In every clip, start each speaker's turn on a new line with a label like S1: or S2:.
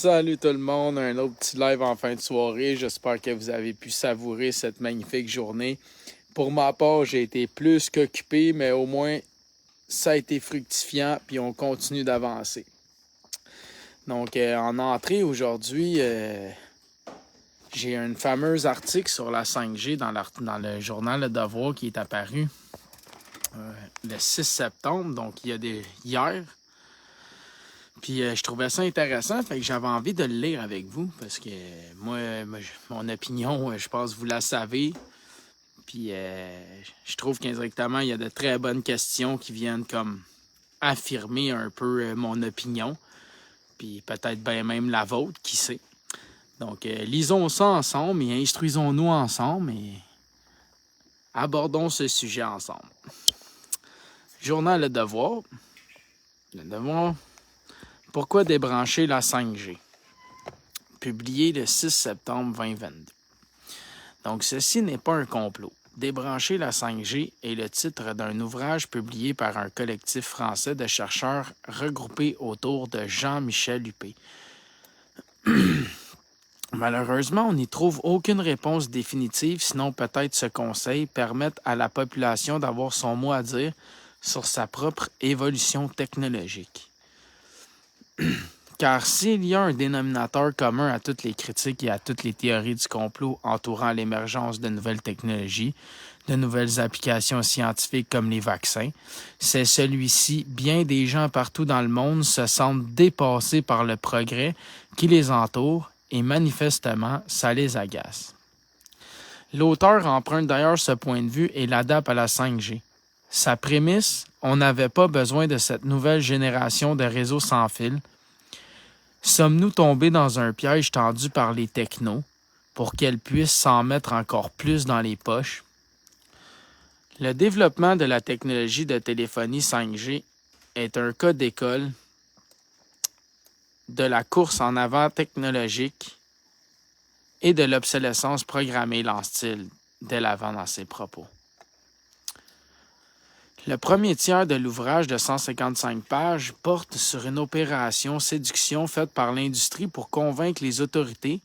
S1: Salut tout le monde, un autre petit live en fin de soirée. J'espère que vous avez pu savourer cette magnifique journée. Pour ma part, j'ai été plus qu'occupé, mais au moins ça a été fructifiant, puis on continue d'avancer. Donc, en entrée aujourd'hui, j'ai un fameux article sur la 5G dans le journal Le Devoir qui est apparu le 6 septembre, donc hier. Puis je trouvais ça intéressant, fait que j'avais envie de le lire avec vous, parce que moi mon opinion, je pense que vous la savez. Puis je trouve qu'indirectement, il y a de très bonnes questions qui viennent comme affirmer un peu mon opinion. Puis peut-être bien même la vôtre, qui sait. Donc lisons ça ensemble et instruisons-nous ensemble et abordons ce sujet ensemble. Journal Le Devoir. Le Devoir. Pourquoi débrancher la 5G? Publié le 6 septembre 2022. Donc, ceci n'est pas un complot. Débrancher la 5G est le titre d'un ouvrage publié par un collectif français de chercheurs regroupés autour de Jean-Michel Huppé. Malheureusement, on n'y trouve aucune réponse définitive, sinon peut-être ce conseil permettre à la population d'avoir son mot à dire sur sa propre évolution technologique. Car s'il y a un dénominateur commun à toutes les critiques et à toutes les théories du complot entourant l'émergence de nouvelles technologies, de nouvelles applications scientifiques comme les vaccins, c'est celui-ci. Bien des gens partout dans le monde se sentent dépassés par le progrès qui les entoure et manifestement, ça les agace. L'auteur emprunte d'ailleurs ce point de vue et l'adapte à la 5G. Sa prémisse, on n'avait pas besoin de cette nouvelle génération de réseaux sans fil. Sommes-nous tombés dans un piège tendu par les technos pour qu'elles puissent s'en mettre encore plus dans les poches? Le développement de la technologie de téléphonie 5G est un cas d'école de la course en avant technologique et de l'obsolescence programmée, lance-t-il dès l'avant dans ses propos. Le premier tiers de l'ouvrage de 155 pages porte sur une opération séduction faite par l'industrie pour convaincre les autorités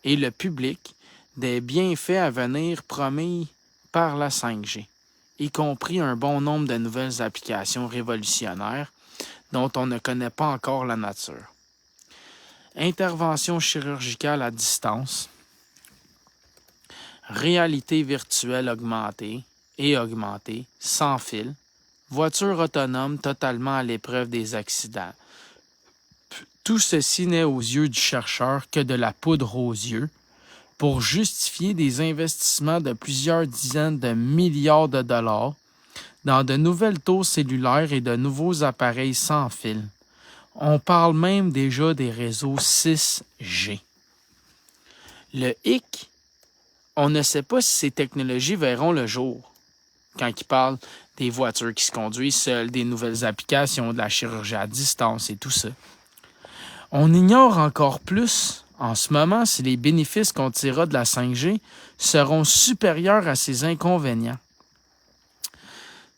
S1: et le public des bienfaits à venir promis par la 5G, y compris un bon nombre de nouvelles applications révolutionnaires dont on ne connaît pas encore la nature. Intervention chirurgicale à distance, réalité virtuelle augmentée, sans fil, voiture autonome totalement à l'épreuve des accidents. Tout ceci n'est aux yeux du chercheur que de la poudre aux yeux pour justifier des investissements de plusieurs dizaines de milliards de dollars dans de nouvelles tours cellulaires et de nouveaux appareils sans fil. On parle même déjà des réseaux 6G. Le hic, on ne sait pas si ces technologies verront le jour. Quand il parle des voitures qui se conduisent seules, des nouvelles applications, de la chirurgie à distance et tout ça. On ignore encore plus en ce moment si les bénéfices qu'on tirera de la 5G seront supérieurs à ses inconvénients.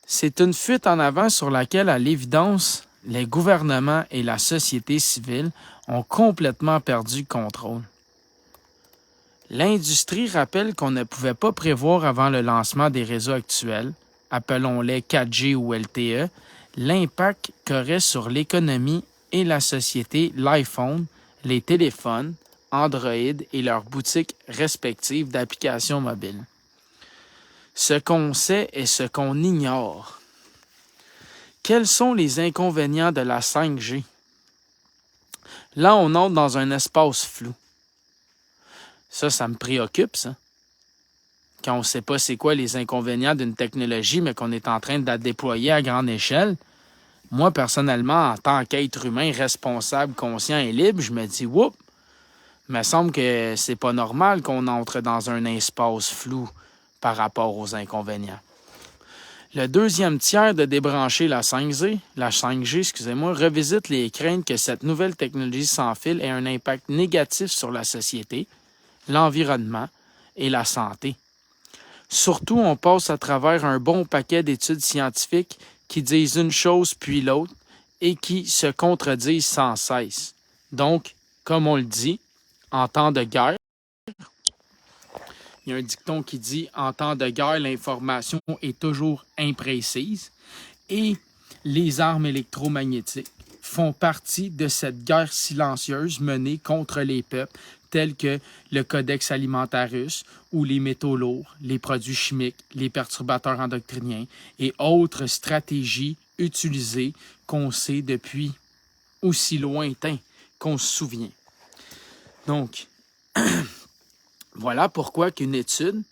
S1: C'est une fuite en avant sur laquelle, à l'évidence, les gouvernements et la société civile ont complètement perdu le contrôle. L'industrie rappelle qu'on ne pouvait pas prévoir avant le lancement des réseaux actuels, appelons-les 4G ou LTE, l'impact qu'aurait sur l'économie et la société l'iPhone, les téléphones, Android et leurs boutiques respectives d'applications mobiles. Ce qu'on sait et ce qu'on ignore. Quels sont les inconvénients de la 5G? Là, on entre dans un espace flou. Ça me préoccupe, ça. Quand on ne sait pas c'est quoi les inconvénients d'une technologie, mais qu'on est en train de la déployer à grande échelle, moi, personnellement, en tant qu'être humain responsable, conscient et libre, je me dis, oups, il me semble que c'est pas normal qu'on entre dans un espace flou par rapport aux inconvénients. Le deuxième tiers de débrancher la 5G, revisite les craintes que cette nouvelle technologie sans fil ait un impact négatif sur la société, l'environnement et la santé. Surtout, on passe à travers un bon paquet d'études scientifiques qui disent une chose puis l'autre et qui se contredisent sans cesse. Donc, comme on le dit, en temps de guerre, il y a un dicton qui dit « En temps de guerre, l'information est toujours imprécise » et les armes électromagnétiques font partie de cette guerre silencieuse menée contre les peuples tels que le Codex Alimentarius ou les métaux lourds, les produits chimiques, les perturbateurs endocriniens et autres stratégies utilisées qu'on sait depuis aussi lointain qu'on se souvient. Donc, voilà pourquoi qu'une étude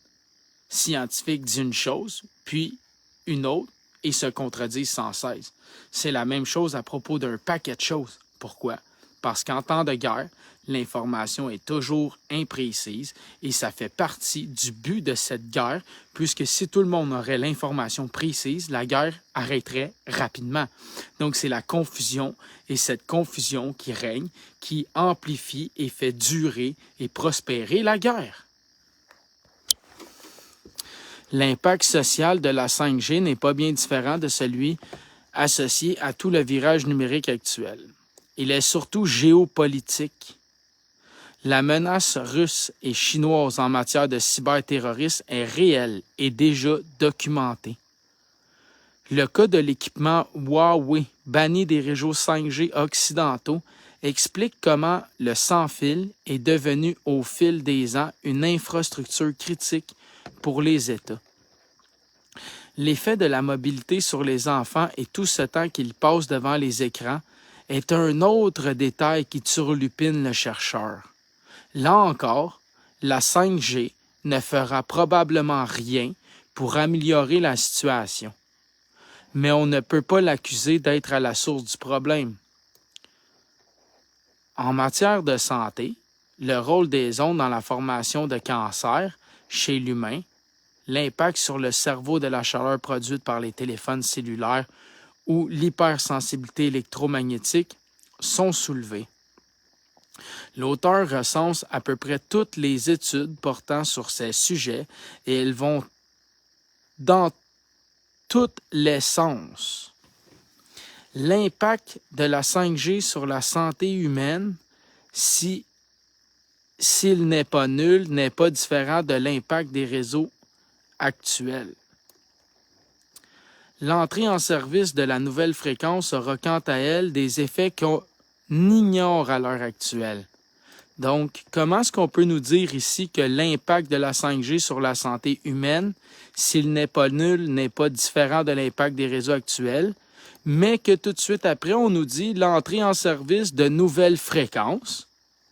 S1: scientifique dit une chose, puis une autre, et se contredisent sans cesse. C'est la même chose à propos d'un paquet de choses. Pourquoi? Parce qu'en temps de guerre, l'information est toujours imprécise et ça fait partie du but de cette guerre, puisque si tout le monde aurait l'information précise, la guerre arrêterait rapidement. Donc c'est la confusion et cette confusion qui règne, qui amplifie et fait durer et prospérer la guerre. L'impact social de la 5G n'est pas bien différent de celui associé à tout le virage numérique actuel. Il est surtout géopolitique. La menace russe et chinoise en matière de cyberterrorisme est réelle et déjà documentée. Le cas de l'équipement Huawei banni des réseaux 5G occidentaux explique comment le sans-fil est devenu au fil des ans une infrastructure critique pour les États. L'effet de la mobilité sur les enfants et tout ce temps qu'ils passent devant les écrans est un autre détail qui turlupine le chercheur. Là encore, la 5G ne fera probablement rien pour améliorer la situation. Mais on ne peut pas l'accuser d'être à la source du problème. En matière de santé, le rôle des ondes dans la formation de cancer chez l'humain, l'impact sur le cerveau de la chaleur produite par les téléphones cellulaires ou l'hypersensibilité électromagnétique sont soulevés. L'auteur recense à peu près toutes les études portant sur ces sujets et elles vont dans tous les sens. L'impact de la 5G sur la santé humaine, s'il n'est pas nul, n'est pas différent de l'impact des réseaux actuels. L'entrée en service de la nouvelle fréquence aura quant à elle des effets qu'on ignore à l'heure actuelle. Donc, comment est-ce qu'on peut nous dire ici que l'impact de la 5G sur la santé humaine, s'il n'est pas nul, n'est pas différent de l'impact des réseaux actuels, mais que tout de suite après, on nous dit l'entrée en service de nouvelles fréquences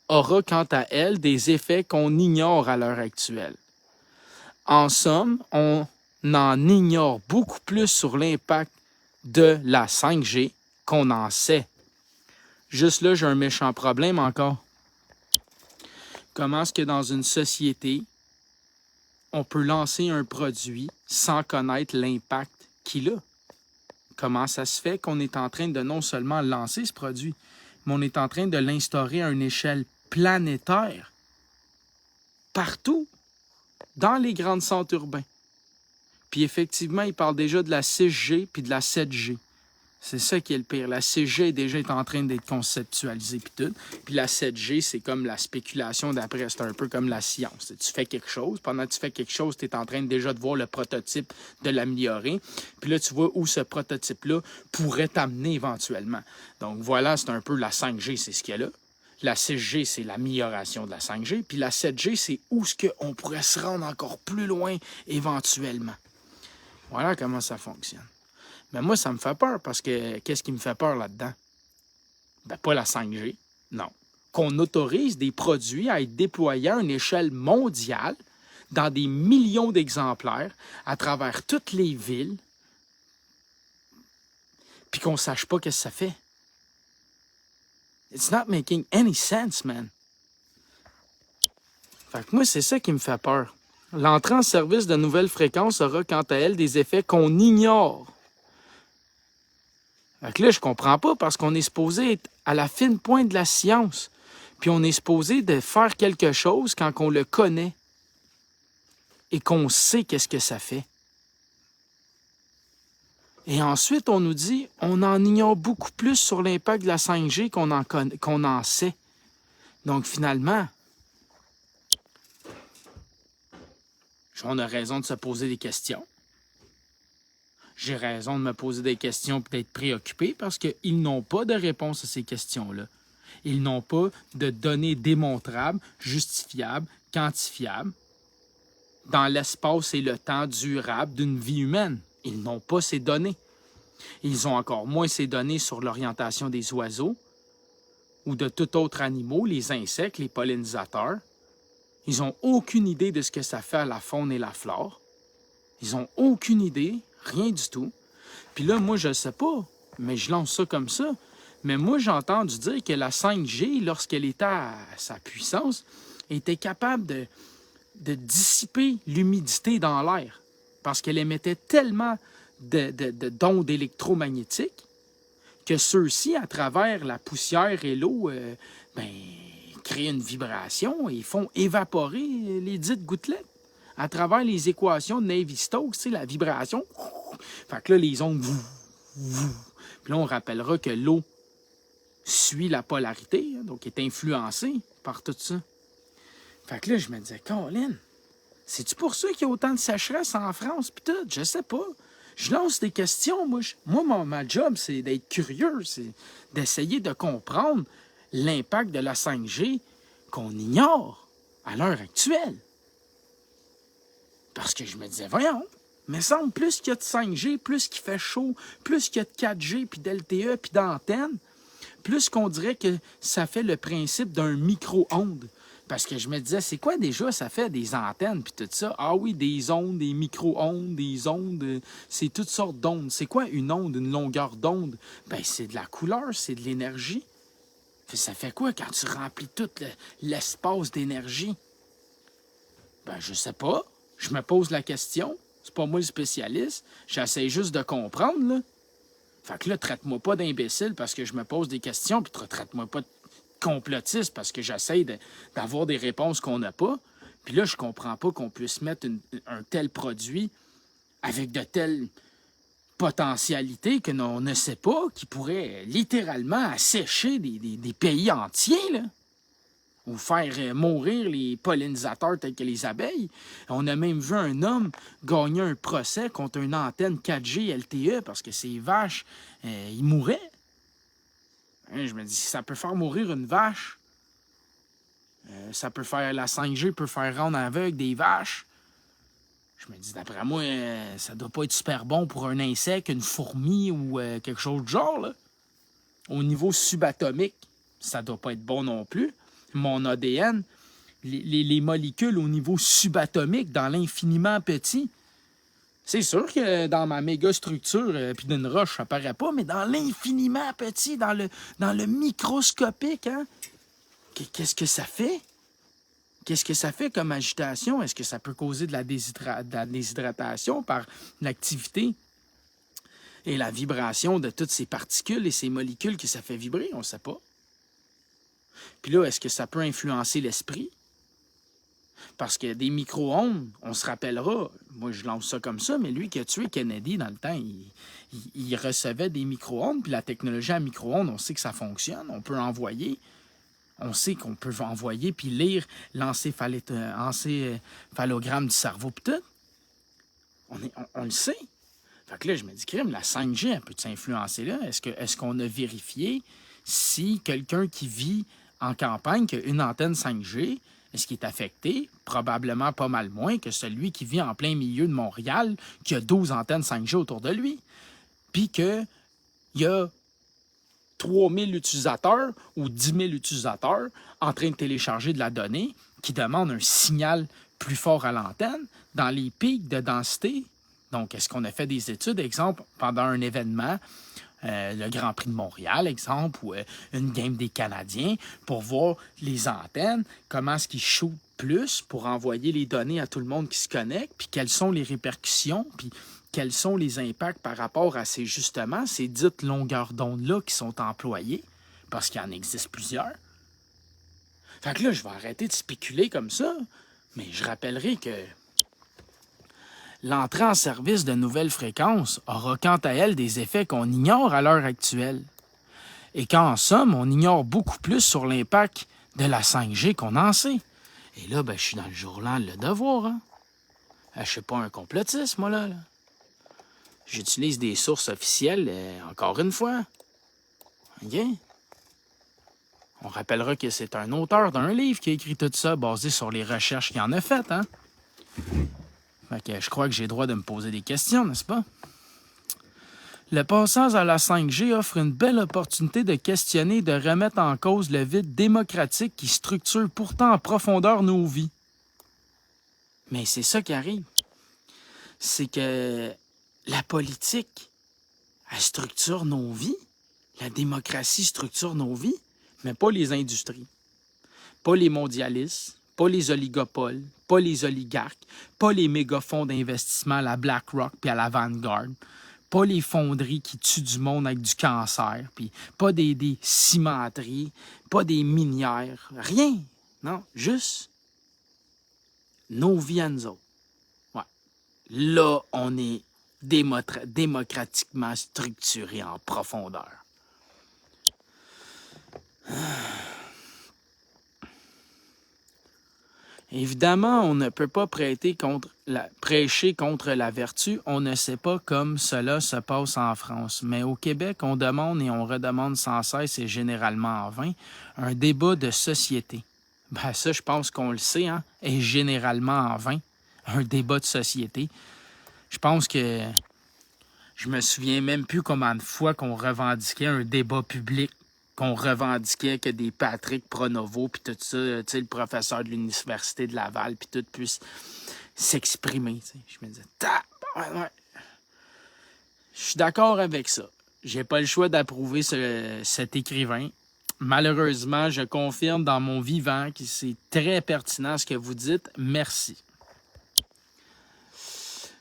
S1: aura quant à elle des effets qu'on ignore à l'heure actuelle. En somme, on en ignore beaucoup plus sur l'impact de la 5G qu'on en sait. Juste là, j'ai un méchant problème encore. Comment est-ce que dans une société, on peut lancer un produit sans connaître l'impact qu'il a? Comment ça se fait qu'on est en train de non seulement lancer ce produit, mais on est en train de l'instaurer à une échelle planétaire, partout, dans les grands centres urbains. Puis effectivement, il parle déjà de la 6G puis de la 7G. C'est ça qui est le pire. La 6G est déjà en train d'être conceptualisée puis tout. Puis la 7G, c'est comme la spéculation d'après. C'est un peu comme la science. Tu fais quelque chose. Pendant que tu fais quelque chose, tu es en train déjà de voir le prototype, de l'améliorer. Puis là, tu vois où ce prototype-là pourrait t'amener éventuellement. Donc voilà, c'est un peu la 5G, c'est ce qu'il y a là. La 6G, c'est l'amélioration de la 5G. Puis la 7G, c'est où ce qu'on pourrait se rendre encore plus loin éventuellement. Voilà comment ça fonctionne. Mais moi, ça me fait peur parce que qu'est-ce qui me fait peur là-dedans? Ben, pas la 5G, non. Qu'on autorise des produits à être déployés à une échelle mondiale dans des millions d'exemplaires à travers toutes les villes, puis qu'on ne sache pas qu'est-ce que ça fait. It's not making any sense, man. Fait que moi, c'est ça qui me fait peur. L'entrée en service de nouvelles fréquences aura quant à elle des effets qu'on ignore. Fait que là, je comprends pas parce qu'on est supposé être à la fine pointe de la science. Puis on est supposé de faire quelque chose quand on le connaît et qu'on sait qu'est-ce que ça fait. Et ensuite, on nous dit on en ignore beaucoup plus sur l'impact de la 5G qu'on en sait. Donc, finalement, on a raison de se poser des questions. J'ai raison de me poser des questions et d'être préoccupé parce qu'ils n'ont pas de réponse à ces questions-là. Ils n'ont pas de données démontrables, justifiables, quantifiables dans l'espace et le temps durable d'une vie humaine. Ils n'ont pas ces données. Ils ont encore moins ces données sur l'orientation des oiseaux ou de tout autre animal, les insectes, les pollinisateurs. Ils n'ont aucune idée de ce que ça fait à la faune et la flore. Ils n'ont aucune idée, rien du tout. Puis là, moi, je ne sais pas, mais je lance ça comme ça. Mais moi, j'ai entendu dire que la 5G, lorsqu'elle était à sa puissance, était capable de dissiper l'humidité dans l'air parce qu'elle émettait tellement d'ondes électromagnétiques que ceux-ci, à travers la poussière et l'eau, créent une vibration et font évaporer les dites gouttelettes à travers les équations de Navier-Stokes, tu sais, la vibration. Fait que là, les ondes... Puis là, on rappellera que l'eau suit la polarité, hein, donc est influencée par tout ça. Fait que là, je me disais, Colin, c'est-tu pour ça qu'il y a autant de sécheresse en France? Puis tout, je sais pas. Je lance des questions. Ma job, c'est d'être curieux, c'est d'essayer de comprendre l'impact de la 5G qu'on ignore à l'heure actuelle. Parce que je me disais, voyons, mais semble plus qu'il y a de 5G, plus qu'il fait chaud, plus qu'il y a de 4G, puis d'LTE, puis d'antennes, plus qu'on dirait que ça fait le principe d'un micro-ondes. Parce que je me disais, c'est quoi déjà, ça fait des antennes, puis tout ça? Ah oui, des ondes, des micro-ondes, des ondes, c'est toutes sortes d'ondes. C'est quoi une onde, une longueur d'onde? Ben, c'est de la couleur, c'est de l'énergie. Ça fait quoi quand tu remplis tout l'espace d'énergie? Ben, je sais pas. Je me pose la question. C'est pas moi le spécialiste. J'essaie juste de comprendre, là. Fait que là, traite-moi pas d'imbécile parce que je me pose des questions, puis traite-moi pas de complotiste parce que j'essaie d'avoir des réponses qu'on n'a pas. Puis là, je comprends pas qu'on puisse mettre un tel produit avec de telles potentialités que l'on ne sait pas, qui pourrait littéralement assécher des pays entiers, là, ou faire mourir les pollinisateurs tels que les abeilles. On a même vu un homme gagner un procès contre une antenne 4G LTE parce que ses vaches, ils mouraient. Je me dis, si ça peut faire mourir une vache, ça peut faire, la 5G peut faire rendre aveugle des vaches. Je me dis, d'après moi, ça doit pas être super bon pour un insecte, une fourmi ou quelque chose de genre, là. Au niveau subatomique, ça doit pas être bon non plus. Mon ADN, les molécules au niveau subatomique, dans l'infiniment petit, c'est sûr que dans ma méga structure, puis d'une roche, ça paraît pas, mais dans l'infiniment petit, dans le microscopique, hein, qu'est-ce que ça fait? Qu'est-ce que ça fait comme agitation? Est-ce que ça peut causer de la déshydratation par l'activité et la vibration de toutes ces particules et ces molécules que ça fait vibrer? On ne sait pas. Puis là, est-ce que ça peut influencer l'esprit? Parce que des micro-ondes, on se rappellera, moi je lance ça comme ça, mais lui qui a tué Kennedy dans le temps, il recevait des micro-ondes, puis la technologie à micro-ondes, on sait que ça fonctionne, on peut envoyer, on sait qu'on peut envoyer puis lire l'encéphalogramme du cerveau, puis tout. On le sait. Fait que là, je me dis, crime, la 5G, elle peut s'influencer là? Est-ce qu'on a vérifié si quelqu'un qui vit en campagne, qui a une antenne 5G, est-ce qu'il est affecté? Probablement pas mal moins que celui qui vit en plein milieu de Montréal, qui a 12 antennes 5G autour de lui. Puis qu'il y a 3000 utilisateurs ou 10 000 utilisateurs en train de télécharger de la donnée qui demandent un signal plus fort à l'antenne dans les pics de densité. Donc, est-ce qu'on a fait des études, exemple, pendant un événement, le Grand Prix de Montréal, exemple, ou une game des Canadiens, pour voir les antennes, comment est-ce qu'ils shootent plus pour envoyer les données à tout le monde qui se connecte, puis quelles sont les répercussions, puis quels sont les impacts par rapport à ces dites longueurs d'onde-là qui sont employées, parce qu'il en existe plusieurs. Fait que là, je vais arrêter de spéculer comme ça, mais je rappellerai que l'entrée en service de nouvelles fréquences aura quant à elle des effets qu'on ignore à l'heure actuelle. Et qu'en somme, on ignore beaucoup plus sur l'impact
S2: de la 5G qu'on en sait. Et là, je suis dans le journal Le Devoir. Hein? Je suis pas un complotiste, moi, là. J'utilise des sources officielles, encore une fois. OK? On rappellera que c'est un auteur d'un livre qui a écrit tout ça basé sur les recherches qu'il en a faites, hein? Fait que je crois que j'ai le droit de me poser des questions, n'est-ce pas? Le passage à la 5G offre une belle opportunité de questionner et de remettre en cause le vide démocratique qui structure pourtant en profondeur nos vies. Mais c'est ça qui arrive. C'est que la politique, elle structure nos vies. La démocratie structure nos vies, mais pas les industries, pas les mondialistes, pas les oligopoles, pas les oligarques, pas les méga-fonds d'investissement à la BlackRock puis à la Vanguard, pas les fonderies qui tuent du monde avec du cancer, puis pas des cimenteries, pas des minières, rien. Non, juste nos vies à nous autres. Ouais. Là, on est démocratiquement structuré en profondeur. Évidemment, on ne peut pas prêcher contre la vertu. On ne sait pas comme cela se passe en France. Mais au Québec, on demande et on redemande sans cesse et généralement en vain un débat de société. Ça, je pense qu'on le sait, hein, est généralement en vain. Un débat de société. Je pense que je me souviens même plus combien de fois qu'on revendiquait un débat public, qu'on revendiquait que des Patrick Pronovo, puis tout ça, tu sais, le professeur de l'Université de Laval, puis tout puisse s'exprimer. Tu sais. Je me disais, ouais. Je suis d'accord avec ça. J'ai pas le choix d'approuver cet écrivain. Malheureusement, je confirme dans mon vivant que c'est très pertinent ce que vous dites. Merci.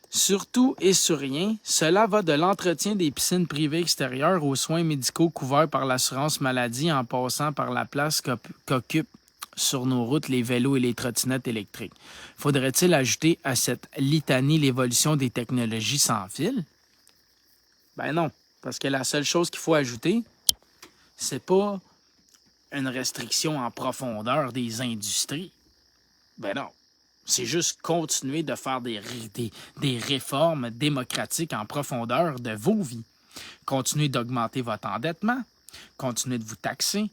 S2: Surtout et sur rien, cela va de l'entretien des piscines privées extérieures aux soins médicaux couverts par l'assurance maladie en passant par la place qu'occupent sur nos routes les vélos et les trottinettes électriques. Faudrait-il ajouter à cette litanie l'évolution des technologies sans fil? Ben non, parce que la seule chose qu'il faut ajouter, c'est pas une restriction en profondeur des industries. Ben non. C'est juste continuer de faire des réformes démocratiques en profondeur de vos vies. Continuez d'augmenter votre endettement, continuez de vous taxer,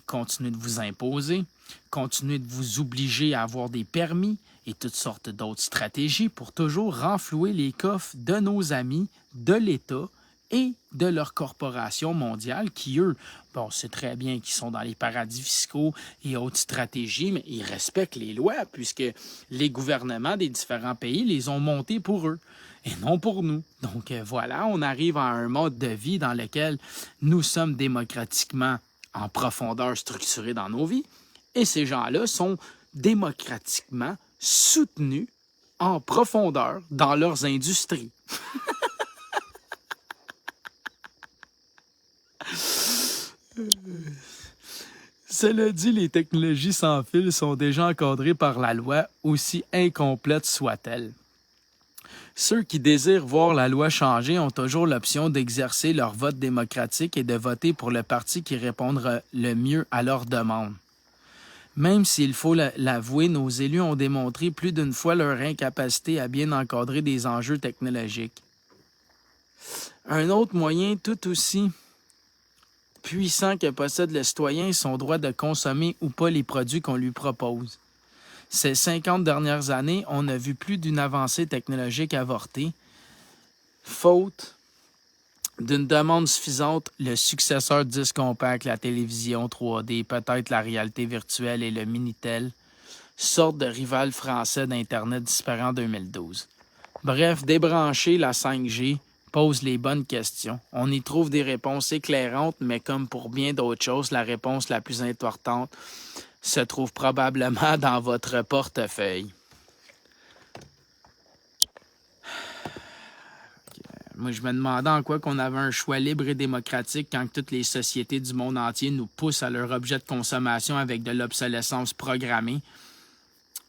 S2: continuez de vous imposer, continuez de vous obliger à avoir des permis et toutes sortes d'autres stratégies pour toujours renflouer les coffres de nos amis, de l'État et de leurs corporations mondiales qui, eux, bon, c'est très bien qu'ils sont dans les paradis fiscaux et autres stratégies, mais ils respectent les lois puisque les gouvernements des différents pays les ont montées pour eux et non pour nous. Donc voilà, on arrive à un mode de vie dans lequel nous sommes démocratiquement en profondeur structurés dans nos vies et ces gens-là sont démocratiquement soutenus en profondeur dans leurs industries. Cela dit, les technologies sans fil sont déjà encadrées par la loi, aussi incomplète soit-elle. Ceux qui désirent voir la loi changer ont toujours l'option d'exercer leur vote démocratique et de voter pour le parti qui répondra le mieux à leurs demandes. Même s'il faut l'avouer, nos élus ont démontré plus d'une fois leur incapacité à bien encadrer des enjeux technologiques. Un autre moyen tout aussi puissant que possède le citoyen est son droit de consommer ou pas les produits qu'on lui propose. Ces 50 dernières années, on a vu plus d'une avancée technologique avortée, faute d'une demande suffisante, le successeur disque compact, la télévision 3D, peut-être la réalité virtuelle et le Minitel, sorte de rival français d'Internet disparu en 2012. Bref, débrancher la 5G pose les bonnes questions. On y trouve des réponses éclairantes, mais comme pour bien d'autres choses, la réponse la plus importante se trouve probablement dans votre portefeuille. Moi, je me demandais en quoi qu'on avait un choix libre et démocratique quand toutes les sociétés du monde entier nous poussent à leur objet de consommation avec de l'obsolescence programmée.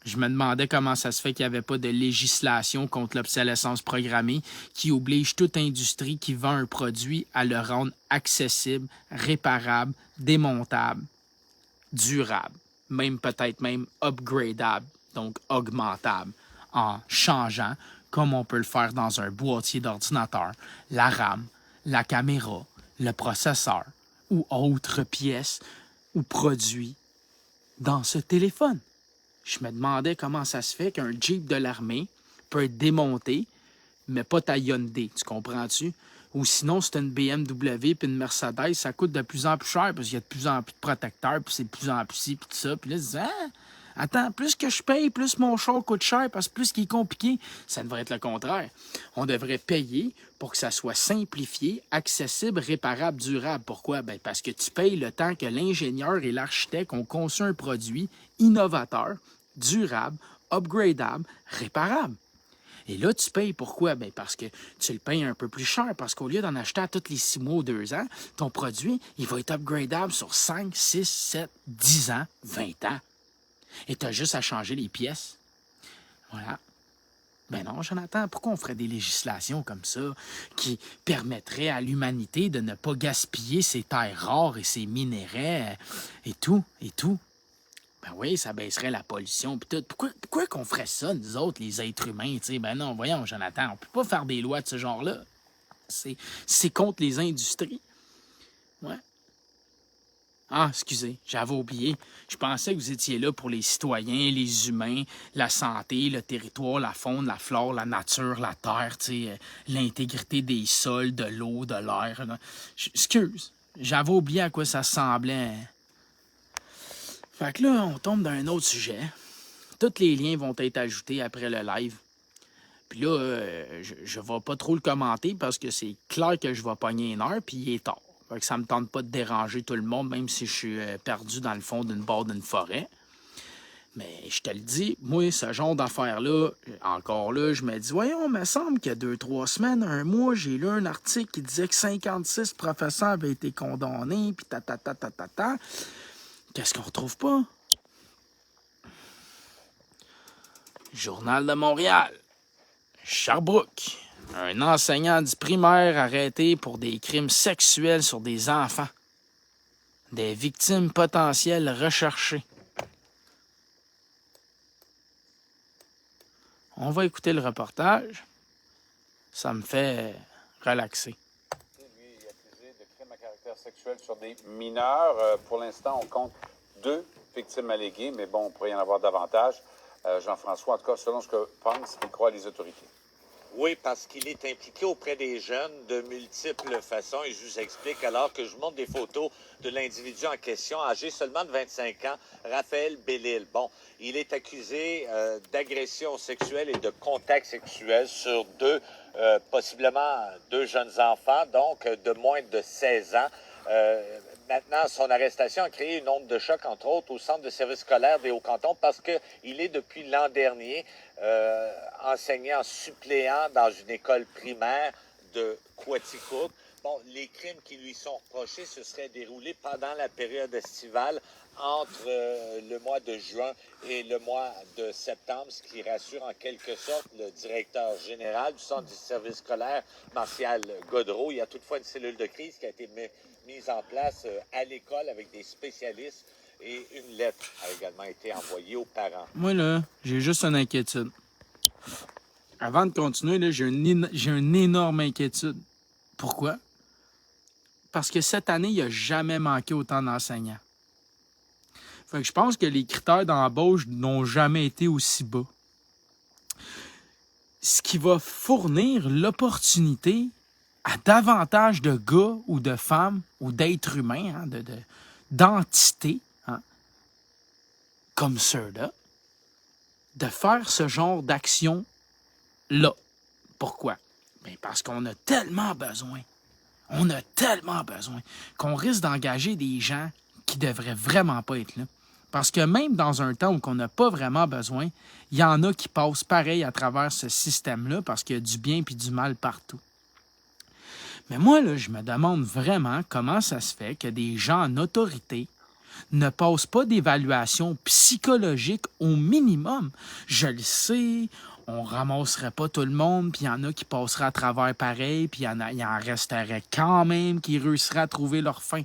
S2: Je me demandais comment ça se fait qu'il n'y avait pas de législation contre l'obsolescence programmée qui oblige toute industrie qui vend un produit à le rendre accessible, réparable, démontable, durable. peut-être même upgradable, donc augmentable, en changeant, comme on peut le faire dans un boîtier d'ordinateur, la RAM, la caméra, le processeur ou autres pièces ou produits dans ce téléphone. Je me demandais comment ça se fait qu'un Jeep de l'armée peut être démonté, mais pas ta Hyundai, tu comprends-tu? Ou sinon, c'est une BMW puis une Mercedes, ça coûte de plus en plus cher parce qu'il y a de plus en plus de protecteurs, puis c'est de plus en plus ci, puis tout ça. Puis là, je dis, attends, plus que je paye, plus mon char coûte cher parce que plus qu'il est compliqué. Ça devrait être le contraire. On devrait payer pour que ça soit simplifié, accessible, réparable, durable. Pourquoi? Ben parce que tu payes le temps que l'ingénieur et l'architecte ont conçu un produit innovateur, durable, upgradable, réparable. Et là, tu payes pourquoi? Ben parce que tu le payes un peu plus cher, parce qu'au lieu d'en acheter à tous les 6 mois ou 2 ans, ton produit, il va être upgradable sur 5, 6, 7, 10 ans, 20 ans. Et tu as juste à changer les pièces. Voilà. Ben non, Jonathan, pourquoi on ferait des législations comme ça qui permettraient à l'humanité de ne pas gaspiller ses terres rares et ses minéraux et tout, et tout? Ben oui, ça baisserait la pollution pis tout. Pourquoi qu'on ferait ça, nous autres, les êtres humains, tu sais? Ben non, voyons, Jonathan, on peut pas faire des lois de ce genre-là. C'est contre les industries. Ouais. Ah, excusez, j'avais oublié. Je pensais que vous étiez là pour les citoyens, les humains, la santé, le territoire, la faune, la flore, la nature, la terre, tu sais, l'intégrité des sols, de l'eau, de l'air. Excuse, j'avais oublié à quoi ça ressemblait. Fait que là, on tombe dans un autre sujet. Tous les liens vont être ajoutés après le live. Puis là, je vais pas trop le commenter parce que c'est clair que je vais pogner une heure, puis il est tard. Fait que ça me tente pas de déranger tout le monde, même si je suis perdu dans le fond d'une barre d'une forêt. Mais je te le dis, moi, ce genre d'affaires-là, encore là, je me dis, voyons, il me semble qu'il y a 2-3 semaines, un mois, j'ai lu un article qui disait que 56 professeurs avaient été condamnés, puis ta. Qu'est-ce qu'on retrouve pas? Journal de Montréal. Sherbrooke. Un enseignant du primaire arrêté pour des crimes sexuels sur des enfants. Des victimes potentielles recherchées. On va écouter le reportage. Ça me fait relaxer.
S3: Lui est accusé de crimes à caractère sexuel sur des mineurs. Pour l'instant, on compte 2 victimes alléguées, mais bon, on pourrait y en avoir davantage. Jean-François, en tout cas, selon ce que pensent et croient les autorités.
S4: Oui, parce qu'il est impliqué auprès des jeunes de multiples façons. Et je vous explique, alors que je vous montre des photos de l'individu en question, âgé seulement de 25 ans, Raphaël Bellil. Bon, il est accusé d'agression sexuelle et de contact sexuel sur possiblement 2 jeunes enfants, donc de moins de 16 ans. Maintenant, son arrestation a créé une onde de choc, entre autres, au centre de service scolaire des Hauts-Cantons parce qu'il est, depuis l'an dernier, enseignant suppléant dans une école primaire de Quaticook. Bon, les crimes qui lui sont reprochés se seraient déroulés pendant la période estivale entre le mois de juin et le mois de septembre, ce qui rassure en quelque sorte le directeur général du centre du service scolaire, Martial Godreau. Il y a toutefois une cellule de crise qui a été mise en place à l'école avec des spécialistes et une lettre a également été envoyée aux parents.
S2: Moi, là, j'ai juste une inquiétude. Avant de continuer, là, j'ai une énorme inquiétude. Pourquoi? Parce que cette année, il n'a jamais manqué autant d'enseignants. Fait que je pense que les critères d'embauche n'ont jamais été aussi bas. Ce qui va fournir l'opportunité à davantage de gars ou de femmes ou d'êtres humains, hein, d'entités, hein, comme ceux-là, de faire ce genre d'action-là. Pourquoi? Bien parce qu'on a tellement besoin. On a tellement besoin qu'on risque d'engager des gens qui devraient vraiment pas être là. Parce que même dans un temps où on n'a pas vraiment besoin, il y en a qui passent pareil à travers ce système-là parce qu'il y a du bien puis du mal partout. Mais moi, là, je me demande vraiment comment ça se fait que des gens en autorité ne passent pas d'évaluation psychologique au minimum. Je le sais, on ramasserait pas tout le monde, puis il y en a qui passeraient à travers pareil, puis il en resterait quand même qui réussiraient à trouver leur fin.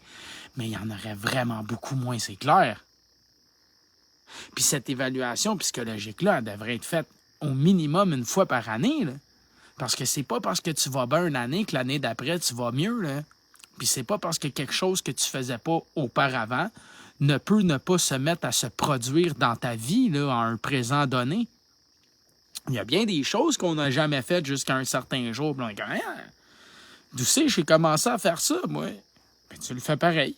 S2: Mais il y en aurait vraiment beaucoup moins, c'est clair. Puis cette évaluation psychologique-là, elle devrait être faite au minimum une fois par année, là. Parce que c'est pas parce que tu vas bien une année que l'année d'après, tu vas mieux, là. Puis c'est pas parce que quelque chose que tu faisais pas auparavant ne peut ne pas se mettre à se produire dans ta vie, là, à un présent donné. Il y a bien des choses qu'on n'a jamais faites jusqu'à un certain jour. Puis on est comme, hein? D'où c'est j'ai commencé à faire ça, moi? Ben, tu le fais pareil.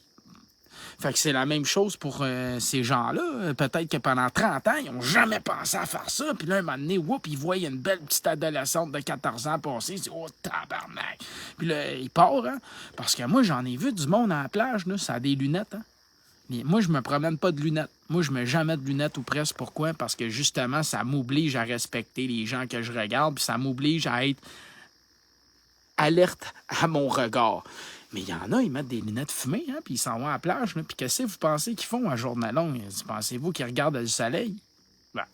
S2: Fait que c'est la même chose pour ces gens-là. Peut-être que pendant 30 ans, ils n'ont jamais pensé à faire ça. Puis là, un moment donné, whoop, ils voient une belle petite adolescente de 14 ans passer. Ils disent, oh, tabarnak. Puis là, il part, hein. Parce que moi, j'en ai vu du monde à la plage, là. Ça a des lunettes, hein. Mais moi, je me promène pas de lunettes. Moi, je mets jamais de lunettes ou presque. Pourquoi? Parce que justement, ça m'oblige à respecter les gens que je regarde. Puis ça m'oblige à être alerte à mon regard. Mais il y en a, ils mettent des lunettes fumées, hein, puis ils s'en vont à la plage. Là, puis qu'est-ce que vous pensez qu'ils font à journée longue? Pensez-vous qu'ils regardent le soleil? Ben.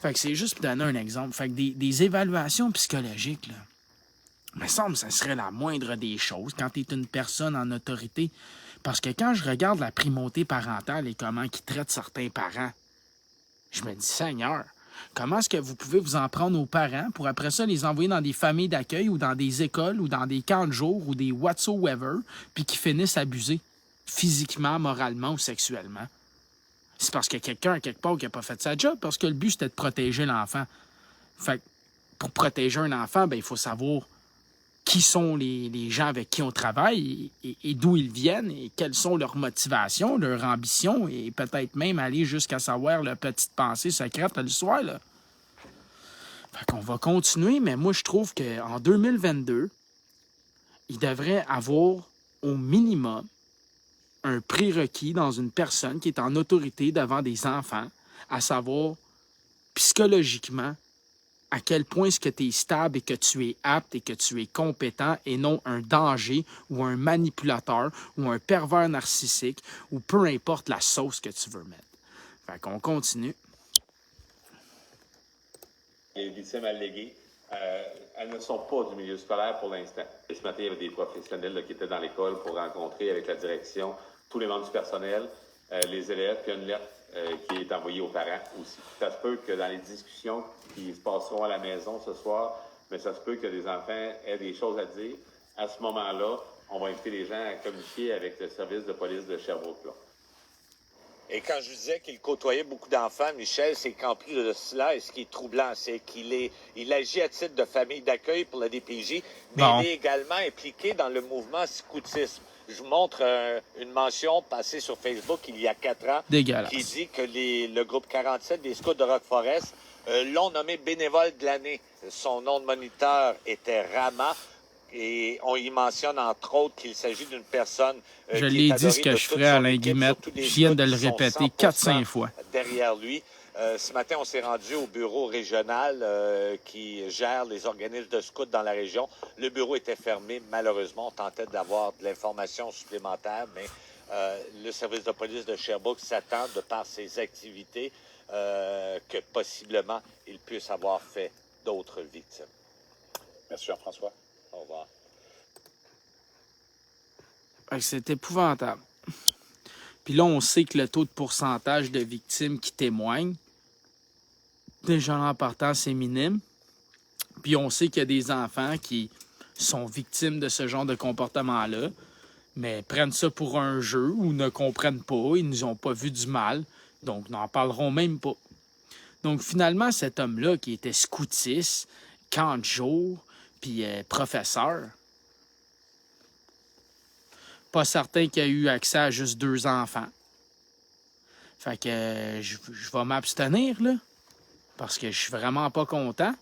S2: Fait que c'est juste pour donner un exemple. Fait que des évaluations psychologiques, là, il me semble que ça serait la moindre des choses quand tu es une personne en autorité. Parce que quand je regarde la primauté parentale et comment ils traitent certains parents, je me dis, Seigneur, comment est-ce que vous pouvez vous en prendre aux parents pour après ça les envoyer dans des familles d'accueil ou dans des écoles ou dans des camps de jour ou des whatsoever, puis qui finissent abusés physiquement, moralement ou sexuellement? C'est parce que quelqu'un, quelque part, qui n'a pas fait sa job, parce que le but, c'était de protéger l'enfant. Fait que pour protéger un enfant, ben, il faut savoir qui sont les gens avec qui on travaille et d'où ils viennent et quelles sont leurs motivations, leurs ambitions et peut-être même aller jusqu'à savoir leur petite pensée secrète le soir, là. Fait qu'on va continuer, mais moi, je trouve qu'en 2022, il devrait avoir au minimum un prérequis dans une personne qui est en autorité devant des enfants, à savoir psychologiquement à quel point est-ce que tu es stable et que tu es apte et que tu es compétent et non un danger ou un manipulateur ou un pervers narcissique ou peu importe la sauce que tu veux mettre. Fait qu'on continue.
S3: Les victimes alléguées, elles ne sont pas du milieu scolaire pour l'instant. Et ce matin, il y avait des professionnels là, qui étaient dans l'école pour rencontrer avec la direction tous les membres du personnel, les élèves, puis une lettre qui est envoyée aux parents aussi. Ça se peut que dans les discussions qui se passeront à la maison ce soir, mais ça se peut que les enfants aient des choses à dire. À ce moment-là, on va inviter les gens à communiquer avec le service de police de Sherbrooke. Là.
S4: Et quand je vous disais qu'il côtoyait beaucoup d'enfants, Michel, c'est qu'en plus de cela, et ce qui est troublant, c'est il agit à titre de famille d'accueil pour la DPJ, mais
S2: Bon.
S4: il est également impliqué dans le mouvement scoutisme. Je vous montre une mention passée sur Facebook il y a 4 ans
S2: Dégueulasse.
S4: qui dit que le groupe 47 des scouts de Rock Forest l'ont nommé bénévole de l'année. Son nom de moniteur était Rama. Et on y mentionne, entre autres, qu'il s'agit d'une personne
S2: Je
S4: qui
S2: l'ai
S4: est
S2: dit
S4: adorée
S2: ce que
S4: de
S2: je
S4: toute
S2: ferais,
S4: son
S2: Alain
S4: équipe,
S2: Guillemette.
S4: surtout des
S2: Je viens
S4: scouts
S2: de le
S4: qui sont
S2: répéter
S4: 100%
S2: 400 fois.
S4: derrière lui. Ce matin, on s'est rendu au bureau régional qui gère les organismes de scouts dans la région. Le bureau était fermé, malheureusement. On tentait d'avoir de l'information supplémentaire, mais le service de police de Sherbrooke s'attend, de par ses activités, que possiblement il puisse avoir fait d'autres victimes.
S3: Merci Jean-François.
S4: Au revoir.
S2: Fait que c'est épouvantable. Puis là, on sait que le taux de pourcentage de victimes qui témoignent, déjà en partant, c'est minime. Puis on sait qu'il y a des enfants qui sont victimes de ce genre de comportement-là, mais prennent ça pour un jeu ou ne comprennent pas, ils nous ont pas vu du mal, donc n'en parleront même pas. Donc finalement, cet homme-là qui était scoutiste, camp de jour, puis professeur, pas certain qu'il a eu accès à juste 2 enfants. Fait que je vais m'abstenir, là, parce que je suis vraiment pas content.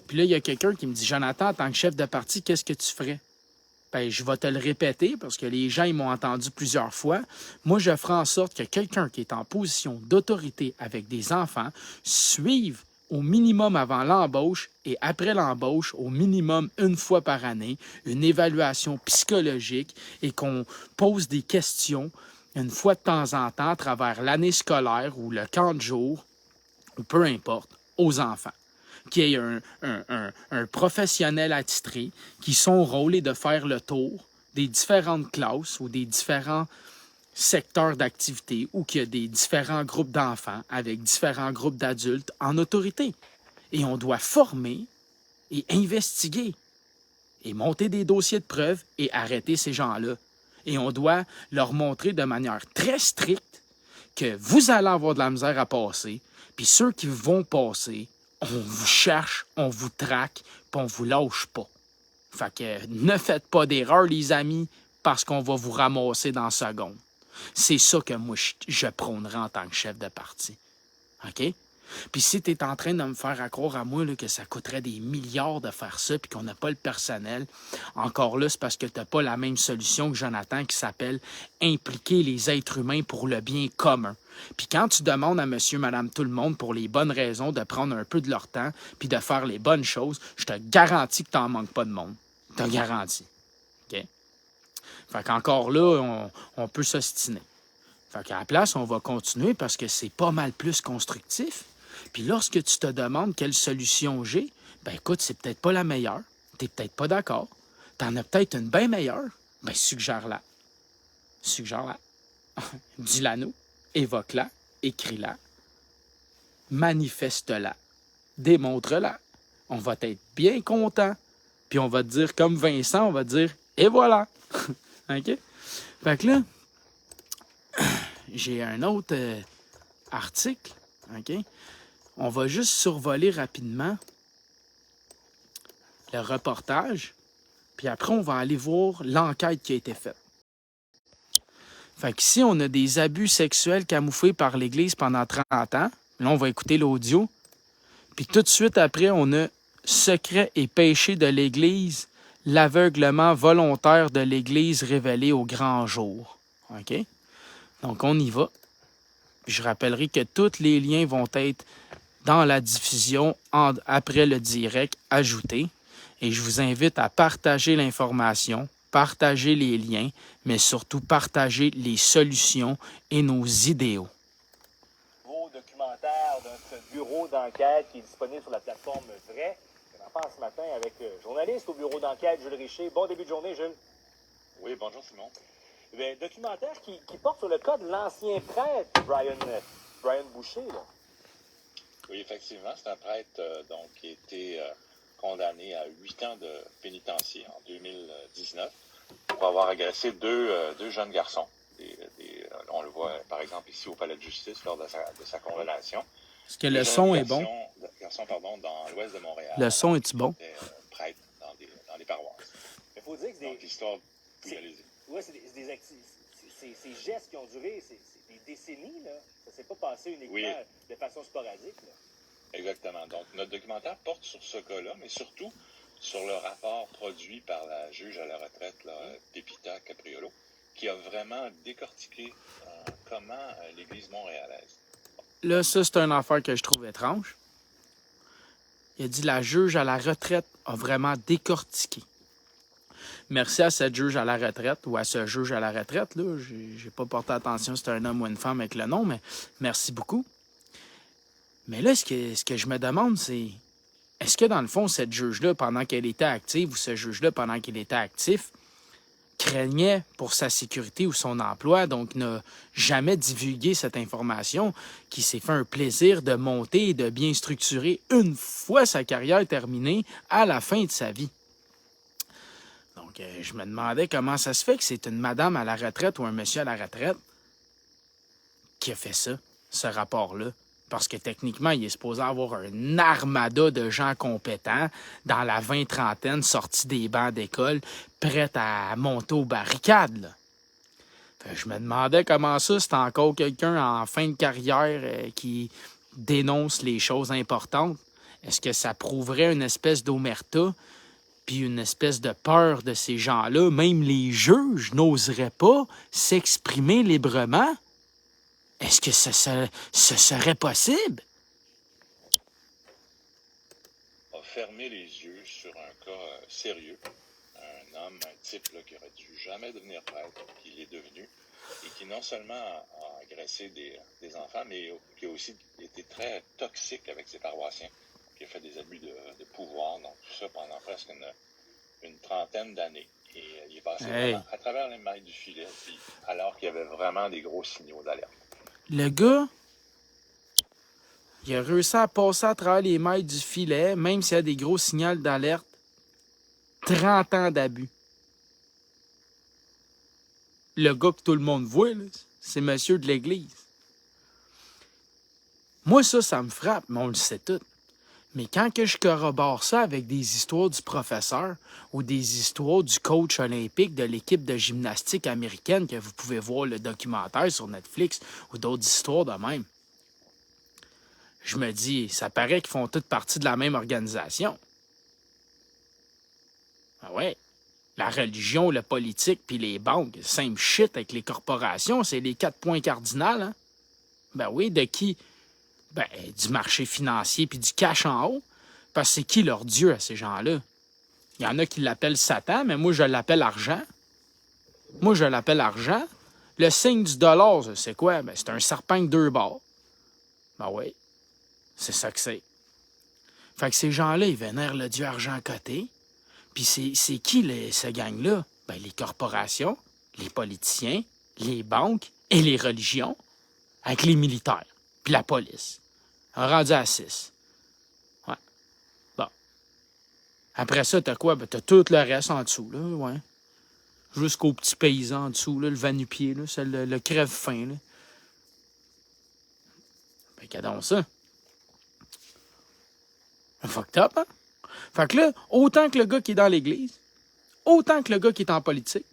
S2: Puis là, il y a quelqu'un qui me dit, Jonathan, en tant que chef de parti, qu'est-ce que tu ferais? Ben, je vais te le répéter parce que les gens, ils m'ont entendu plusieurs fois. Moi, je ferai en sorte que quelqu'un qui est en position d'autorité avec des enfants suive au minimum avant l'embauche et après l'embauche, au minimum 1 fois par année, une évaluation psychologique et qu'on pose des questions 1 fois de temps en temps à travers l'année scolaire ou le camp de jour, ou peu importe, aux enfants. Qu'il y ait un professionnel attitré qui son rôle est de faire le tour des différentes classes ou des différents secteur d'activité où il y a des différents groupes d'enfants avec différents groupes d'adultes en autorité. Et on doit former et investiguer et monter des dossiers de preuves et arrêter ces gens-là. Et on doit leur montrer de manière très stricte que vous allez avoir de la misère à passer, puis ceux qui vont passer, on vous cherche, on vous traque, puis on vous lâche pas. Fait que ne faites pas d'erreur, les amis, parce qu'on va vous ramasser dans la seconde. C'est ça que moi, je prônerais en tant que chef de parti. OK? Puis si tu es en train de me faire croire à moi là, que ça coûterait des milliards de faire ça puis qu'on n'a pas le personnel, encore là, c'est parce que tu n'as pas la même solution que Jonathan qui s'appelle impliquer les êtres humains pour le bien commun. Puis quand tu demandes à monsieur, madame, tout le monde pour les bonnes raisons de prendre un peu de leur temps puis de faire les bonnes choses, je te garantis que tu n'en manques pas de monde. Je te garantis. OK? Fait qu'encore là, on peut s'ostiner. Fait qu'à la place, on va continuer parce que c'est pas mal plus constructif. Puis lorsque tu te demandes quelle solution j'ai, ben écoute, c'est peut-être pas la meilleure. T'es peut-être pas d'accord. T'en as peut-être une bien meilleure. Ben suggère-la. Suggère-la. Dis-la nous. Évoque-la. Écris-la. Manifeste-la. Démontre-la. On va être bien content. Puis on va te dire, comme Vincent, on va te dire, et voilà. OK? Fait que là, j'ai un autre article. OK? On va juste survoler rapidement le reportage, puis après, on va aller voir l'enquête qui a été faite. Fait qu'ici, on a des abus sexuels camouflés par l'Église pendant 30 ans. Là, on va écouter l'audio. Puis tout de suite après, on a secret et péché de l'Église, l'aveuglement volontaire de l'Église révélé au grand jour. OK? Donc, on y va. Puis je rappellerai que tous les liens vont être dans la diffusion après le direct ajouté. Et je vous invite à partager l'information, partager les liens, mais surtout partager les solutions et nos idéaux.
S5: Nouveau documentaire de notre bureau d'enquête qui est disponible sur la plateforme Vrai. On en parle ce matin avec le journaliste au bureau d'enquête, Jules Richer. Bon début de journée, Jules.
S4: Oui, bonjour Simon.
S5: Bien, documentaire qui porte sur le cas de l'ancien prêtre Brian Boucher. Là.
S4: Oui, effectivement, c'est un prêtre qui a été condamné à 8 ans de pénitencier en 2019 pour avoir agressé deux jeunes garçons. On le voit, par exemple, ici au Palais de justice lors de sa condamnation.
S2: Est-ce que le son est bon?
S4: Garçon, dans l'ouest de Montréal.
S2: Le son est-tu bon?
S4: Prêtre dans les paroisses.
S5: Il faut dire que c'est
S4: Donc, l'histoire, oui, allez-y.
S5: Ouais, ces gestes qui ont duré, c'est des décennies, là. Ça s'est pas passé uniquement de façon sporadique, là.
S4: Exactement. Donc, notre documentaire porte sur ce cas-là, mais surtout sur le rapport produit par la juge à la retraite, là, Pépita Capriolo, qui a vraiment décortiqué comment l'Église montréalaise.
S2: Là, ça, c'est une affaire que je trouve étrange. Il a dit la juge à la retraite a vraiment décortiqué. Merci à cette juge à la retraite ou à ce juge à la retraite. Là, j'ai pas porté attention si c'était un homme ou une femme avec le nom, mais merci beaucoup. Mais là, ce que je me demande, c'est est-ce que dans le fond, cette juge-là, pendant qu'elle était active, ou ce juge-là, pendant qu'il était actif, craignait pour sa sécurité ou son emploi, donc n'a jamais divulgué cette information, qui s'est fait un plaisir de monter et de bien structurer une fois sa carrière terminée à la fin de sa vie. Donc, je me demandais comment ça se fait que c'est une madame à la retraite ou un monsieur à la retraite qui a fait ça, ce rapport-là. Parce que techniquement, il est supposé avoir un armada de gens compétents dans la 20-30aine, sortis des bancs d'école, prêts à monter aux barricades. Là. Je me demandais comment ça, c'est encore quelqu'un en fin de carrière qui dénonce les choses importantes. Est-ce que ça prouverait une espèce d'omerta, puis une espèce de peur de ces gens-là? Même les juges n'oseraient pas s'exprimer librement? Est-ce que ce serait possible?
S4: A fermé les yeux sur un cas sérieux. Un type là, qui aurait dû jamais devenir prêtre, qui l'est devenu, et qui non seulement a agressé des enfants, mais qui a aussi été très toxique avec ses paroissiens, qui a fait des abus de pouvoir, donc tout ça pendant presque une trentaine d'années.
S6: Et il est passé
S2: Hey.
S6: vraiment à travers les mailles du filet, puis, alors qu'il y avait vraiment des gros signaux d'alerte.
S2: Le gars, il a réussi à passer à travers les mailles du filet, même s'il y a des gros signaux d'alerte. 30 ans d'abus. Le gars que tout le monde voit, là, c'est monsieur de l'église. Moi, ça me frappe, mais on le sait tout. Mais quand que je corrobore ça avec des histoires du professeur ou des histoires du coach olympique de l'équipe de gymnastique américaine, que vous pouvez voir le documentaire sur Netflix ou d'autres histoires de même, je me dis, ça paraît qu'ils font toutes partie de la même organisation. Ah ouais. La religion, le politique, puis les banques, same shit avec les corporations, c'est les 4 points cardinaux, hein? Ben oui, de qui? Ben, du marché financier puis du cash en haut. Parce que c'est qui leur dieu à ces gens-là? Il y en a qui l'appellent Satan, mais moi, je l'appelle argent. Moi, je l'appelle argent. Le signe du dollar, c'est quoi? Ben, c'est un serpent avec 2 bords. Ben oui, c'est ça que c'est. Fait que ces gens-là, ils vénèrent le dieu argent à côté. Puis c'est qui, ce gang-là? Ben, les corporations, les politiciens, les banques et les religions, avec les militaires, puis la police. On est rendu à 6. Ouais. Bon. Après ça, t'as quoi? Ben, t'as tout le reste en dessous, là, ouais. Jusqu'au petit paysan en dessous, là, le va-nu-pied, là, c'est le crève-faim, là. Ben, qu'adons ça. Fucked up, hein? Fait que là, autant que le gars qui est dans l'église, autant que le gars qui est en politique,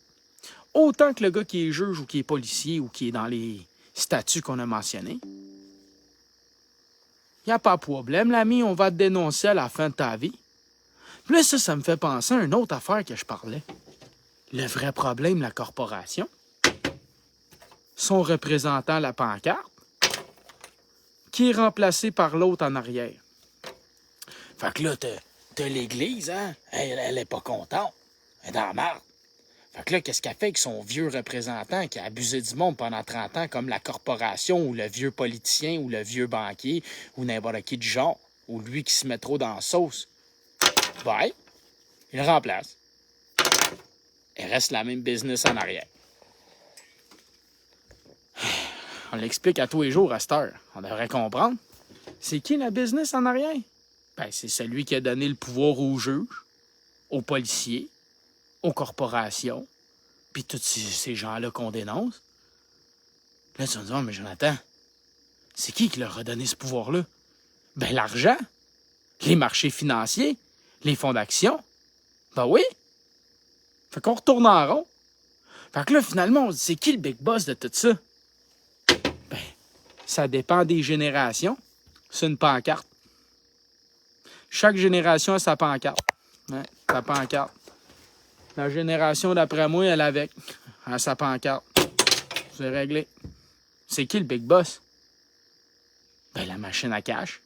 S2: autant que le gars qui est juge ou qui est policier ou qui est dans les statuts qu'on a mentionnés, il n'y a pas de problème, l'ami, on va te dénoncer à la fin de ta vie. Puis là, ça me fait penser à une autre affaire que je parlais. Le vrai problème, la corporation, son représentant à la pancarte, qui est remplacé par l'autre en arrière. Fait que là, t'as l'église, hein? Elle est pas contente. Elle est dans la marde. Fait que là, qu'est-ce qu'elle fait avec son vieux représentant qui a abusé du monde pendant 30 ans, comme la corporation ou le vieux politicien ou le vieux banquier ou n'importe qui du genre, ou lui qui se met trop dans la sauce? Ben, il le remplace. Il reste la même business en arrière. On l'explique à tous les jours à cette heure. On devrait comprendre. C'est qui la business en arrière? Ben, c'est celui qui a donné le pouvoir aux juges, aux policiers, aux corporations, puis tous ces gens-là qu'on dénonce. Là, tu vas me dire, oh, mais Jonathan, c'est qui leur a donné ce pouvoir-là? Ben, l'argent, les marchés financiers, les fonds d'action. Ben oui. Fait qu'on retourne en rond. Fait que là, finalement, on se dit, c'est qui le big boss de tout ça? Ben, ça dépend des générations. C'est une pancarte. Chaque génération a sa pancarte. Ouais, sa pancarte. La génération d'après moi, elle avec. À sa pancarte. C'est réglé. C'est qui le big boss? Ben, la machine à cash.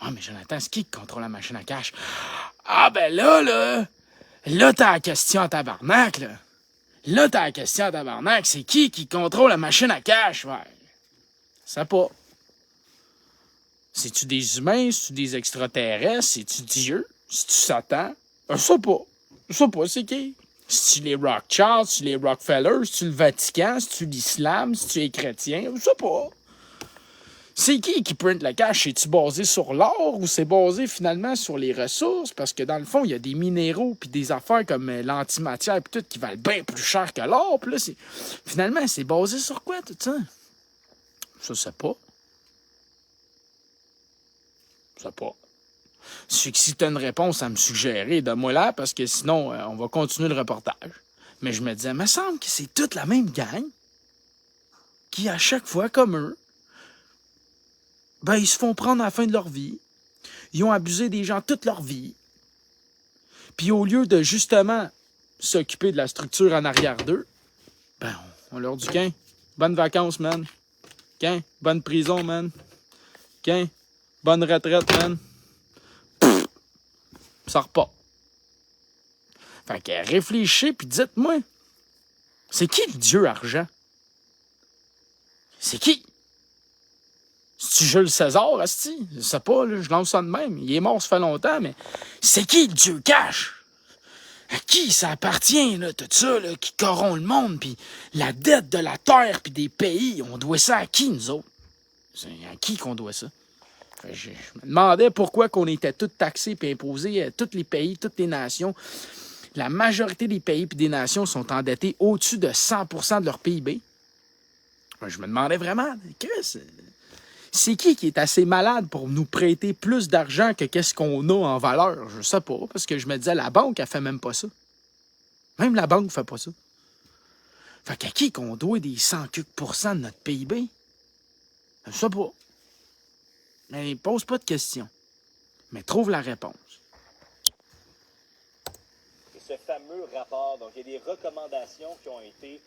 S2: Ah, mais Jonathan, c'est qui contrôle la machine à cash? Ah, ben là, t'as la question à tabarnak, là. Là, t'as la question à tabarnak. C'est qui contrôle la machine à cash? Ouais. Ça pas. C'est-tu des humains? C'est-tu des extraterrestres? C'est-tu Dieu? C'est-tu Satan? Je sais pas. Je sais pas, c'est qui? C'est-tu les Rothschild? C'est-tu les Rockefeller? C'est-tu le Vatican? C'est-tu l'islam? C'est-tu les chrétiens? Je sais pas. C'est qui print le cash? C'est-tu basé sur l'or ou c'est basé finalement sur les ressources? Parce que dans le fond, il y a des minéraux puis des affaires comme l'antimatière et tout qui valent bien plus cher que l'or. Puis là, finalement, c'est basé sur quoi tout ça? Je sais pas. Je sais pas. C'est que si tu as une réponse à me suggérer, donne-moi là, parce que sinon, on va continuer le reportage. Mais je me disais, il me semble que c'est toute la même gang qui, à chaque fois, comme eux, ben, ils se font prendre à la fin de leur vie. Ils ont abusé des gens toute leur vie. Puis au lieu de, justement, s'occuper de la structure en arrière d'eux, ben, on leur dit, qu'un, bonnes vacances, man. Qu'un, bonne prison, man. Qu'un, bonne retraite, man. Pfff, ça repart. Fait que réfléchissez puis dites-moi, c'est qui le dieu argent? C'est qui? C'est-tu Jules César, asti? Je sais pas, là, je lance ça de même. Il est mort, ça fait longtemps, mais c'est qui le dieu cash? À qui ça appartient, là, tout ça, là, qui corrompt le monde, puis la dette de la terre, puis des pays, on doit ça à qui, nous autres? C'est à qui qu'on doit ça? Je me demandais pourquoi qu'on était tous taxés et imposés à tous les pays, toutes les nations. La majorité des pays et des nations sont endettés au-dessus de 100% de leur PIB. Je me demandais vraiment, Chris, c'est qui est assez malade pour nous prêter plus d'argent que qu'est-ce qu'on a en valeur? Je sais pas, parce que je me disais, la banque, elle fait même pas ça. Même la banque fait pas ça. Fait qu'à qui qu'on doit des 100% de notre PIB? Je sais pas. Mais pose pas de questions. Mais trouve la réponse.
S5: Et ce fameux rapport, donc il y a des recommandations qui ont été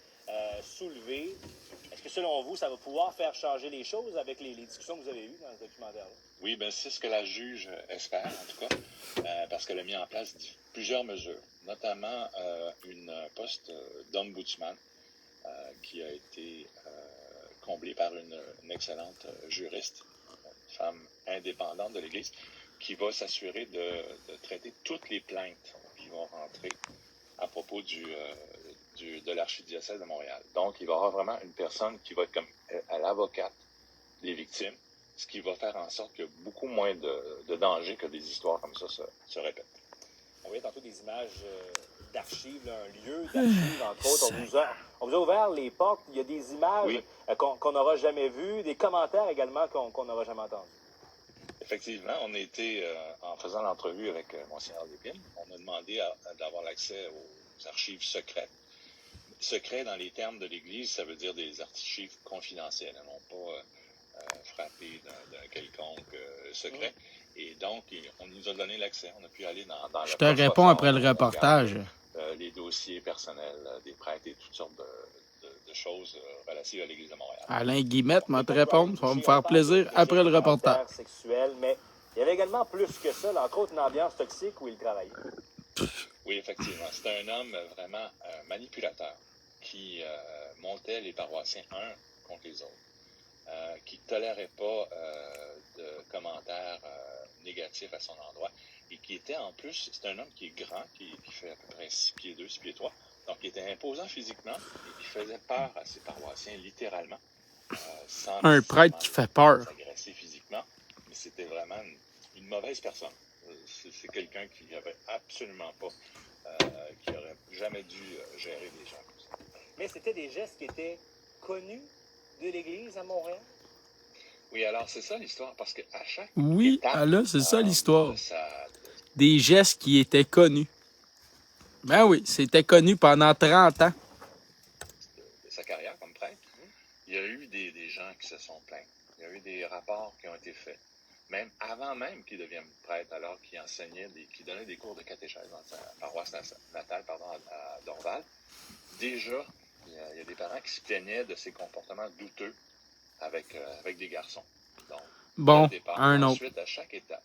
S5: soulevées. Est-ce que selon vous, ça va pouvoir faire changer les choses avec les discussions que vous avez eues dans ce documentaire-là?
S6: Oui, ben c'est ce que la juge espère, en tout cas, parce qu'elle a mis en place plusieurs mesures, notamment une poste d'ombudsman qui a été comblé par une excellente juriste, une femme indépendante de l'Église, qui va s'assurer de traiter toutes les plaintes qui vont rentrer à propos de l'archidiocèse de Montréal. Donc, il va y avoir vraiment une personne qui va être comme à l'avocate des victimes, ce qui va faire en sorte qu'il y a beaucoup moins de danger que des histoires comme ça se répètent.
S5: On voyait tantôt des images d'archives, là, un lieu d'archives, entre autres. On vous a ouvert les portes. Il y a des images
S6: Oui.
S5: qu'on n'aura jamais vues, des commentaires également qu'on n'aura jamais entendus.
S6: Effectivement, on a été, en faisant l'entrevue avec Monseigneur Lépine, on a demandé d'avoir l'accès aux archives secrètes. Secret dans les termes de l'Église, ça veut dire des archives confidentielles, non pas frappées d'un quelconque secret. Et donc, on nous a donné l'accès. On a pu aller dans
S2: Je te réponds après le reportage.
S6: Les dossiers personnels des prêtres et toutes sortes de choses relatives à l'Église de Montréal.
S2: Alain Guillemette m'a te répondre. Ça va me faire plaisir après le reportage.
S5: Sexuel, mais il y avait également plus que ça, là, entre autres une ambiance toxique où il travaillait.
S6: Oui, effectivement. C'était un homme vraiment manipulateur qui montait les paroissiens un contre les autres, qui ne tolérait pas de commentaires négatifs à son endroit et qui était en plus, c'est un homme qui est grand, qui fait à peu près 6 pieds 2, 6 pieds 3, donc il était imposant physiquement et qui faisait peur à ses paroissiens littéralement. Sans
S2: Un prêtre qui fait peur.
S6: s'agresser physiquement, mais c'était vraiment une mauvaise personne. C'est quelqu'un qui n'avait absolument pas, qui n'aurait jamais dû gérer des gens comme ça.
S5: Mais c'était des gestes qui étaient connus de l'Église à Montréal.
S6: Oui, alors c'est ça l'histoire, parce qu'à chaque
S2: Oui,
S6: étape,
S2: là, c'est ça l'histoire.
S6: de
S2: Des gestes qui étaient connus. Ben oui, c'était connu pendant 30 ans.
S6: sa carrière comme prêtre, il y a eu des gens qui se sont plaints. Il y a eu des rapports qui ont été faits. Même avant même qu'il devienne prêtre, alors qu'il enseignait, qu'il donnait des cours de catéchèse dans sa paroisse natale, à Dorval, déjà, il y a des parents qui se plaignaient de ses comportements douteux avec des garçons. Donc,
S2: Bon,
S6: au départ,
S2: un autre.
S6: ensuite, à chaque étape,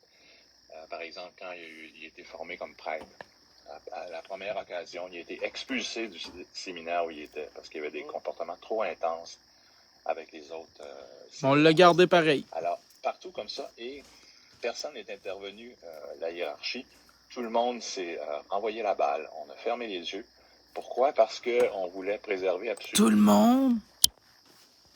S6: par exemple, quand il a été formé comme prêtre, à la première occasion, il a été expulsé du séminaire où il était parce qu'il y avait des comportements trop intenses avec les autres.
S2: On l'a gardé pareil.
S6: Alors, partout comme ça, et personne n'est intervenu, la hiérarchie. Tout le monde s'est envoyé la balle. On a fermé les yeux. Pourquoi? Parce qu'on voulait préserver absolument...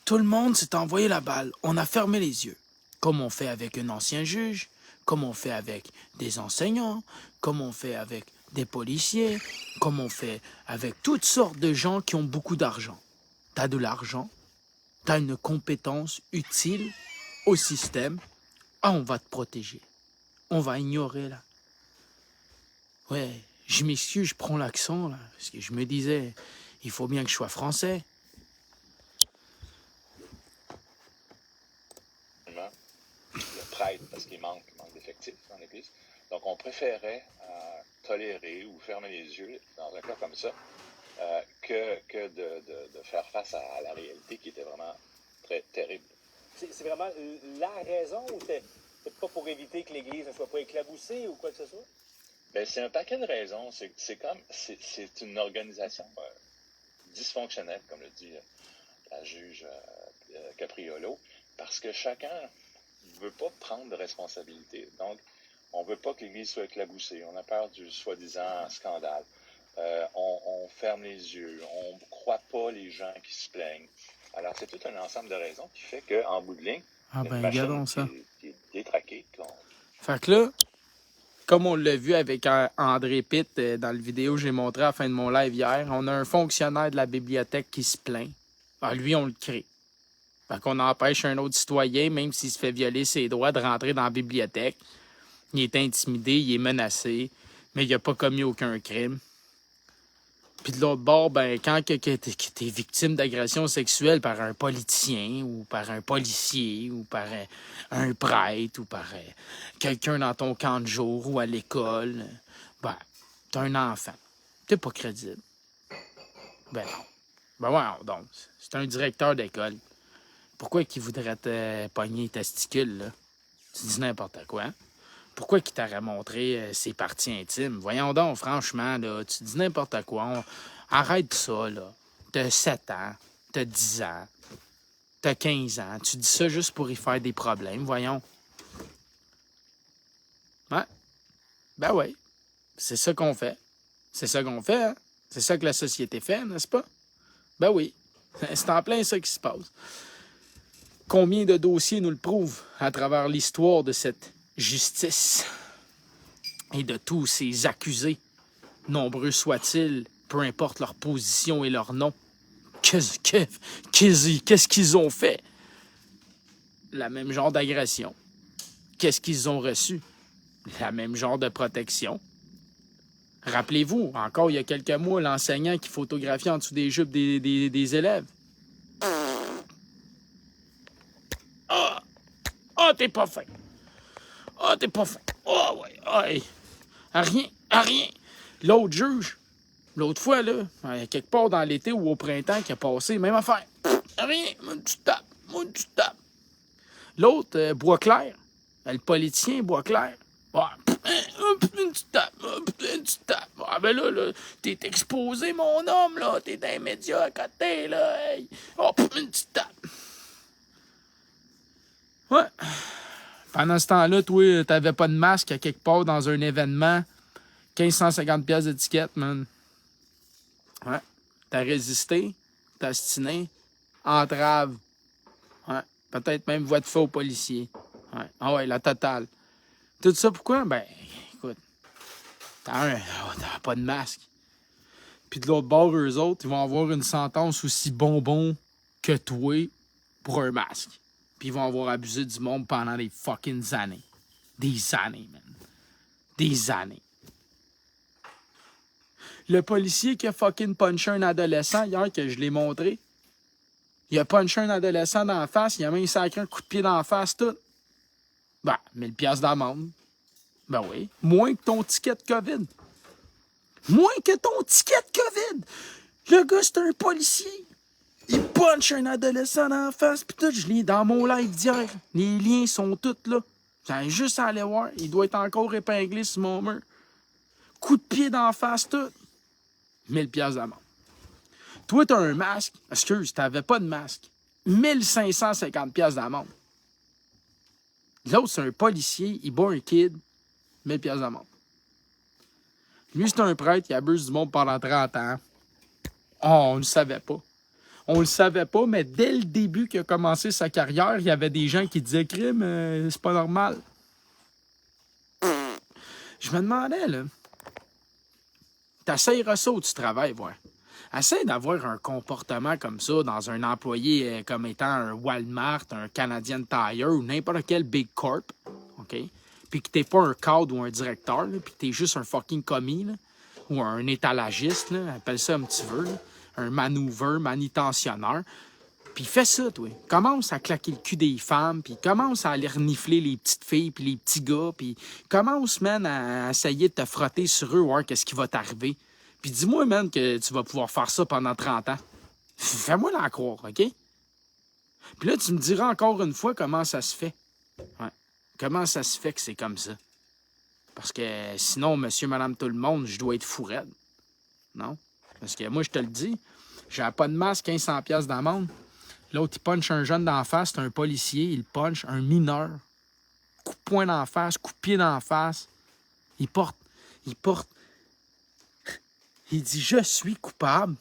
S2: Tout le monde s'est envoyé la balle. On a fermé les yeux. Comme on fait avec un ancien juge, comme on fait avec des enseignants, comme on fait avec des policiers, comme on fait avec toutes sortes de gens qui ont beaucoup d'argent. T'as de l'argent, t'as une compétence utile au système, on va te protéger. On va ignorer, là. Ouais, je m'excuse, je prends l'accent, là, parce que je me disais, il faut bien que je sois français.
S6: Le prêtre, parce qu'il manque d'effectifs dans l'Église. Donc, on préférait tolérer ou fermer les yeux dans un cas comme ça que de faire face à la réalité qui était vraiment très terrible.
S5: C'est vraiment la raison ou c'est pas pour éviter que l'Église ne soit pas éclaboussée ou quoi que ce soit?
S6: Ben, c'est un paquet de raisons. C'est une organisation dysfonctionnelle, comme le dit la juge Capriolo, parce que chacun ne veut pas prendre de responsabilité. Donc, on ne veut pas que l'Église soit éclaboussée. On a peur du soi-disant scandale. On ferme les yeux, on ne croit pas les gens qui se plaignent. Alors, c'est tout un ensemble de raisons qui fait qu'en bout de ligne,
S2: Ah
S6: une
S2: ben,
S6: machine
S2: regardons ça.
S6: qui est détraquée.
S2: Fait que là, comme on l'a vu avec André Pitt dans la vidéo que j'ai montré à la fin de mon live hier, on a un fonctionnaire de la bibliothèque qui se plaint. Ah, lui, on le crée. Fait qu'on empêche un autre citoyen, même s'il se fait violer ses droits, de rentrer dans la bibliothèque. Il est intimidé, il est menacé, mais il n'a pas commis aucun crime. Puis de l'autre bord, ben, quand t'es victime d'agression sexuelle par un politicien ou par un policier ou par un prêtre ou par quelqu'un dans ton camp de jour ou à l'école, ben, t'es un enfant. T'es pas crédible. Ben non. Ben ouais, donc, c'est un directeur d'école. Pourquoi qu'il voudrait te pogner les testicules, là? Tu dis n'importe quoi. Pourquoi qu'il t'aurait montré ses parties intimes? Voyons donc, franchement, là, tu dis n'importe quoi. Arrête ça, là. T'as 7 ans, t'as 10 ans, t'as 15 ans. Tu dis ça juste pour y faire des problèmes, voyons. Ouais. Ben oui. C'est ça qu'on fait. C'est ça qu'on fait, hein? C'est ça que la société fait, n'est-ce pas? Ben oui. C'est en plein ça qui se passe. Combien de dossiers nous le prouvent à travers l'histoire de cette justice et de tous ces accusés, nombreux soient-ils, peu importe leur position et leur nom. Qu'est-ce qu'ils ont fait? La même genre d'agression. Qu'est-ce qu'ils ont reçu? La même genre de protection. Rappelez-vous, encore il y a quelques mois, l'enseignant qui photographiait en dessous des jupes des élèves. Ah, t'es pas fin. Ah, t'es pas fin. Ah, ouais. Ah, hey. À rien. L'autre juge, l'autre fois, là, quelque part dans l'été ou au printemps qui a passé, même affaire. À rien. Moi, tu tapes. L'autre, Boisclair. Le politicien, Boisclair. Ah, tu tapes. Ah, ben là, t'es exposé, mon homme, là. T'es dans les médias à côté, là. Hey. Oh, tu tapes. Ouais. Pendant ce temps-là, toi, t'avais pas de masque à quelque part dans un événement. 1550 pièces d'étiquette, man. Ouais. T'as résisté, t'as ostiné, entrave. Ouais. Peut-être même voie de feu aux policiers. Ouais. Ah ouais, la totale. Tout ça pourquoi? Ben, écoute, t'as pas de masque. Puis de l'autre bord, eux autres, ils vont avoir une sentence aussi bonbon que toi pour un masque. Puis ils vont avoir abusé du monde pendant des fucking années. Des années, man. Des années. Le policier qui a fucking punché un adolescent hier, que je l'ai montré, il a punché un adolescent dans la face, il a même sacré un coup de pied dans la face, tout. Ben, 1000 piastres d'amende. Ben oui. Moins que ton ticket de COVID. Moins que ton ticket de COVID. Le gars, c'est un policier. Il punch un adolescent dans la face, pis tout, je l'ai dans mon live d'hier. Les liens sont tous là. J'ai juste à aller voir. Il doit être encore épinglé sur mon mur. Coup de pied dans la face, tout. 1000 piastres d'amende. Toi, t'as un masque. Excuse, t'avais pas de masque. 1550 piastres d'amende. L'autre, c'est un policier. Il bat un kid. 1000 piastres d'amende. Lui, c'est un prêtre. Il abuse du monde pendant 30 ans. Oh, on ne savait pas. On le savait pas, mais dès le début qu'il a commencé sa carrière, il y avait des gens qui disaient « Crime, c'est pas normal. » Je me demandais, là, t'essayeras ça où tu travailles, voir. Essaye d'avoir un comportement comme ça dans un employé comme étant un Walmart, un Canadian Tire ou n'importe quel Big Corp, OK? Puis que t'es pas un cadre ou un directeur, là, puis que t'es juste un fucking commis, là, ou un étalagiste, là, appelle ça comme tu veux, là. Un manutentionnaire. Puis fais ça, toi. Commence à claquer le cul des femmes, puis commence à aller renifler les petites filles, puis les petits gars, puis commence, man, à essayer de te frotter sur eux, voir qu'est-ce qui va t'arriver. Puis dis-moi, man, que tu vas pouvoir faire ça pendant 30 ans. Fais-moi l'en croire, OK? Puis là, tu me diras encore une fois comment ça se fait. Ouais. Comment ça se fait que c'est comme ça? Parce que sinon, monsieur, madame, tout le monde, je dois être fou raide. Non? Parce que moi, je te le dis, j'ai pas de masque, 1500 piastres d'amende. L'autre, il punch un jeune d'en face, c'est un policier, il punch un mineur. Coup de poing d'en face, coup de pied d'en face. Il porte Il dit « Je suis coupable ».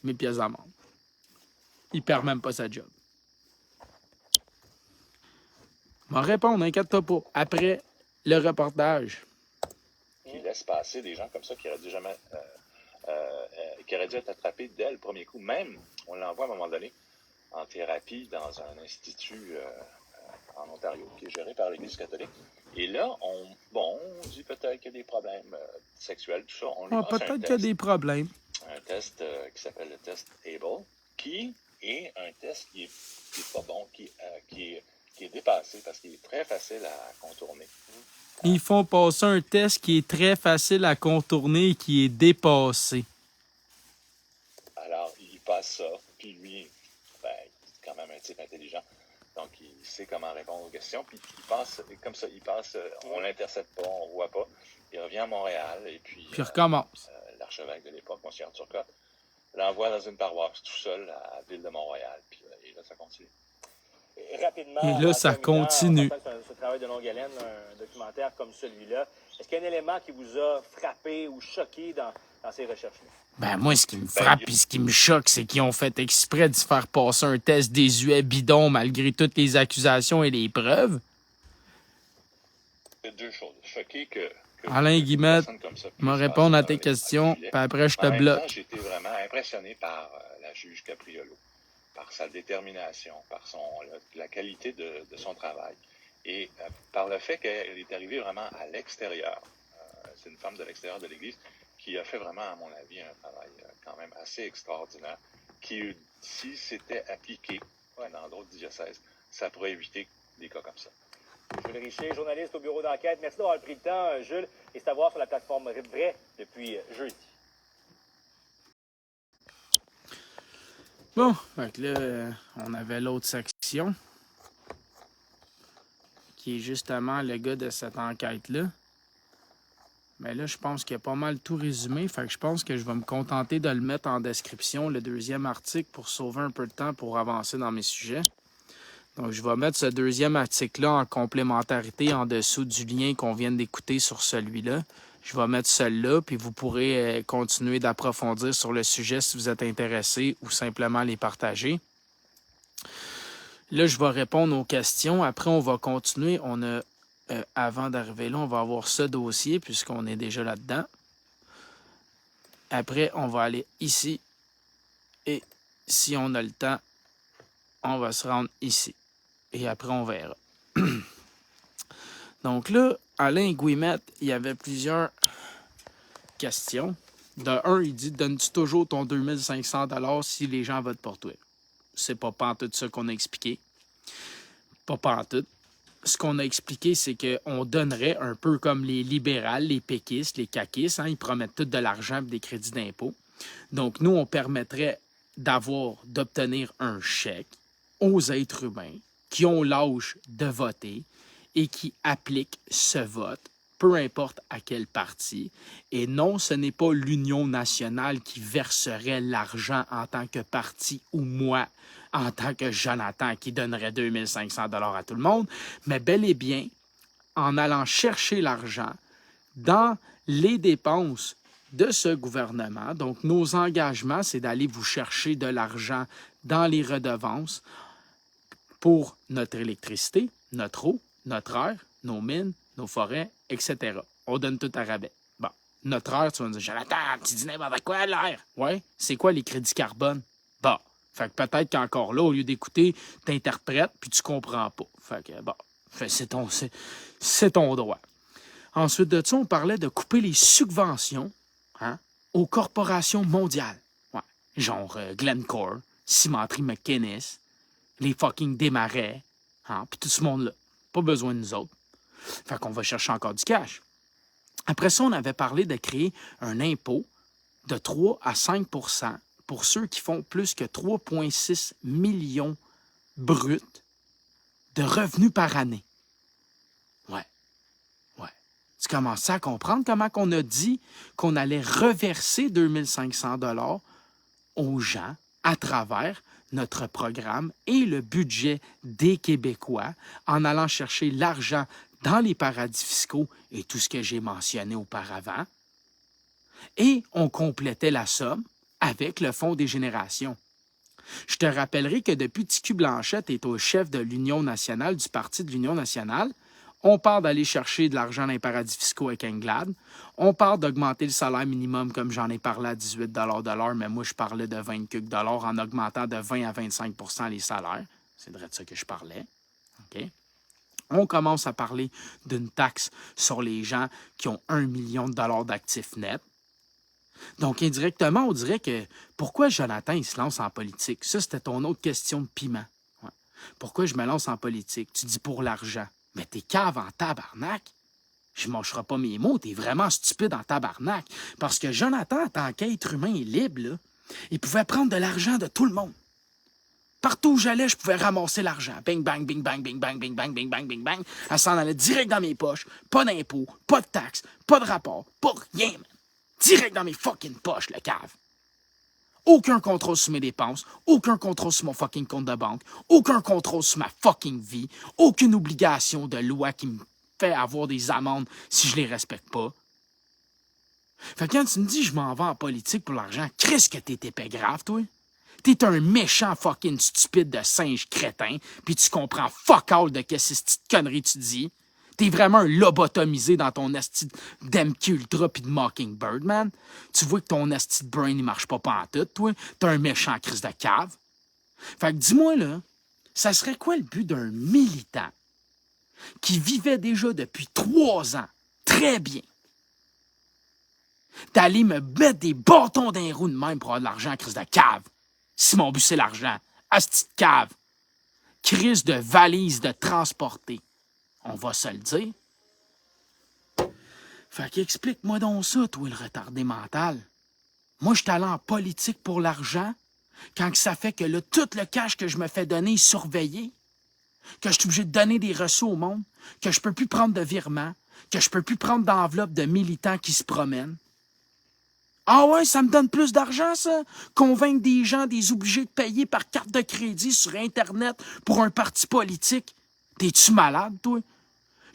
S2: 1000 pièces d'amende. Il perd même pas sa job. M'en répondre, inquiète-toi pas. Après le reportage.
S6: Qui laisse passer des gens comme ça qui auraient dû jamais, qui auraient dû être attrapés dès le premier coup. Même, on l'envoie à un moment donné en thérapie dans un institut en Ontario qui est géré par l'Église catholique. Et là, on dit peut-être qu'il y a des problèmes sexuels, tout ça. On lui passe
S2: Peut-être qu'il y a des problèmes.
S6: un test qui s'appelle le test ABLE, qui est un test qui est pas bon, qui est dépassé parce qu'il est très facile à contourner.
S2: Ils font passer un test qui est très facile à contourner et qui est dépassé.
S6: Alors, il passe ça, puis lui, c'est quand même un type intelligent. Donc, il sait comment répondre aux questions, puis il passe, comme ça, on l'intercepte pas, on voit pas. Il revient à Montréal, et puis
S2: Puis il recommence.
S6: l'archevêque de l'époque, M. Arthur Cotte, l'envoie dans une paroisse tout seul à la ville de Montréal, puis et là, ça continue.
S5: Rapidement,
S2: Et là, ça continue.
S5: Ce travail de longue haleine, un documentaire comme celui-là, est-ce qu'il y a un élément qui vous a frappé ou choqué dans ces recherches-là?
S2: Ben moi, ce qui me frappe et ce qui me choque, c'est qu'ils ont fait exprès de se faire passer un test désuet bidon malgré toutes les accusations et les preuves.
S6: C'est deux choses. Choqué que
S2: Alain Guillemette,
S6: je
S2: me répondre à tes questions, puis après, je te bloque.
S6: J'ai été vraiment impressionné par la juge Capriolo, par sa détermination, par la qualité de son travail et par le fait qu'elle est arrivée vraiment à l'extérieur. C'est une femme de l'extérieur de l'Église qui a fait vraiment, à mon avis, un travail quand même assez extraordinaire qui, si c'était appliqué dans d'autres diocèses, ça pourrait éviter des cas comme ça.
S5: Jules Richer, journaliste au bureau d'enquête. Merci d'avoir pris le temps, Jules. Et c'est à voir sur la plateforme Vrai depuis jeudi.
S2: Bon, fait que là, on avait l'autre section, qui est justement le gars de cette enquête-là. Mais là, je pense qu'il y a pas mal tout résumé. Fait que je pense que je vais me contenter de le mettre en description, le deuxième article, pour sauver un peu de temps pour avancer dans mes sujets. Donc, je vais mettre ce deuxième article-là en complémentarité en dessous du lien qu'on vient d'écouter sur celui-là. Je vais mettre celui-là, puis vous pourrez continuer d'approfondir sur le sujet si vous êtes intéressé ou simplement les partager. Là, je vais répondre aux questions. Après, on va continuer. On a, avant d'arriver là, on va avoir ce dossier puisqu'on est déjà là-dedans. Après, on va aller ici. Et si on a le temps, on va se rendre ici. Et après, on verra. Donc là, Alain Guillemette, il y avait plusieurs questions. De un, il dit « Donnes-tu toujours ton 2500 $ si les gens votent pour toi? » C'est pas pantoute ça qu'on a expliqué. Pas pantoute. Ce qu'on a expliqué, c'est qu'on donnerait un peu comme les libérales, les péquistes, les caquistes. Ils promettent tout de l'argent et des crédits d'impôt. Donc, nous, on permettrait d'obtenir un chèque aux êtres humains qui ont l'âge de voter et qui appliquent ce vote, peu importe à quel parti. Et non, ce n'est pas l'Union nationale qui verserait l'argent en tant que parti ou moi, en tant que Jonathan, qui donnerait 2500 $ à tout le monde, mais bel et bien en allant chercher l'argent dans les dépenses de ce gouvernement. Donc, nos engagements, c'est d'aller vous chercher de l'argent dans les redevances pour notre électricité, notre eau, notre air, nos mines, nos forêts, etc. On donne tout à rabais. Bon, notre air, tu vas me dire, Jonathan, tu dis n'importe quoi, l'air. Ouais, c'est quoi les crédits carbone? Bon, fait que peut-être qu'encore là, au lieu d'écouter, t'interprètes, puis tu comprends pas. Fait que, bon, c'est ton droit. Ensuite de ça, on parlait de couper les subventions aux corporations mondiales. Ouais, genre Glencore, Cimenterie McInnes, les fucking Desmarais, puis tout ce monde-là. Pas besoin de nous autres. Fait qu'on va chercher encore du cash. Après ça, on avait parlé de créer un impôt de 3 à 5 % pour ceux qui font plus que 3,6 millions bruts de revenus par année. Ouais. Tu commences à comprendre comment on a dit qu'on allait reverser 2500 $ aux gens à travers notre programme et le budget des Québécois en allant chercher l'argent dans les paradis fiscaux et tout ce que j'ai mentionné auparavant. Et on complétait la somme avec le Fonds des générations. Je te rappellerai que depuis TQ Blanchette est au chef de l'Union nationale, du Parti de l'Union nationale, on parle d'aller chercher de l'argent dans les paradis fiscaux avec Englade. On parle d'augmenter le salaire minimum, comme j'en ai parlé, à 18 de l'heure, mais moi, je parlais de 20 quelques dollars en augmentant de 20 à 25 % les salaires. C'est de ça que je parlais. OK? On commence à parler d'une taxe sur les gens qui ont 1 million de dollars d'actifs nets. Donc, indirectement, on dirait que pourquoi Jonathan il se lance en politique? Ça, c'était ton autre question de piment. Ouais. Pourquoi je me lance en politique? Tu dis pour l'argent. Mais t'es cave en tabarnak. Je ne mâcherai pas mes mots, t'es vraiment stupide en tabarnak. Parce que Jonathan, en tant qu'être humain et libre, là, il pouvait prendre de l'argent de tout le monde. Partout où j'allais, je pouvais ramasser l'argent. Bing, bang, bing, bang, bing, bang, bing, bang, bing, bang, bing, bang. Elle s'en allait direct dans mes poches. Pas d'impôts, pas de taxes, pas de rapport, pas rien, man. Direct dans mes fucking poches, le cave. Aucun contrôle sur mes dépenses, aucun contrôle sur mon fucking compte de banque, aucun contrôle sur ma fucking vie, aucune obligation de loi qui me fait avoir des amendes si je les respecte pas. Fait que quand tu me dis je m'en vais en politique pour l'argent, Christ que t'es épais grave, toi. T'es un méchant fucking stupide de singe crétin, puis tu comprends fuck all de qu'est-ce que cette connerie tu dis. T'es vraiment un lobotomisé dans ton esti d'MQ Ultra pis de Mockingbird, man. Tu vois que ton esti de brain, il marche pas pantoute, toi. T'es un méchant crise de cave. Fait que dis-moi, là, ça serait quoi le but d'un militant qui vivait déjà depuis 3 ans, très bien, d'aller me mettre des bâtons dans les roues de même pour avoir de l'argent, crise de cave? Si mon but, c'est l'argent. Asti de cave. Crise de valise de transporter. On va se le dire. Fait qu'explique-moi donc ça, toi, le retardé mental. Moi, je suis allé en politique pour l'argent, quand ça fait que là, tout le cash que je me fais donner est surveillé, que je suis obligé de donner des reçus au monde, que je peux plus prendre de virements, que je peux plus prendre d'enveloppes de militants qui se promènent. Ah ouais, ça me donne plus d'argent, ça? Convaincre des gens, des obligés de payer par carte de crédit sur Internet pour un parti politique. T'es-tu malade, toi?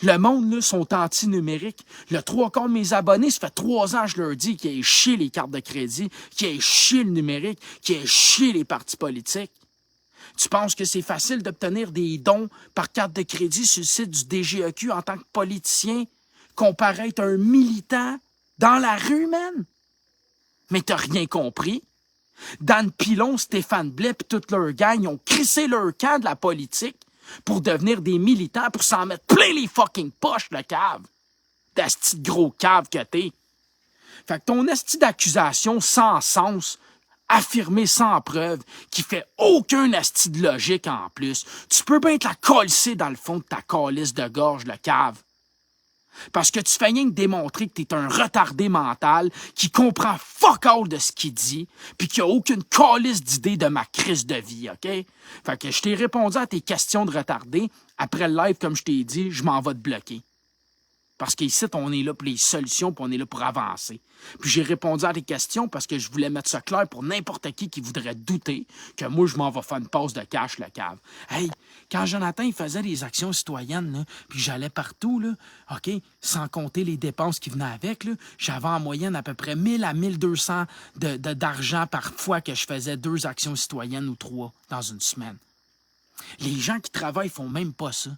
S2: Le monde, là, sont anti-numériques. Le 3/4 de mes abonnés, ça fait 3 ans que je leur dis qu'ils aient chié les cartes de crédit, qu'ils aient chié le numérique, qu'ils aient chié les partis politiques. Tu penses que c'est facile d'obtenir des dons par carte de crédit sur le site du DGEQ en tant que politicien, comparé à être un militant dans la rue, man? Mais t'as rien compris. Dan Pilon, Stéphane Blais et toute leur gang, ils ont crissé leur camp de la politique pour devenir des militants, pour s'en mettre plein les fucking poches, le cave. D'asti de gros cave que t'es. Fait que ton esti d'accusation sans sens, affirmée sans preuve, qui fait aucun esti de logique en plus, tu peux bien te la coller dans le fond de ta calice de gorge, le cave. Parce que tu fais rien que démontrer que t'es un retardé mental qui comprend fuck all de ce qu'il dit puis qui a aucune calice d'idée de ma crise de vie, OK? Fait que je t'ai répondu à tes questions de retardé. Après le live, comme je t'ai dit, je m'en vais te bloquer. Parce qu'ici, on est là pour les solutions puis on est là pour avancer. Puis j'ai répondu à tes questions parce que je voulais mettre ça clair pour n'importe qui voudrait douter que moi, je m'en vais faire une pause de cash, le cave. Hey, quand Jonathan, il faisait des actions citoyennes, là, puis j'allais partout, là, OK, sans compter les dépenses qui venaient avec, là, j'avais en moyenne à peu près 1000 à 1200 d'argent par fois que je faisais 2 actions citoyennes ou 3 dans une semaine. Les gens qui travaillent font même pas ça.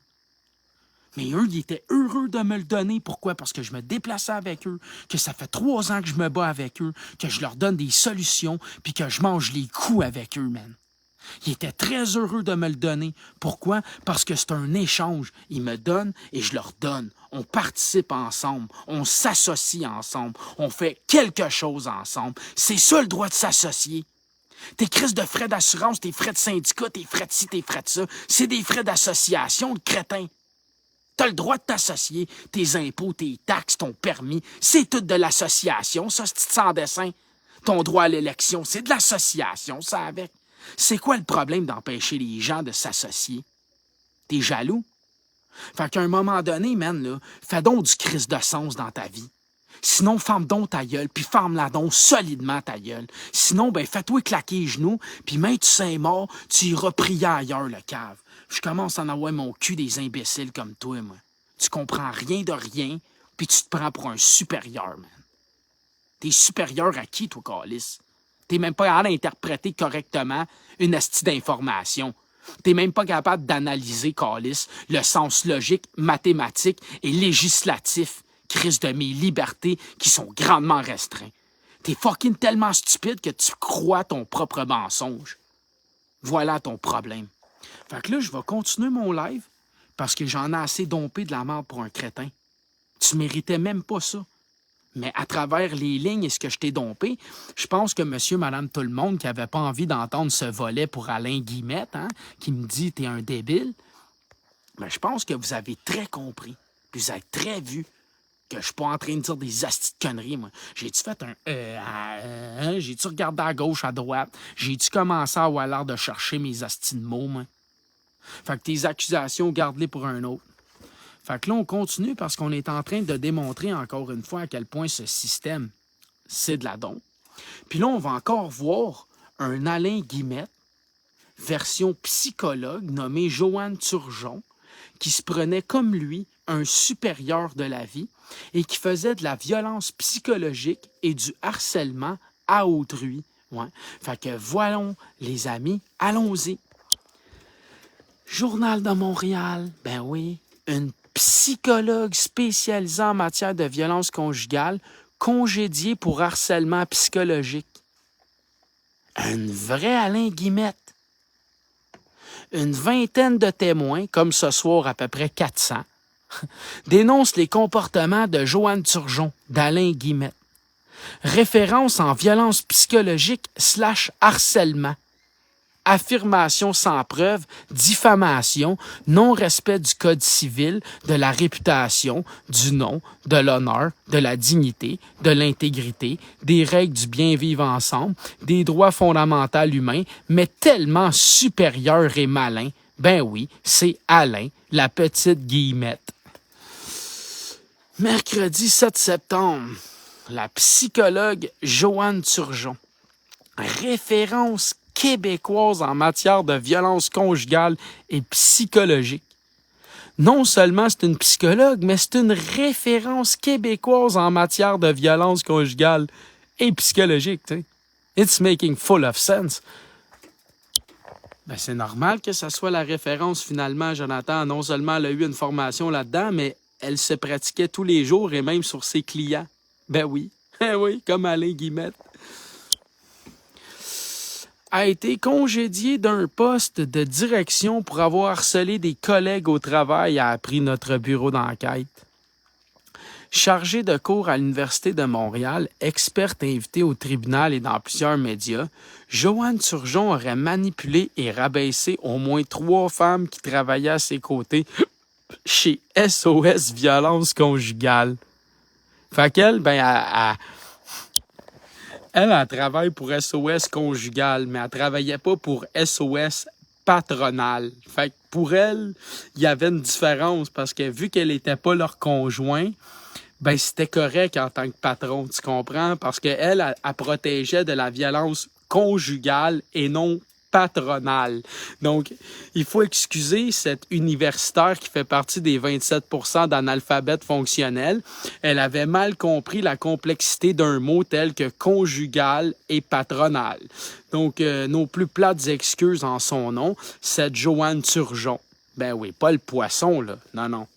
S2: Mais eux, ils étaient heureux de me le donner. Pourquoi? Parce que je me déplaçais avec eux, que ça fait 3 ans que je me bats avec eux, que je leur donne des solutions, puis que je mange les coups avec eux, man. Ils étaient très heureux de me le donner. Pourquoi? Parce que c'est un échange. Ils me donnent et je leur donne. On participe ensemble. On s'associe ensemble. On fait quelque chose ensemble. C'est ça le droit de s'associer. Tes crises de frais d'assurance, tes frais de syndicat, tes frais de ci, tes frais de ça, c'est des frais d'association, le crétin. T'as le droit de t'associer, tes impôts, tes taxes, ton permis, c'est tout de l'association, ça, c'est sans dessin. Ton droit à l'élection, c'est de l'association, ça, avec. C'est quoi le problème d'empêcher les gens de s'associer? T'es jaloux? Fait qu'à un moment donné, man, là, fais donc du crise de sens dans ta vie. Sinon, ferme donc ta gueule, puis ferme-la donc solidement ta gueule. Sinon, ben, fais-toi claquer les genoux, puis même tu sais mort, tu iras prier ailleurs, le cave. Je commence à en avoir mon cul des imbéciles comme toi, moi. Tu comprends rien de rien, puis tu te prends pour un supérieur, man. T'es supérieur à qui, toi, câlisse? T'es même pas capable d'interpréter correctement une asti d'information. T'es même pas capable d'analyser, câlisse, le sens logique, mathématique et législatif, crise de mes libertés qui sont grandement restreints. T'es fucking tellement stupide que tu crois ton propre mensonge. Voilà ton problème. Fait que là, je vais continuer mon live parce que j'en ai assez dompé de la merde pour un crétin. Tu méritais même pas ça. Mais à travers les lignes et ce que je t'ai dompé, je pense que monsieur, madame, tout le monde qui n'avait pas envie d'entendre ce volet pour Alain Guillemette, hein, qui me dit « t'es un débile », mais je pense que vous avez très compris, puis vous avez très vu que je suis pas en train de dire des astis de conneries, moi. J'ai-tu fait un j'ai-tu regardé à gauche, à droite? J'ai-tu commencé à avoir l'air de chercher mes astis de mots, moi? Fait que tes accusations, garde-les pour un autre. Fait que là, on continue parce qu'on est en train de démontrer encore une fois à quel point ce système, c'est de la dompe. Puis là, on va encore voir un Alain Guillemette, version psychologue, nommé Joanne Turgeon, qui se prenait comme lui un supérieur de la vie et qui faisait de la violence psychologique et du harcèlement à autrui. Ouais. Fait que voilà, les amis, allons-y. Journal de Montréal, ben oui, une psychologue spécialisée en matière de violence conjugale, congédiée pour harcèlement psychologique. Un vrai Alain Guillemette. Une vingtaine de témoins, comme ce soir à peu près 400, dénoncent les comportements de Joanne Turgeon, d'Alain Guillemette. Référence en violence psychologique / harcèlement. Affirmation sans preuve, diffamation, non-respect du code civil, de la réputation, du nom, de l'honneur, de la dignité, de l'intégrité, des règles du bien-vivre ensemble, des droits fondamentaux humains, mais tellement supérieur et malin. Ben oui, c'est Alain, la petite Guillemette. Mercredi 7 septembre, la psychologue Joanne Turgeon. Référence québécoise en matière de violence conjugale et psychologique. Non seulement c'est une psychologue, mais c'est une référence québécoise en matière de violence conjugale et psychologique. T'sais. It's making full of sense. Ben, c'est normal que ça soit la référence finalement, Jonathan. Non seulement elle a eu une formation là-dedans, mais elle se pratiquait tous les jours et même sur ses clients. Ben oui, oui, comme Alain Guillemette. A été congédié d'un poste de direction pour avoir harcelé des collègues au travail, a appris notre bureau d'enquête. Chargé de cours à l'Université de Montréal, experte invitée au tribunal et dans plusieurs médias, Joanne Turgeon aurait manipulé et rabaissé au moins 3 femmes qui travaillaient à ses côtés chez SOS Violence Conjugale. Fait qu'elle, ben, elle travaille pour SOS Conjugal, mais elle travaillait pas pour SOS Patronal. Fait que pour elle, il y avait une différence parce que vu qu'elle n'était pas leur conjoint, ben c'était correct en tant que patron, tu comprends? Parce qu'elle, elle protégeait de la violence conjugale et non patronale. Donc, il faut excuser cette universitaire qui fait partie des 27% d'analphabètes fonctionnels. Elle avait mal compris la complexité d'un mot tel que conjugal et patronal. Donc, nos plus plates excuses en son nom, cette Joanne Turgeon. Ben oui, pas le poisson, là. Non, non.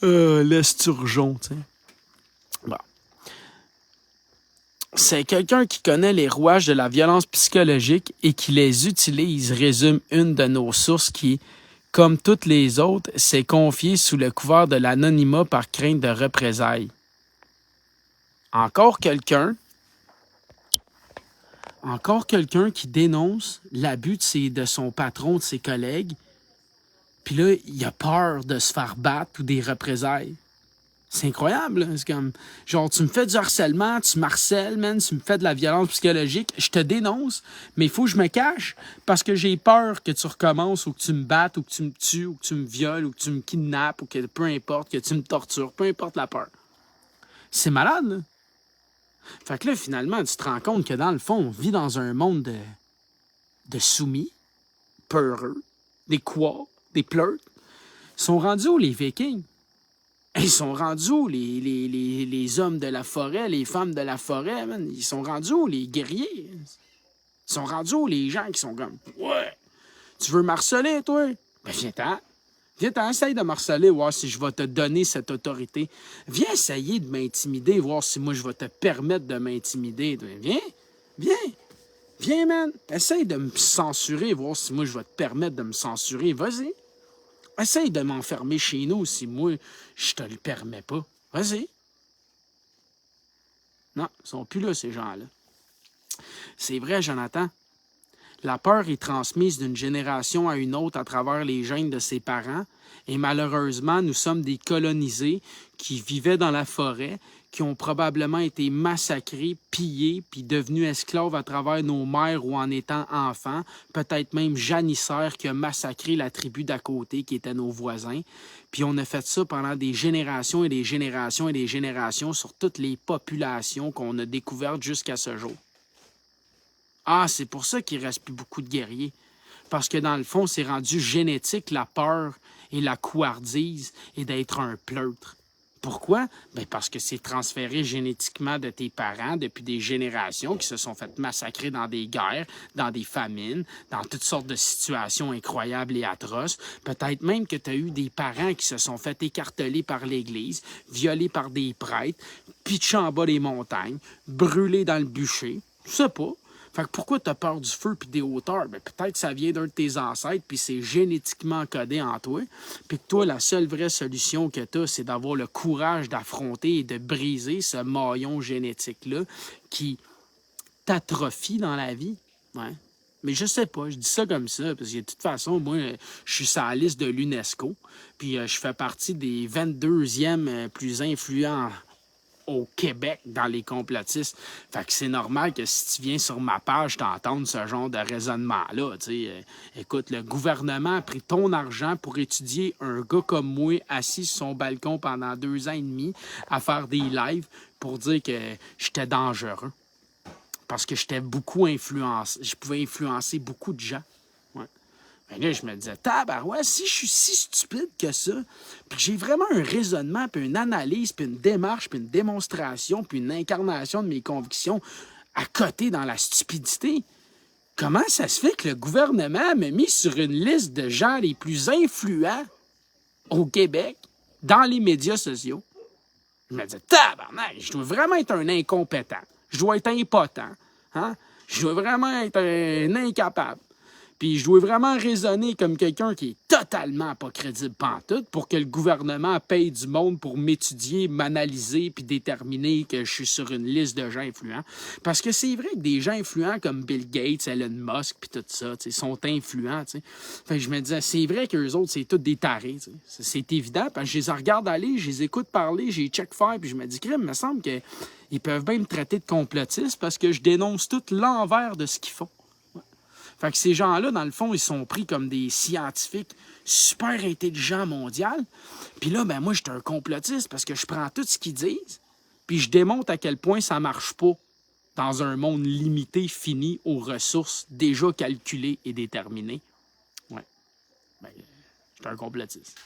S2: L'esturgeon, tu sais. Bon. C'est quelqu'un qui connaît les rouages de la violence psychologique et qui les utilise, résume une de nos sources qui, comme toutes les autres, s'est confiée sous le couvert de l'anonymat par crainte de représailles. Encore quelqu'un qui dénonce l'abus de son patron, de ses collègues, puis là, il a peur de se faire battre ou des représailles. C'est incroyable, là. C'est comme, genre, tu me fais du harcèlement, tu m'harcèles, man, tu me fais de la violence psychologique, je te dénonce, mais il faut que je me cache parce que j'ai peur que tu recommences ou que tu me battes ou que tu me tues ou que tu me violes ou que tu me kidnappes ou que peu importe, que tu me tortures, peu importe la peur. C'est malade, là. Fait que là, finalement, tu te rends compte que dans le fond, on vit dans un monde de soumis, peureux, des couards, des pleurs. Ils sont rendus où, les Vikings? Ils sont rendus où, les hommes de la forêt, les femmes de la forêt, man? Ils sont rendus où, les guerriers? Ils sont rendus où, les gens qui sont comme, ouais, tu veux marceler, toi? Ben, viens-t'en. Viens-t'en, essaye de marceler, voir si je vais te donner cette autorité. Viens essayer de m'intimider, voir si moi, je vais te permettre de m'intimider. Viens, viens, viens, man. Essaye de me censurer, voir si moi, je vais te permettre de me censurer. Vas-y. Essaye de m'enfermer chez nous si moi, je te le permets pas. Vas-y. Non, ils sont plus là, ces gens-là. C'est vrai, Jonathan. La peur est transmise d'une génération à une autre à travers les gènes de ses parents. Et malheureusement, nous sommes des colonisés qui vivaient dans la forêt, qui ont probablement été massacrés, pillés, puis devenus esclaves à travers nos mères ou en étant enfants, peut-être même janissaires qui a massacré la tribu d'à côté qui étaient nos voisins. Puis on a fait ça pendant des générations et des générations et des générations sur toutes les populations qu'on a découvertes jusqu'à ce jour. Ah, c'est pour ça qu'il ne reste plus beaucoup de guerriers. Parce que dans le fond, c'est rendu génétique la peur et la couardise et d'être un pleutre. Pourquoi? Bien parce que c'est transféré génétiquement de tes parents depuis des générations qui se sont fait massacrer dans des guerres, dans des famines, dans toutes sortes de situations incroyables et atroces. Peut-être même que tu as eu des parents qui se sont fait écarteler par l'Église, violés par des prêtres, pitchés en bas des montagnes, brûlés dans le bûcher. Je sais pas. Fait que pourquoi tu as peur du feu puis des hauteurs? Ben, peut-être que ça vient d'un de tes ancêtres puis c'est génétiquement codé en toi. Puis que toi, la seule vraie solution que tu as, c'est d'avoir le courage d'affronter et de briser ce maillon génétique-là qui t'atrophie dans la vie. Ouais. Mais je sais pas, je dis ça comme ça, parce que de toute façon, moi, je suis sur la liste de l'UNESCO, puis je fais partie des 22e plus influents au Québec dans les complotistes. Fait que c'est normal que si tu viens sur ma page, t'entendes ce genre de raisonnement-là. Écoute, le gouvernement a pris ton argent pour étudier un gars comme moi assis sur son balcon pendant 2 ans et demi à faire des lives pour dire que j'étais dangereux. Parce que j'étais beaucoup influencé. Je pouvais influencer beaucoup de gens. Ben là, je me disais, tabarouette, si je suis si stupide que ça, puis que j'ai vraiment un raisonnement, puis une analyse, puis une démarche, puis une démonstration, puis une incarnation de mes convictions à côté dans la stupidité, comment ça se fait que le gouvernement m'a mis sur une liste de gens les plus influents au Québec dans les médias sociaux? Je me disais, tabarnak, je dois vraiment être un incompétent. Je dois être impotent. Hein? Je dois vraiment être un incapable. Puis je dois vraiment raisonner comme quelqu'un qui est totalement pas crédible pantoute pour que le gouvernement paye du monde pour m'étudier, m'analyser puis déterminer que je suis sur une liste de gens influents. Parce que c'est vrai que des gens influents comme Bill Gates, Elon Musk puis tout ça, sont influents. T'sais. Fait que je me disais, c'est vrai qu'eux autres, c'est tous des tarés. T'sais. C'est évident parce que je les regarde aller, je les écoute parler, j'ai check faire puis je me dis, crème, il me semble qu'ils peuvent bien me traiter de complotiste parce que je dénonce tout l'envers de ce qu'ils font. Fait que ces gens-là, dans le fond, ils sont pris comme des scientifiques super intelligents mondiaux. Puis là, ben moi, j'étais un complotiste parce que je prends tout ce qu'ils disent, puis je démontre à quel point ça marche pas dans un monde limité, fini, aux ressources déjà calculées et déterminées. Ouais. Ben, j'étais un complotiste.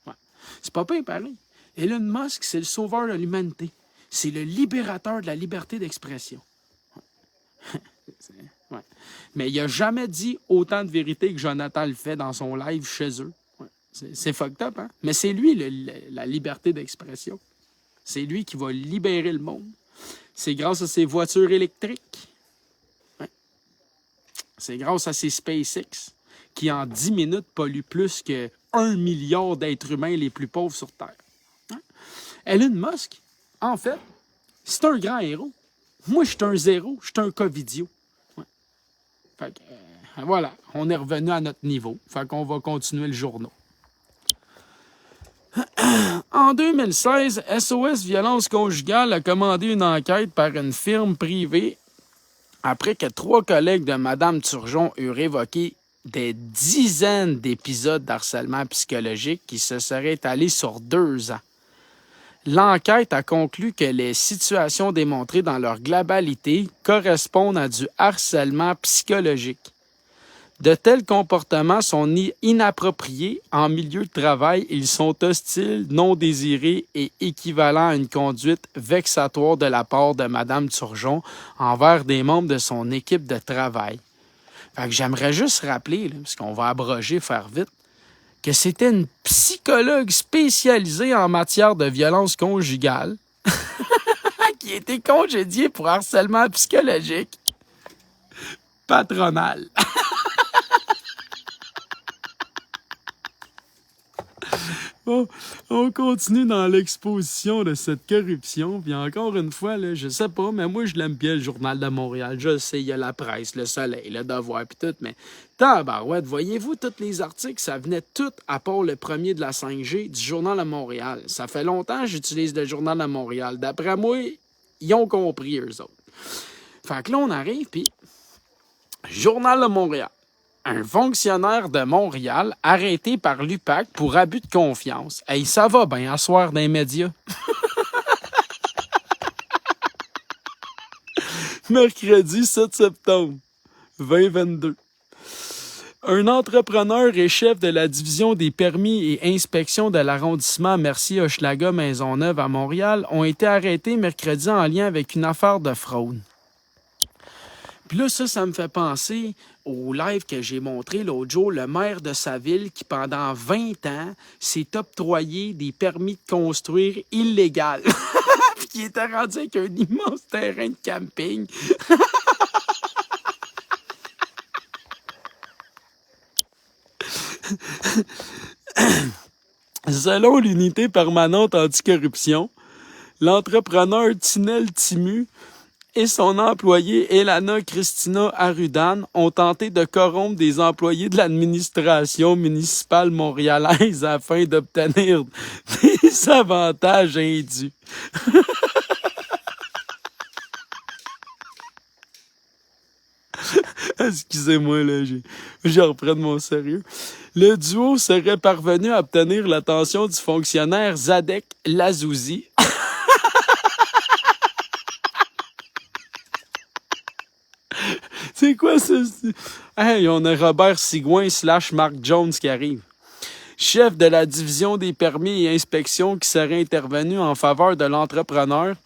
S2: Ouais. C'est pas pire, pareil. Elon Musk, c'est le sauveur de l'humanité. C'est le libérateur de la liberté d'expression. Ouais. Mais il n'a jamais dit autant de vérité que Jonathan le fait dans son live chez eux. Ouais. C'est fucked up, hein? Mais c'est lui, la liberté d'expression. C'est lui qui va libérer le monde. C'est grâce à ses voitures électriques. Ouais. C'est grâce à ses SpaceX qui, en 10 minutes, polluent plus que 1 milliard d'êtres humains les plus pauvres sur Terre. Ouais. Elon Musk, en fait, c'est un grand héros. Moi, je suis un zéro, je suis un covidio. Ouais. Fait que, voilà, on est revenu à notre niveau. Fait qu'on va continuer le journal. En 2016, SOS Violence Conjugale a commandé une enquête par une firme privée après que 3 collègues de Mme Turgeon eurent évoqué des dizaines d'épisodes d'harcèlement psychologique qui se seraient étalés sur 2 ans. L'enquête a conclu que les situations démontrées dans leur globalité correspondent à du harcèlement psychologique. De tels comportements sont inappropriés en milieu de travail. Ils sont hostiles, non désirés et équivalents à une conduite vexatoire de la part de Mme Turgeon envers des membres de son équipe de travail. Fait que j'aimerais juste rappeler, là, parce qu'on va abroger, faire vite, que c'était une psychologue spécialisée en matière de violence conjugale qui a été congédiée pour harcèlement psychologique patronal. Bon, on continue dans l'exposition de cette corruption. Puis encore une fois, là, je sais pas, mais moi, je l'aime bien, le Journal de Montréal. Je sais, il y a la presse, le Soleil, le Devoir, puis tout. Mais tabarouette, voyez-vous, tous les articles, ça venait tout, à part le premier de la 5G, du Journal de Montréal. Ça fait longtemps que j'utilise le Journal de Montréal. D'après moi, ils ont compris, eux autres. Fait que là, on arrive, puis Journal de Montréal. Un fonctionnaire de Montréal arrêté par l'UPAC pour abus de confiance. Hey, ça va bien, asseoir dans les médias. Mercredi 7 septembre 2022. Un entrepreneur et chef de la division des permis et inspections de l'arrondissement Mercier-Hochelaga-Maisonneuve à Montréal ont été arrêtés mercredi en lien avec une affaire de fraude. Puis là, ça me fait penser au live que j'ai montré l'autre jour, le maire de sa ville qui, pendant 20 ans, s'est octroyé des permis de construire illégaux. Puis qui était rendu avec un immense terrain de camping. Selon l'unité permanente anticorruption, l'entrepreneur Tinel Timu et son employée Elana Christina Arudan ont tenté de corrompre des employés de l'administration municipale montréalaise afin d'obtenir des avantages indus. Excusez-moi, là, je reprends de mon sérieux. Le duo serait parvenu à obtenir l'attention du fonctionnaire Zadek Lazouzi. C'est quoi ça? Hey, on a Robert Sigouin / Mark Jones qui arrive. Chef de la division des permis et inspections qui serait intervenu en faveur de l'entrepreneur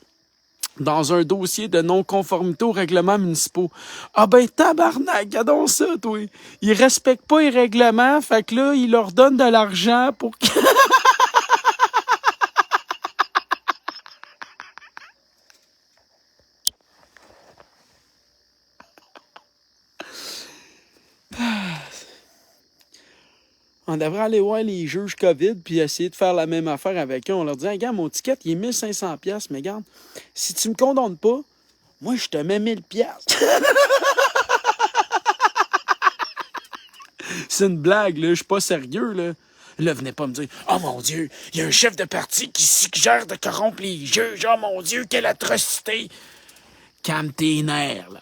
S2: dans un dossier de non-conformité aux règlements municipaux. Ah ben tabarnak, regardons ça, toi. Ils respectent pas les règlements, fait que là, ils leur donnent de l'argent pour... On devrait aller voir les juges COVID puis essayer de faire la même affaire avec eux. On leur dit, hey, regarde, mon ticket, il est 1500$, mais regarde, si tu me condamnes pas, moi, je te mets 1000$. C'est une blague, là, je suis pas sérieux, là. Là, venez pas me dire, oh mon Dieu, il y a un chef de parti qui suggère de corrompre les juges. Oh mon Dieu, quelle atrocité. Calme tes nerfs, là.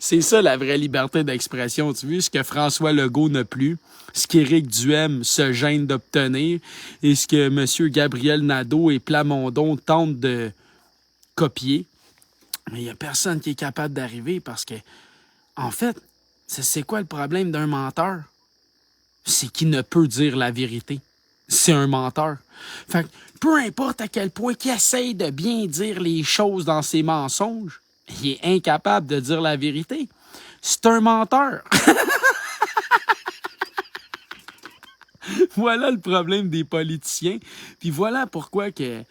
S2: C'est ça la vraie liberté d'expression. Tu vois, ce que François Legault n'a plus, ce qu'Éric Duhem se gêne d'obtenir et ce que M. Gabriel Nadeau et Plamondon tentent de copier. Mais il n'y a personne qui est capable d'arriver parce que, en fait, c'est quoi le problème d'un menteur? C'est qu'il ne peut dire la vérité. C'est un menteur. Fait que, peu importe à quel point qu'il essaye de bien dire les choses dans ses mensonges, il est incapable de dire la vérité. C'est un menteur. Voilà le problème des politiciens. Puis voilà pourquoi que,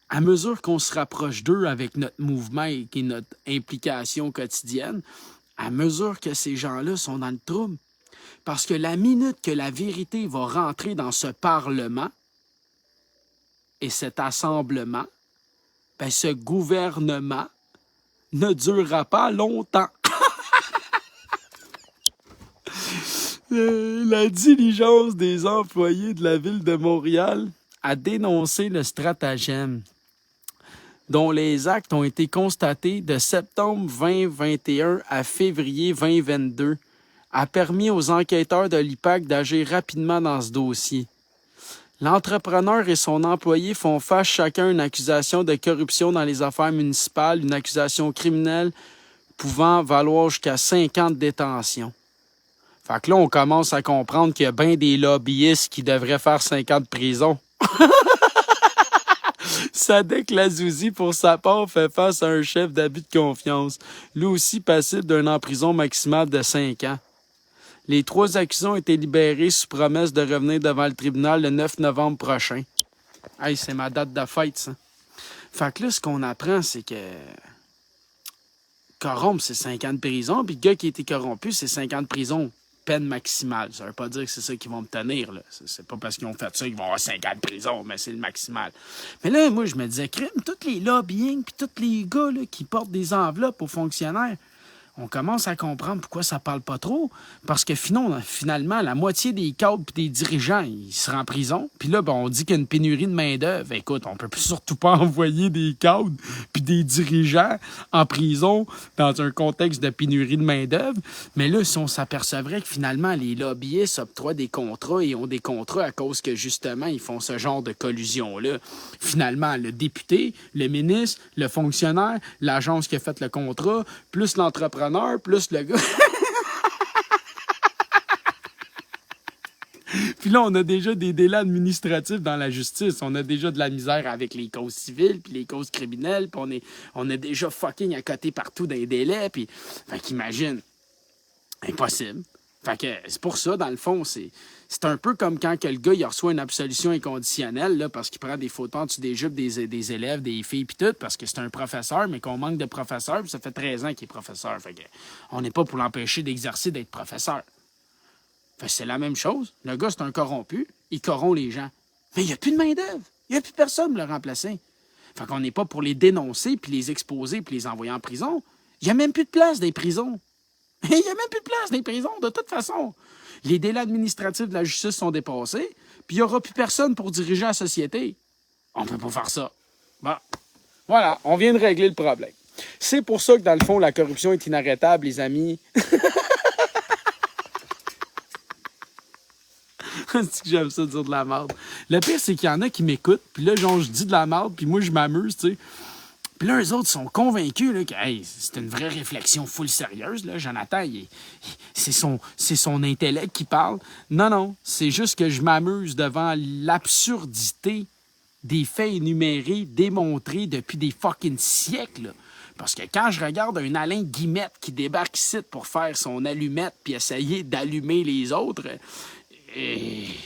S2: à mesure qu'on se rapproche d'eux avec notre mouvement et notre implication quotidienne, à mesure que ces gens-là sont dans le trouble, parce que la minute que la vérité va rentrer dans ce Parlement et cet assemblement, ben ce gouvernement ne durera pas longtemps. La diligence des employés de la ville de Montréal a dénoncé le stratagème dont les actes ont été constatés de septembre 2021 à février 2022 a permis aux enquêteurs de l'IPAC d'agir rapidement dans ce dossier. L'entrepreneur et son employé font face chacun à une accusation de corruption dans les affaires municipales, une accusation criminelle pouvant valoir jusqu'à 5 ans de détention. Fait que là, on commence à comprendre qu'il y a bien des lobbyistes qui devraient faire 5 ans de prison. Sadek Lazouzi, pour sa part, fait face à un chef d'abus de confiance, lui aussi passible d'un emprisonnement maximal de 5 ans. Les 3 accusés ont été libérés sous promesse de revenir devant le tribunal le 9 novembre prochain. Hey, c'est ma date de fête, ça. Fait que là, ce qu'on apprend, c'est que corrompre, c'est 5 ans de prison, puis le gars qui a été corrompu, c'est 5 ans de prison, peine maximale. Ça veut pas dire que c'est ça qu'ils vont me tenir, là. C'est pas parce qu'ils ont fait ça qu'ils vont avoir 5 ans de prison, mais c'est le maximal. Mais là, moi, je me disais, crime, tous les lobbying, puis tous les gars là, qui portent des enveloppes aux fonctionnaires, on commence à comprendre pourquoi ça parle pas trop. Parce que finalement, la moitié des cadres et des dirigeants, ils seraient en prison. Puis là, ben, on dit qu'il y a une pénurie de main-d'œuvre. Écoute, on peut surtout pas envoyer des cadres puis des dirigeants en prison dans un contexte de pénurie de main-d'œuvre. Mais là, si on s'apercevrait que finalement, les lobbyistes octroient des contrats et ont des contrats à cause que justement, ils font ce genre de collusion-là. Finalement, le député, le ministre, le fonctionnaire, l'agence qui a fait le contrat, plus l'entrepreneur, plus le gars. Puis là, on a déjà des délais administratifs dans la justice. On a déjà de la misère avec les causes civiles, puis les causes criminelles, puis on est déjà fucking à côté partout dans les délais, puis... Fait qu'imagine, impossible. Fait que c'est pour ça, dans le fond, c'est un peu comme quand que le gars il reçoit une absolution inconditionnelle là, parce qu'il prend des photos en dessous des jupes des élèves, des filles pis tout, parce que c'est un professeur, mais qu'on manque de professeur, puis ça fait 13 ans qu'il est professeur. Fait que on n'est pas pour l'empêcher d'exercer d'être professeur. Fait que c'est la même chose. Le gars, c'est un corrompu, il corrompt les gens. Mais il n'y a plus de main-d'œuvre. Il n'y a plus personne pour le remplacer. Fait qu'on n'est pas pour les dénoncer, puis les exposer, puis les envoyer en prison. Il n'y a même plus de place dans les prisons. Il n'y a même plus de place dans les prisons, de toute façon. Les délais administratifs de la justice sont dépassés, puis il n'y aura plus personne pour diriger la société. On ne peut pas faire ça. Bon, voilà, on vient de régler le problème. C'est pour ça que, dans le fond, la corruption est inarrêtable, les amis. C'est que j'aime ça dire de la merde. Le pire, c'est qu'il y en a qui m'écoutent, puis là, genre, je dis de la merde, puis moi, je m'amuse, tu sais. Puis là, eux autres sont convaincus là, que hey, c'est une vraie réflexion full sérieuse. Là. Jonathan, c'est son intellect qui parle. Non, c'est juste que je m'amuse devant l'absurdité des faits énumérés, démontrés depuis des fucking siècles. Là. Parce que quand je regarde un Alain Guillemette qui débarque ici pour faire son allumette puis essayer d'allumer les autres, j'ai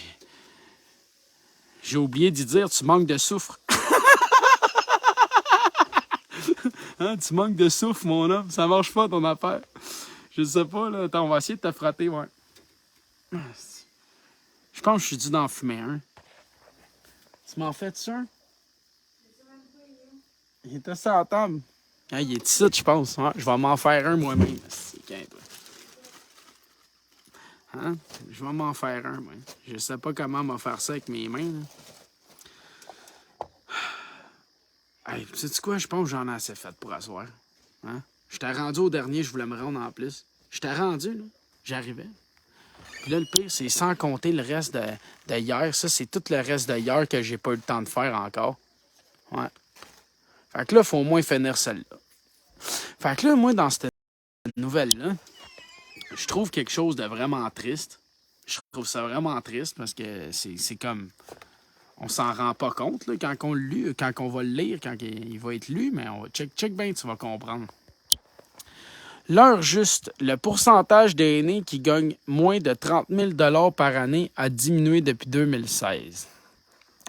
S2: oublié d'y dire, tu manques de soufre. Hein, tu manques de souffle, mon homme. Ça marche pas, ton affaire. Je sais pas, là. Attends, on va essayer de te frotter, ouais. Je pense que je suis dû d'en fumer un. Tu m'en fais-tu un? Il était sur la table. Ah, il est ici, je pense. Ouais, je vais m'en faire un moi-même. Hein? Je vais m'en faire un, moi. Je sais pas comment m'en faire ça avec mes mains, là. Hey, sais-tu quoi? Je pense que j'en ai assez fait pour asseoir. Hein? J'étais rendu au dernier, je voulais me rendre en plus. J'étais rendu, là. J'arrivais. Puis là, le pire, c'est sans compter le reste de hier. Ça, c'est tout le reste de hier que j'ai pas eu le temps de faire encore. Ouais. Fait que là, il faut au moins finir celle-là. Fait que là, moi, dans cette nouvelle-là, je trouve quelque chose de vraiment triste. Je trouve ça vraiment triste parce que c'est comme... On s'en rend pas compte là, quand on va le lire, quand il va être lu, mais on va check bien, tu vas comprendre. L'heure juste, le pourcentage d'aînés qui gagnent moins de 30 000 $ par année a diminué depuis 2016.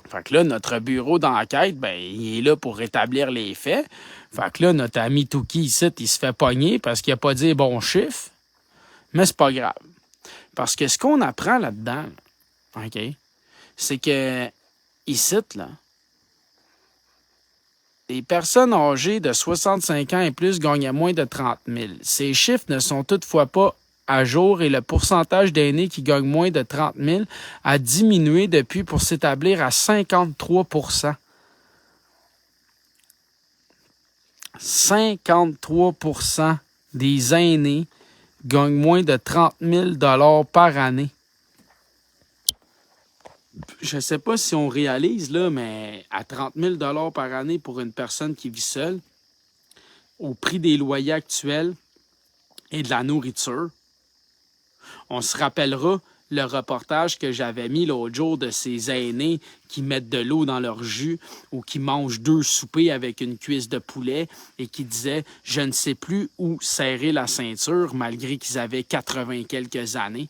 S2: Fait que là, notre bureau d'enquête, ben, il est là pour rétablir les faits. Fait que là, notre ami Touki ici, il se fait pogner parce qu'il n'a pas dit bon chiffre. Mais c'est pas grave. Parce que ce qu'on apprend là-dedans, OK, c'est que ici, là, les personnes âgées de 65 ans et plus gagnent moins de 30 000. Ces chiffres ne sont toutefois pas à jour et le pourcentage d'aînés qui gagnent moins de 30 000 a diminué depuis pour s'établir à 53 %. 53 % des aînés gagnent moins de 30 000 $ par année. je sais pas si on réalise, là, mais à 30 000 $ par année pour une personne qui vit seule, au prix des loyers actuels et de la nourriture, on se rappellera le reportage que j'avais mis l'autre jour de ces aînés qui mettent de l'eau dans leur jus ou qui mangent 2 soupers avec une cuisse de poulet et qui disaient « Je ne sais plus où serrer la ceinture malgré qu'ils avaient 80 quelques années ».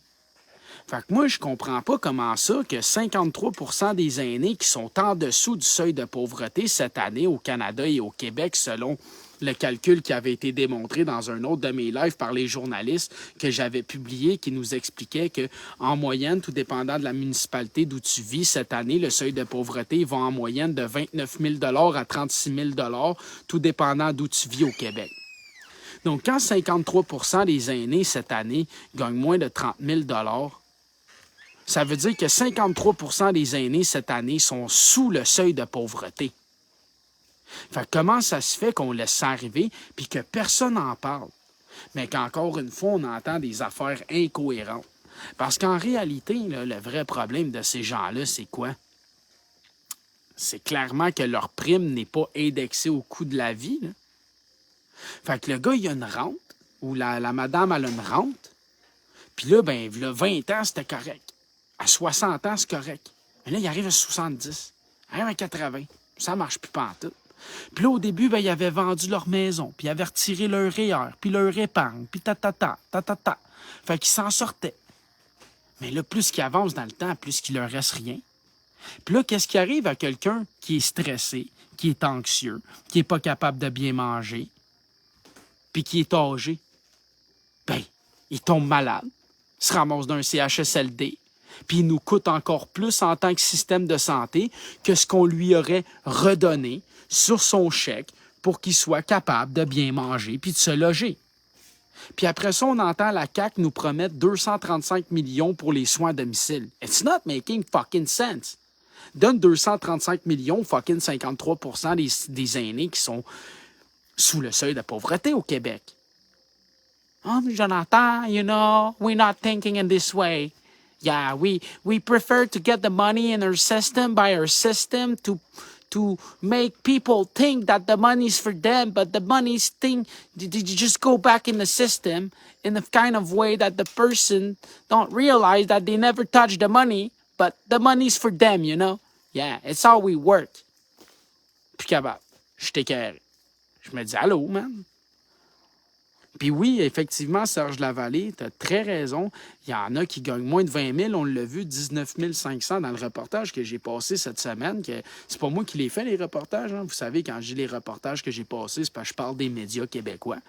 S2: Fait que moi, je comprends pas comment ça que 53 % des aînés qui sont en dessous du seuil de pauvreté cette année au Canada et au Québec, selon le calcul qui avait été démontré dans un autre de mes lives par les journalistes que j'avais publié, qui nous expliquait que en moyenne, tout dépendant de la municipalité d'où tu vis, cette année, le seuil de pauvreté va en moyenne de 29 000 $ à 36 000 $, tout dépendant d'où tu vis au Québec. Donc, quand 53 % des aînés cette année gagnent moins de 30 000 $, ça veut dire que 53 % des aînés cette année sont sous le seuil de pauvreté. Fait que comment ça se fait qu'on laisse ça arriver puis que personne n'en parle? Mais qu'encore une fois, on entend des affaires incohérentes. Parce qu'en réalité, là, le vrai problème de ces gens-là, c'est quoi? C'est clairement que leur prime n'est pas indexée au coût de la vie. Là. Fait que le gars, il a une rente, ou la madame, elle a une rente. Puis là, ben, il y a 20 ans, c'était correct. À 60 ans, c'est correct. Mais là, il arrive à 70. Il arrive à 80. Ça marche plus pantoute. Puis là, au début, ben, ils avaient vendu leur maison, puis ils avaient retiré leur REER, puis leur épargne, puis ta. Fait qu'ils s'en sortaient. Mais là, plus qu'ils avancent dans le temps, plus qu'il leur reste rien. Puis là, qu'est-ce qui arrive à quelqu'un qui est stressé, qui est anxieux, qui n'est pas capable de bien manger, puis qui est âgé? Ben, il tombe malade, se ramasse d'un CHSLD, puis il nous coûte encore plus en tant que système de santé que ce qu'on lui aurait redonné sur son chèque pour qu'il soit capable de bien manger puis de se loger. Puis après ça, on entend la CAQ nous promettre 235 millions pour les soins à domicile. It's not making fucking sense. Donne 235 millions, fucking 53 % des aînés qui sont sous le seuil de pauvreté au Québec. Oh, Jonathan, you know, we're not thinking in this way. Yeah, we prefer to get the money in our system by our system to make people think that the money's for them, but the money's thing, you just go back in the system in a kind of way that the person don't realize that they never touch the money, but the money's for them, you know? Yeah, it's how we work. Puis capable. Je t'écœure. Je me dis, allô, man? Puis oui, effectivement, Serge Lavallée, tu as très raison. Il y en a qui gagnent moins de 20 000. On l'a vu, 19 500 dans le reportage que j'ai passé cette semaine. C'est pas moi qui les fais, les reportages. Hein. Vous savez, quand je dis les reportages que j'ai passés, c'est parce que je parle des médias québécois.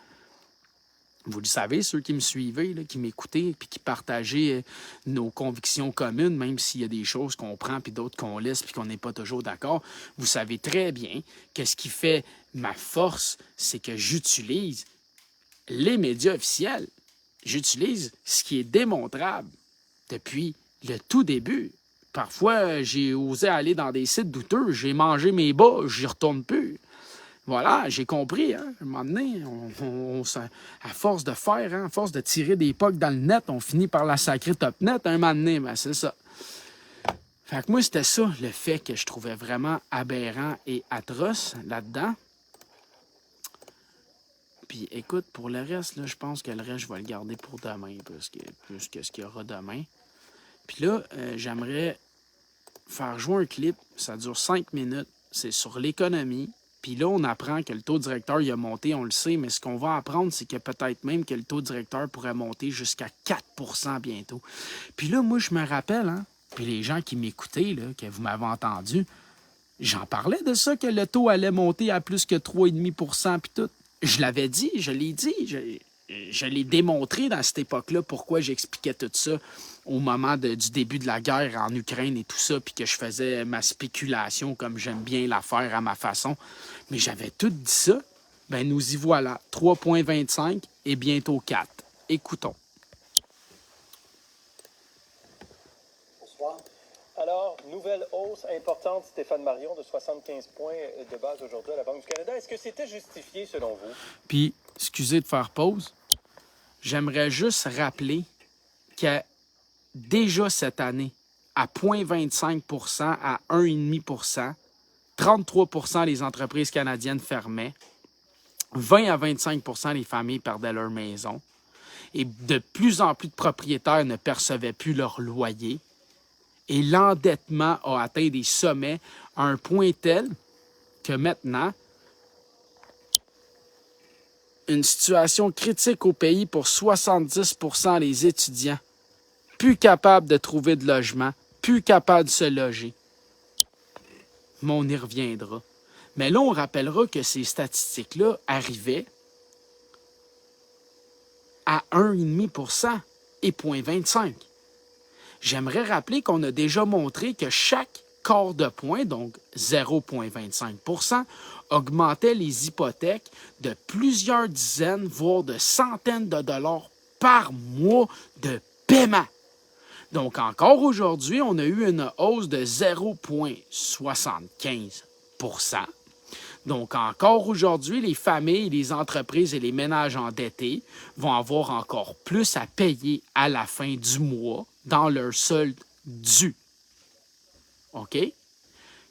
S2: Vous le savez, ceux qui me suivaient, là, qui m'écoutaient, puis qui partageaient nos convictions communes, même s'il y a des choses qu'on prend, puis d'autres qu'on laisse, puis qu'on n'est pas toujours d'accord. Vous savez très bien que ce qui fait ma force, c'est que j'utilise les médias officiels. J'utilise ce qui est démontrable depuis le tout début. Parfois, j'ai osé aller dans des sites douteux. J'ai mangé mes bas, j'y retourne plus. Voilà, j'ai compris. Hein? À un moment donné, à force de faire, hein, à force de tirer des pucks dans le net, on finit par la sacrer top net. Un moment donné, ben, c'est ça. Fait que moi, c'était ça, le fait que je trouvais vraiment aberrant et atroce là-dedans. Puis écoute, pour le reste, là, je pense que le reste, je vais le garder pour demain, plus que ce qu'il y aura demain. Puis là, j'aimerais faire jouer un clip, ça dure 5 minutes, c'est sur l'économie. Puis là, on apprend que le taux directeur, il a monté, on le sait, mais ce qu'on va apprendre, c'est que peut-être même que le taux directeur pourrait monter jusqu'à 4 % bientôt. Puis là, moi, je me rappelle, hein, puis les gens qui m'écoutaient, là, que vous m'avez entendu, j'en parlais de ça, que le taux allait monter à plus que 3,5 % puis tout. Je l'avais dit, je l'ai dit, je l'ai démontré dans cette époque-là pourquoi j'expliquais tout ça au moment du début de la guerre en Ukraine et tout ça, puis que je faisais ma spéculation comme j'aime bien la faire à ma façon. Mais j'avais tout dit ça. Ben nous y voilà, 3,25 et bientôt 4. Écoutons.
S5: Bonsoir. Alors, nouvelle hausse importante, Stéphane Marion, de 75 points de base aujourd'hui à la Banque du Canada. Est-ce que c'était justifié selon vous?
S2: Puis, excusez de faire pause, j'aimerais juste rappeler que déjà cette année, à 0,25 % à 1,5 %. 33 % les entreprises canadiennes fermaient. 20 à 25 % les familles perdaient leur maison. Et de plus en plus de propriétaires ne percevaient plus leur loyer. Et l'endettement a atteint des sommets à un point tel que maintenant, une situation critique au pays pour 70 % des étudiants, plus capables de trouver de logement, plus capables de se loger. Mais on y reviendra. Mais là, on rappellera que ces statistiques-là arrivaient à 1,5 % et 0,25 %. J'aimerais rappeler qu'on a déjà montré que chaque quart de point, donc 0,25 %, augmentait les hypothèques de plusieurs dizaines, voire de centaines de dollars par mois de paiement. Donc, encore aujourd'hui, on a eu une hausse de 0,75 %. Donc, encore aujourd'hui, les familles, les entreprises et les ménages endettés vont avoir encore plus à payer à la fin du mois dans leur solde dû. OK?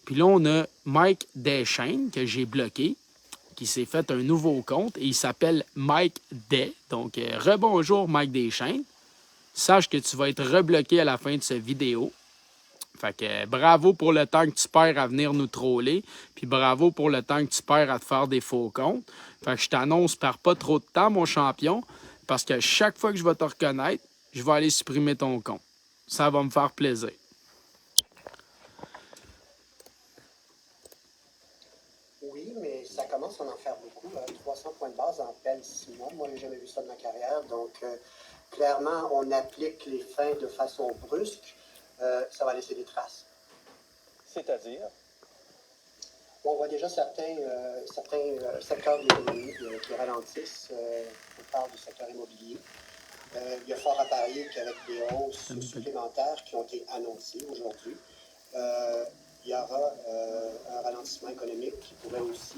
S2: Puis là, on a Mike Deschaines, que j'ai bloqué, qui s'est fait un nouveau compte, et il s'appelle Mike Day. Donc, rebonjour Mike Deschaines. Sache que tu vas être rebloqué à la fin de cette vidéo. Fait que bravo pour le temps que tu perds à venir nous troller, puis bravo pour le temps que tu perds à te faire des faux comptes. Fait que je t'annonce, perds pas trop de temps, mon champion, parce que chaque fois que je vais te reconnaître, je vais aller supprimer ton compte. Ça va me faire plaisir.
S7: Oui, mais ça commence à en faire beaucoup. 300 points de base en peine 6 mois. Moi, je n'ai jamais vu ça de ma carrière. Donc, clairement, on applique les fins de façon brusque. Ça va laisser des traces.
S5: C'est-à-dire?
S7: Bon, on voit déjà certains secteurs de l'économie qui ralentissent. On parle du secteur immobilier. Il y a fort à parier qu'avec des hausses supplémentaires qui ont été annoncées aujourd'hui, il y aura un ralentissement économique qui pourrait aussi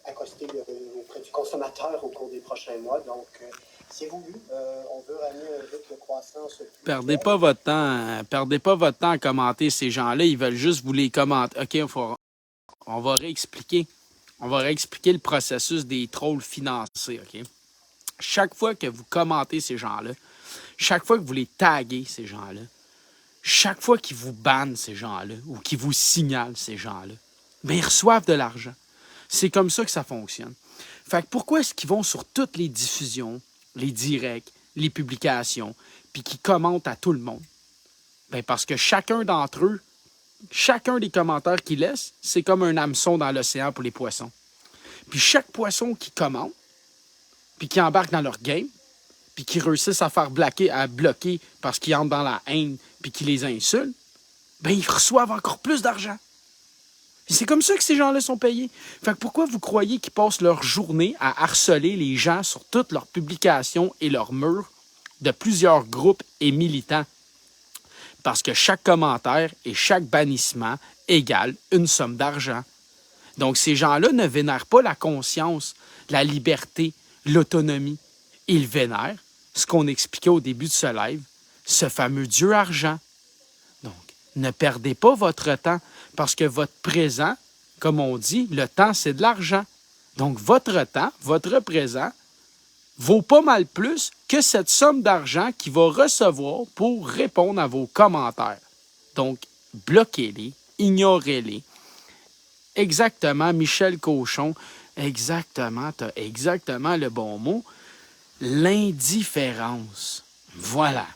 S7: accoster auprès du consommateur au cours des prochains mois. Donc, c'est voulu. On veut ramener un rythme de croissance.
S2: Perdez pas votre temps à commenter ces gens-là. Ils veulent juste vous les commenter. OK, on va réexpliquer. On va réexpliquer le processus des trolls financiers. OK? Chaque fois que vous commentez ces gens-là, chaque fois que vous les taguez, ces gens-là, chaque fois qu'ils vous bannent, ces gens-là, ou qu'ils vous signalent, ces gens-là, bien, ils reçoivent de l'argent. C'est comme ça que ça fonctionne. Fait que pourquoi est-ce qu'ils vont sur toutes les diffusions, les directs, les publications, puis qu'ils commentent à tout le monde? Bien, parce que chacun d'entre eux, chacun des commentaires qu'ils laissent, c'est comme un hameçon dans l'océan pour les poissons. Puis chaque poisson qui commente, puis qui embarque dans leur game, puis qui réussissent à faire bloquer parce qu'ils entrent dans la haine, puis qu'ils les insultent, bien, ils reçoivent encore plus d'argent. Et c'est comme ça que ces gens-là sont payés. Fait que pourquoi vous croyez qu'ils passent leur journée à harceler les gens sur toutes leurs publications et leurs murs de plusieurs groupes et militants? Parce que chaque commentaire et chaque bannissement égale une somme d'argent. Donc, ces gens-là ne vénèrent pas la conscience, la liberté, l'autonomie. Ils vénèrent ce qu'on expliquait au début de ce live, ce fameux Dieu argent. Donc, ne perdez pas votre temps parce que votre présent, comme on dit, le temps, c'est de l'argent. Donc, votre temps, votre présent, vaut pas mal plus que cette somme d'argent qu'il va recevoir pour répondre à vos commentaires. Donc, bloquez-les, ignorez-les. Exactement, Michel Cochon, exactement, tu as exactement le bon mot. L'indifférence. Voilà.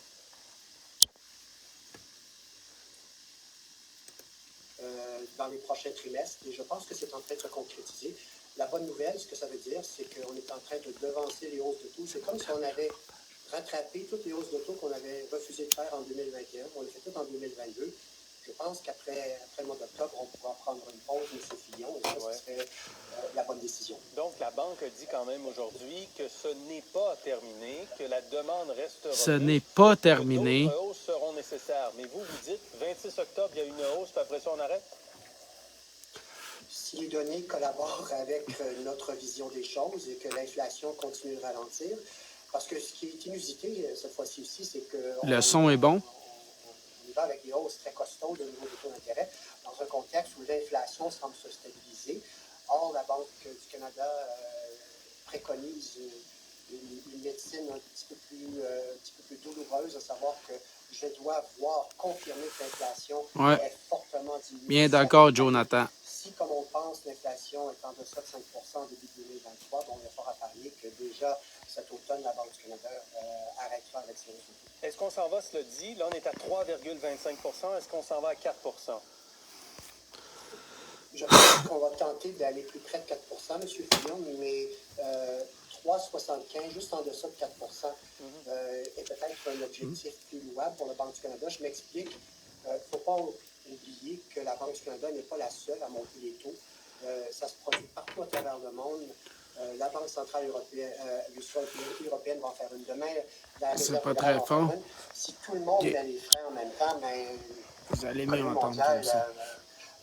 S7: Dans les prochains trimestres, et je pense que c'est en train de se concrétiser. La bonne nouvelle, ce que ça veut dire, c'est qu'on est en train de devancer les hausses de taux. C'est comme si on avait rattrapé toutes les hausses de taux qu'on avait refusé de faire en 2021. On les fait toutes en 2022. Je pense qu'après le mois d'octobre, on pourra prendre une pause, M. Fillon, et ça, ce serait la bonne décision.
S5: Donc, la Banque dit quand même aujourd'hui que ce n'est pas terminé, que la demande restera.
S2: Ce n'est pas terminé.
S5: D'autres hausses seront nécessaires. Mais vous dites, 26 octobre, il y a une hausse, puis après ça, on arrête?
S7: Si les données collaborent avec notre vision des choses et que l'inflation continue de ralentir, parce que ce qui est inusité cette fois-ci aussi, c'est que...
S2: Le son est bon?
S7: On y va avec des hausses très costaudes au niveau des taux d'intérêt, dans un contexte où l'inflation semble se stabiliser. Or, la Banque du Canada préconise une médecine un petit peu plus douloureuse, à savoir que je dois voir confirmer que l'inflation est fortement diminuée.
S2: Bien d'accord, Jonathan.
S7: Si, comme on pense, l'inflation est en deçà de 5 en début 2023, bon, il y a fort à parier que déjà cet automne, la Banque du Canada arrêtera avec ses résultats.
S5: Est-ce qu'on s'en va, cela dit? Là, on est à 3,25 Est-ce qu'on s'en va à 4
S7: Je pense qu'on va tenter d'aller plus près de 4 M. Fillon, mais 3,75, juste en deçà de 4 est peut-être un objectif plus louable pour la Banque du Canada. Je m'explique. Il ne faut pas oublier que la Banque du Canada n'est pas la seule à monter les taux. Ça se produit partout à travers le monde. La Banque centrale européenne, européenne va en faire une demain.
S2: C'est pas très fort.
S7: Si tout le monde met les freins en même temps, mais
S2: vous allez mieux entendre
S7: mondial,
S2: comme ça.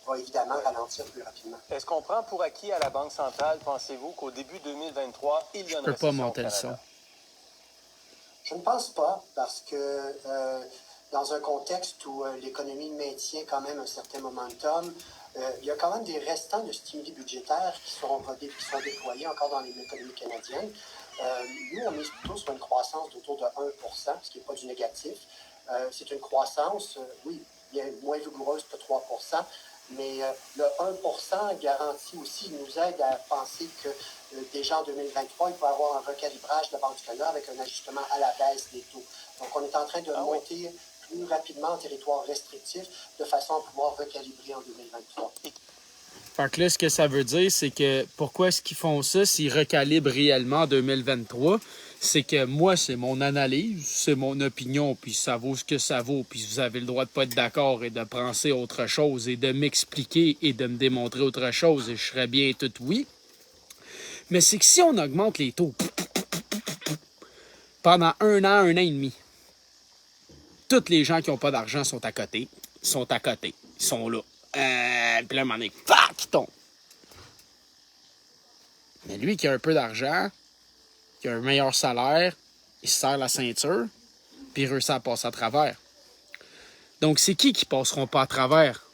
S7: va évidemment ralentir plus rapidement.
S5: Est-ce qu'on prend pour acquis à la Banque centrale, pensez-vous, qu'au début 2023, il y a une récession
S2: pas monter le son.
S7: Je ne pense pas, parce que dans un contexte où l'économie maintient quand même un certain momentum, il y a quand même des restants de stimuli budgétaires qui sont déployés encore dans l'économie canadienne. Nous, on mise plutôt sur une croissance d'autour de 1 ce qui n'est pas du négatif. C'est une croissance, oui, bien moins vigoureuse que 3 mais le 1 garantit aussi, nous aide à penser que déjà en 2023, il peut y avoir un recalibrage de la Banque du Canada avec un ajustement à la baisse des taux. Donc, on est en train de monter plus rapidement en territoire restrictif de façon à pouvoir recalibrer en 2023.
S2: Fait que là, ce que ça veut dire, c'est que pourquoi est-ce qu'ils font ça s'ils recalibrent réellement en 2023? C'est que moi, c'est mon analyse, c'est mon opinion, puis ça vaut ce que ça vaut, puis vous avez le droit de pas être d'accord et de penser autre chose et de m'expliquer et de me démontrer autre chose, et je serais bien tout oui. Mais c'est que si on augmente les taux pendant un an et demi, tous les gens qui n'ont pas d'argent sont à côté, ils sont là. Puis là, à un moment donné, il tombe. Mais lui qui a un peu d'argent, qui a un meilleur salaire, il se serre la ceinture, puis il réussit à passer à travers. Donc, c'est qui passeront pas à travers?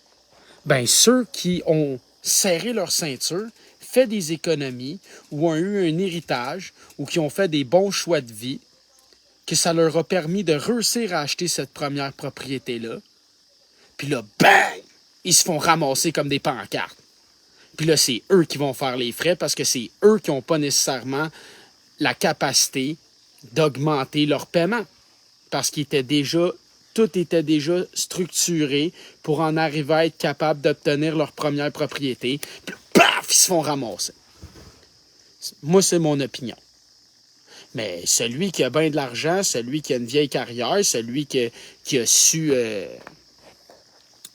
S2: Ben, ceux qui ont serré leur ceinture, fait des économies, ou ont eu un héritage, ou qui ont fait des bons choix de vie, que ça leur a permis de réussir à acheter cette première propriété-là. Puis là, bang! Ils se font ramasser comme des pancartes. Puis là, c'est eux qui vont faire les frais parce que c'est eux qui n'ont pas nécessairement la capacité d'augmenter leur paiement. Parce tout était déjà structuré pour en arriver à être capable d'obtenir leur première propriété. Puis paf, ils se font ramasser. Moi, c'est mon opinion. Mais celui qui a bien de l'argent, celui qui a une vieille carrière, celui qui a su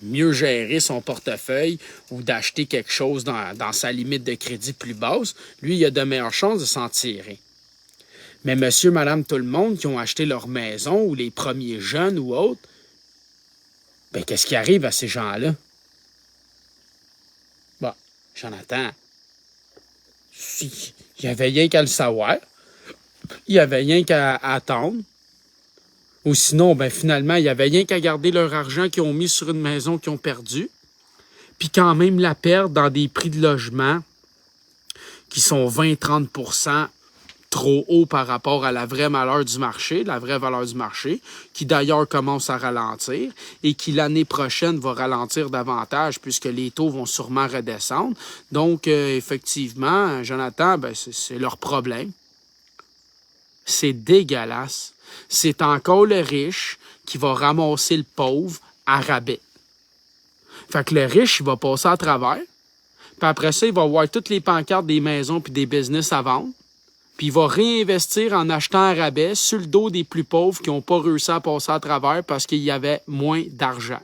S2: mieux gérer son portefeuille ou d'acheter quelque chose dans sa limite de crédit plus basse, lui, il a de meilleures chances de s'en tirer. Mais monsieur, madame, tout le monde qui ont acheté leur maison ou les premiers jeunes ou autres, ben qu'est-ce qui arrive à ces gens-là? Bon, Jonathan, il n'y avait rien qu'à le savoir. Il n'y avait rien qu'à attendre. Ou sinon, ben finalement, il n'y avait rien qu'à garder leur argent qu'ils ont mis sur une maison qu'ils ont perdu. Puis quand même la perdre dans des prix de logement qui sont 20-30% trop hauts par rapport à la vraie valeur du marché, qui d'ailleurs commence à ralentir et qui l'année prochaine va ralentir davantage puisque les taux vont sûrement redescendre. Donc, effectivement, Jonathan, ben, c'est leur problème. C'est dégueulasse. C'est encore le riche qui va ramasser le pauvre à rabais. Fait que le riche, il va passer à travers. Puis après ça, il va voir toutes les pancartes des maisons puis des business à vendre. Puis il va réinvestir en achetant à rabais sur le dos des plus pauvres qui n'ont pas réussi à passer à travers parce qu'il y avait moins d'argent.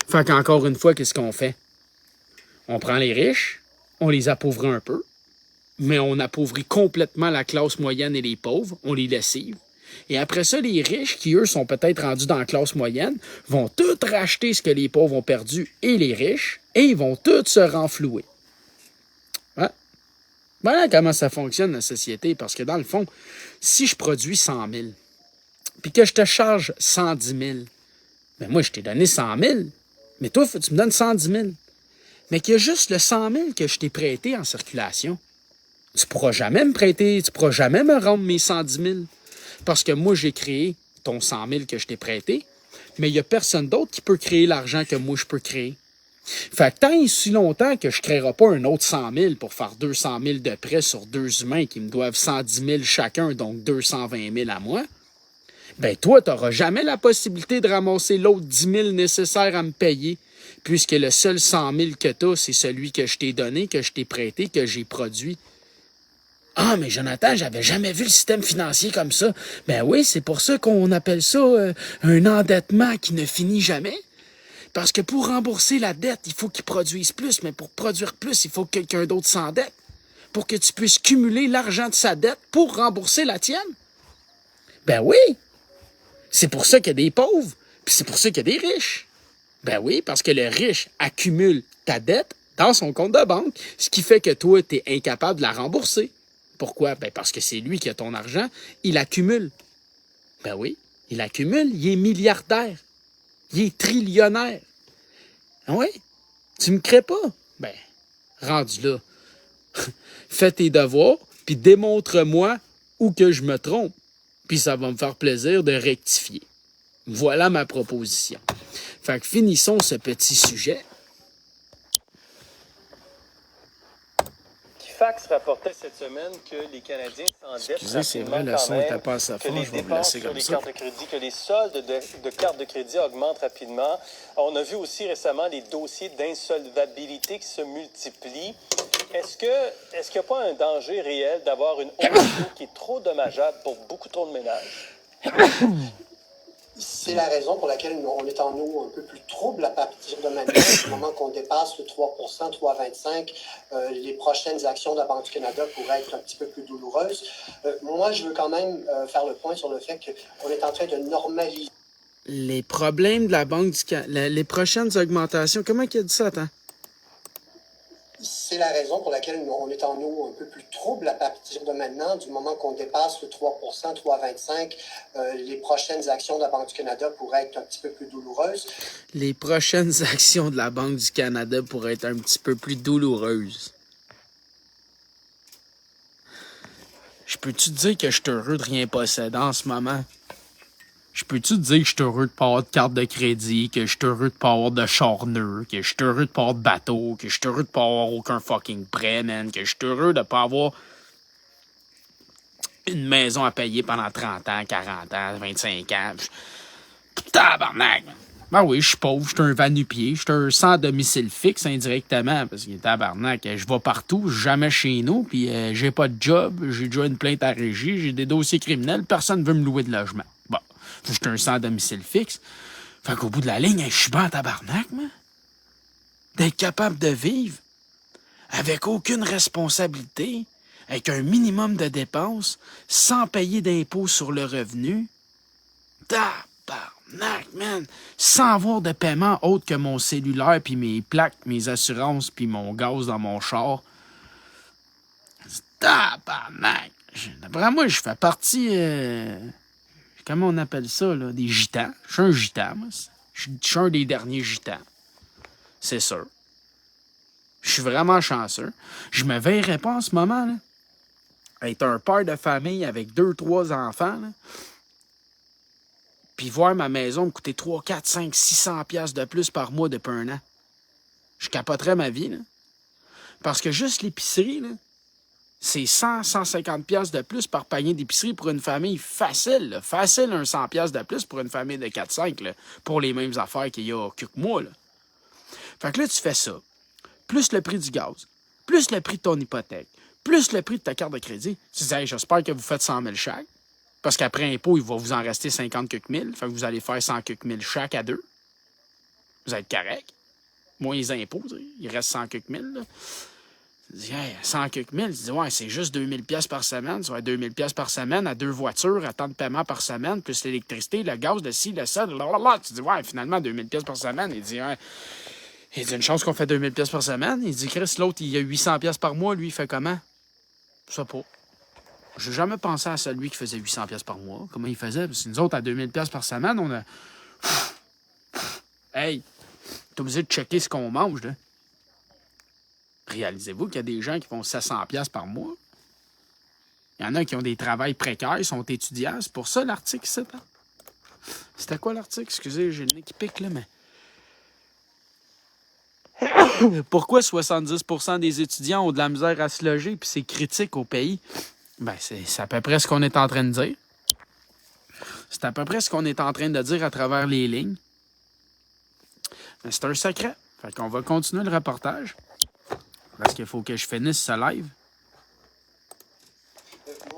S2: Fait qu'encore une fois, qu'est-ce qu'on fait? On prend les riches, on les appauvrit un peu, mais on appauvrit complètement la classe moyenne et les pauvres, on les lessive. Et après ça, les riches, qui eux sont peut-être rendus dans la classe moyenne, vont tout racheter ce que les pauvres ont perdu et les riches, et ils vont tous se renflouer. Ouais. Voilà comment ça fonctionne la société, parce que dans le fond, si je produis 100 000, puis que je te charge 110 000, Mais moi, je t'ai donné 100 000. Mais toi, faut que tu me donnes 110 000. Mais qu'il y a juste le 100 000 que je t'ai prêté en circulation. Tu pourras jamais me prêter, tu pourras jamais me rendre mes 110 000. Parce que moi, j'ai créé ton 100 000 que je t'ai prêté, mais il n'y a personne d'autre qui peut créer l'argent que moi, je peux créer. Fait que tant et si longtemps que je ne créerai pas un autre 100 000 pour faire 200 000 de prêt sur deux humains qui me doivent 110 000 chacun, donc 220 000 à moi, ben toi, tu n'auras jamais la possibilité de ramasser l'autre 10 000 nécessaires à me payer, puisque le seul 100 000 que tu as, c'est celui que je t'ai donné, que je t'ai prêté, que j'ai produit. Ah, mais Jonathan, j'avais jamais vu le système financier comme ça. Ben oui, c'est pour ça qu'on appelle ça un endettement qui ne finit jamais. Parce que pour rembourser la dette, il faut qu'il produise plus, mais pour produire plus, il faut que quelqu'un d'autre s'endette. Pour que tu puisses cumuler l'argent de sa dette pour rembourser la tienne. Ben oui! C'est pour ça qu'il y a des pauvres, puis c'est pour ça qu'il y a des riches. Ben oui, parce que le riche accumule ta dette dans son compte de banque, ce qui fait que toi, tu es incapable de la rembourser. Pourquoi? Ben parce que c'est lui qui a ton argent, il accumule. Ben oui, il accumule, il est milliardaire. Il est trillionnaire. Oui? Tu me crées pas? Ben, rendu là. Fais tes devoirs, puis démontre-moi où que je me trompe. Puis ça va me faire plaisir de rectifier. Voilà ma proposition. Fait que finissons ce petit sujet.
S5: Fax rapportait cette semaine que les Canadiens s'endettent.
S2: Excusez, c'est vrai, le son n'était pas assez fort, je vais vous laisser comme ça.
S5: Cartes de crédit, que les soldes de cartes de crédit augmentent rapidement. On a vu aussi récemment les dossiers d'insolvabilité qui se multiplient. Est-ce qu'il n'y a pas un danger réel d'avoir une hausse qui est trop dommageable pour beaucoup trop de ménages?
S7: C'est la raison pour laquelle on est en eau un peu plus trouble à partir de maintenant, du moment qu'on dépasse le 3%, 3,25 les prochaines actions de la Banque du Canada pourraient être un petit peu plus douloureuses. Moi, je veux quand même faire le point sur le fait qu'on est en train de normaliser.
S2: Les problèmes de la Banque du Canada, les prochaines augmentations, comment il a dit ça, attends?
S7: C'est la raison pour laquelle on est en eau un peu plus trouble à partir de maintenant, du moment qu'on dépasse le 3%, 3,25 les prochaines actions de la Banque du Canada pourraient être un petit peu plus douloureuses.
S2: Les prochaines actions de la Banque du Canada pourraient être un petit peu plus douloureuses. Je peux-tu te dire que je suis heureux de rien posséder en ce moment? Je peux-tu te dire que je suis heureux de pas avoir de carte de crédit, que je suis heureux de pas avoir de charneux, que je suis heureux de pas avoir de bateau, que je suis heureux de pas avoir aucun fucking prêt, man, que je suis heureux de pas avoir une maison à payer pendant 30 ans, 40 ans, 25 ans. Tabarnak, man. Ben oui, je suis pauvre, je suis un va-nu-pied, je suis un sans domicile fixe indirectement, parce que tabarnak, je vais partout, jamais chez nous, puis j'ai pas de job, j'ai déjà une plainte à régie, j'ai des dossiers criminels, personne ne veut me louer de logement. Bon, je suis un sans domicile fixe. Fait qu'au bout de la ligne, je suis bien en tabarnak, moi. D'être capable de vivre avec aucune responsabilité, avec un minimum de dépenses, sans payer d'impôts sur le revenu. Tabarnak, man! Sans avoir de paiement autre que mon cellulaire, puis mes plaques, mes assurances, puis mon gaz dans mon char. Tabarnak! D'après moi, je fais partie... comment on appelle ça, là? Des gitans. Je suis un gitan, moi. Je suis un des derniers gitans. C'est sûr. Je suis vraiment chanceux. Je me verrais pas en ce moment, là. Être un père de famille avec 2-3 enfants, là. Puis voir ma maison me coûter 3, 4, 5, 600 piastres de plus par mois depuis un an. Je capoterais ma vie, là. Parce que juste l'épicerie, là, c'est 100, 150 piastres de plus par panier d'épicerie pour une famille facile, là. Facile, un 100 piastres de plus pour une famille de 4-5, là, pour les mêmes affaires qu'il y a quelques mois, là. Fait que là, tu fais ça. Plus le prix du gaz, plus le prix de ton hypothèque, plus le prix de ta carte de crédit. Tu dis, hey, j'espère que vous faites 100 000 chaque. Parce qu'après impôt, il va vous en rester 50 quelques mille. Fait que vous allez faire 100 quelques mille chaque à deux. Vous êtes correct. Moins les impôts, il reste 100 quelques mille. Là. Tu dis, hey, 100 quelques mille. Tu dis, ouais, c'est juste 2000 pièces par semaine. Ça va être 2000 pièces par semaine à 2 voitures, à temps de paiement par semaine, plus l'électricité, le gaz, le ci, le ça, blablabla. Tu dis, ouais, finalement, 2000 pièces par semaine. Il dit, ouais. Il dit, une chance qu'on fait 2000 pièces par semaine. Il dit, Chris, l'autre, il a 800 pièces par mois. Lui, il fait comment? Je sais pas. J'ai jamais pensé à celui qui faisait 800 pièces par mois. Comment il faisait? Parce que nous autres, à 2000 pièces par semaine, on a... hey, t'es obligé de checker ce qu'on mange, là. Réalisez-vous qu'il y a des gens qui font 700$ par mois. Il y en a qui ont des travails précaires, sont étudiants. C'est pour ça l'article, c'est ça. C'était quoi l'article? Excusez, j'ai le nez qui pique, là, mais... Pourquoi 70% des étudiants ont de la misère à se loger, puis c'est critique au pays? Ben, c'est à peu près ce qu'on est en train de dire. C'est à peu près ce qu'on est en train de dire à travers les lignes. Mais c'est un secret. Fait qu'on va continuer le reportage. Parce qu'il faut que je finisse ce live.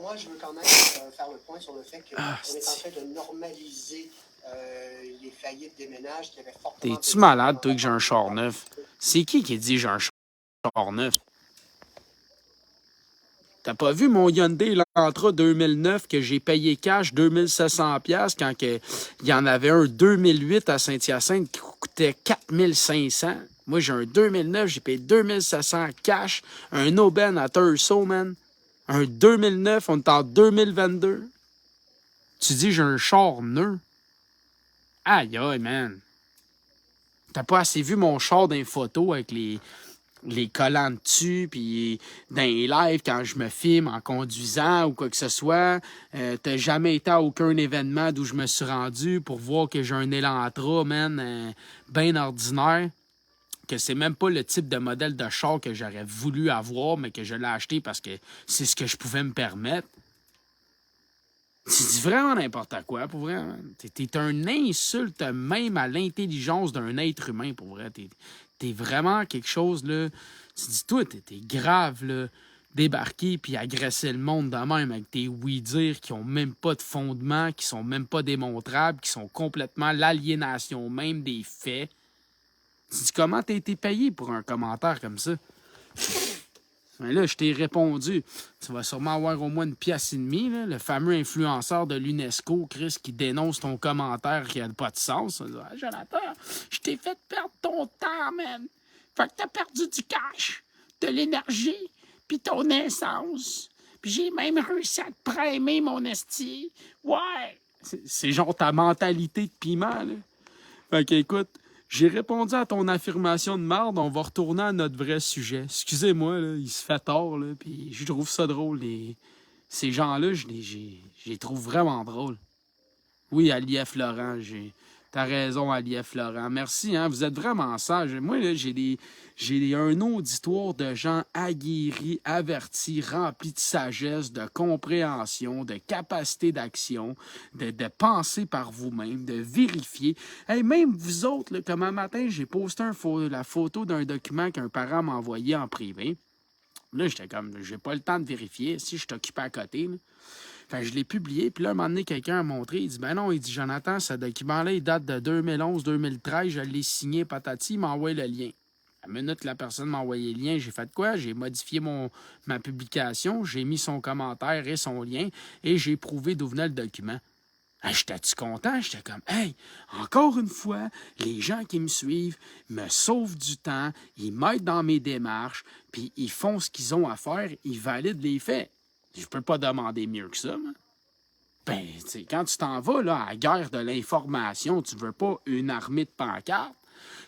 S7: Moi, je veux quand même faire le point sur le fait qu'on est en train de normaliser les faillites des ménages qui avaient fortement...
S2: T'es-tu malade, toi, que j'ai un char neuf? C'est qui dit j'ai un char neuf? T'as pas vu mon Hyundai Elantra 2009 que j'ai payé cash 2700$ quand il y en avait un 2008 à Saint-Hyacinthe qui coûtait 4500$? Moi, j'ai un 2009, j'ai payé 2700$ cash, un aubaine à Turso, man. Un 2009, on est en 2022. Tu dis j'ai un char neuf? Aïe, aïe, man. T'as pas assez vu mon char dans les photos avec les collants dessus, puis dans les lives, quand je me filme en conduisant ou quoi que ce soit. T'as jamais été à aucun événement d'où je me suis rendu pour voir que j'ai un Elantra, man, bien ordinaire. Que c'est même pas le type de modèle de char que j'aurais voulu avoir, mais que je l'ai acheté parce que c'est ce que je pouvais me permettre. Tu dis vraiment n'importe quoi, pour vrai. T'es un insulte même à l'intelligence d'un être humain, pour vrai. T'es vraiment quelque chose, là. Tu dis, toi, t'es grave, là. Débarquer puis agresser le monde de même avec tes oui-dire qui ont même pas de fondement, qui sont même pas démontrables, qui sont complètement l'aliénation même des faits. Tu dis, comment t'as été payé pour un commentaire comme ça? Mais là, je t'ai répondu. Tu vas sûrement avoir au moins une pièce et demie, là, le fameux influenceur de l'UNESCO, Chris, qui dénonce ton commentaire qui n'a pas de sens. Ah, Jonathan, je t'ai fait perdre ton temps, man. Fait que t'as perdu du cash, de l'énergie, puis ton essence. Puis j'ai même réussi à te primer, mon esti. Ouais! C'est genre ta mentalité de piment, là. Fait qu'écoute, j'ai répondu à ton affirmation de marde, on va retourner à notre vrai sujet. Excusez-moi, là, il se fait tard, là, puis je trouve ça drôle. Ces gens-là, je les trouve vraiment drôles. Oui, Alief Laurent, t'as raison, Alief Laurent. Merci, hein, vous êtes vraiment sage. Moi, là, j'ai un auditoire de gens aguerris, avertis, remplis de sagesse, de compréhension, de capacité d'action, de penser par vous-même, de vérifier. Hey, même vous autres, là, comme un matin, j'ai posté la photo d'un document qu'un parent m'a envoyé en privé. Là, j'étais comme, j'ai pas le temps de vérifier. Si je t'occupe à côté, là. Fait que je l'ai publié, puis là, un moment donné, quelqu'un a montré, il dit, ben non, il dit, Jonathan, ce document-là, il date de 2011-2013, je l'ai signé, patati, il m'a envoyé le lien. La minute que la personne m'a envoyé le lien, j'ai fait quoi? J'ai modifié ma publication, j'ai mis son commentaire et son lien, et j'ai prouvé d'où venait le document. Hey, j'étais-tu content? J'étais comme, hey, encore une fois, les gens qui me suivent me sauvent du temps, ils m'aident dans mes démarches, puis ils font ce qu'ils ont à faire, ils valident les faits. Je peux pas demander mieux que ça, moi. Ben, tu sais, quand tu t'en vas là, à la guerre de l'information, tu veux pas une armée de pancartes,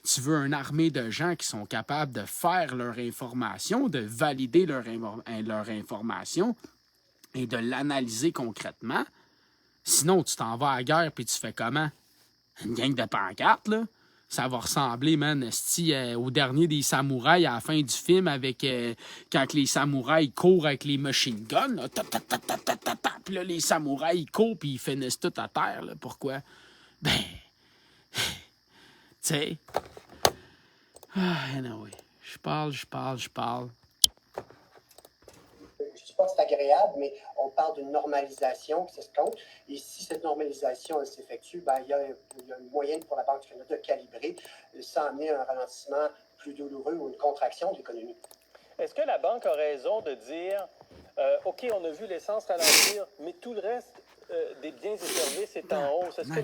S2: tu veux une armée de gens qui sont capables de faire leur information, de valider leur information et de l'analyser concrètement. Sinon, tu t'en vas à la guerre puis tu fais comment? Une gang de pancartes, là? Ça va ressembler, man, au dernier des samouraïs à la fin du film avec quand les samouraïs courent avec les machine guns. Là, puis là, les samouraïs ils courent puis ils finissent tout à terre. Là. Pourquoi? Ben, tu sais. Anyway, je parle.
S7: Je ne dis pas que c'est agréable, mais on parle d'une normalisation qui se compte. Et si cette normalisation elle s'effectue, ben, il y a une moyenne pour la Banque du Canada de calibrer sans amener un ralentissement plus douloureux ou une contraction de l'économie.
S5: Est-ce que la Banque a raison de dire OK, on a vu l'essence ralentir, mais tout le reste des biens et services est en hausse? Est-ce que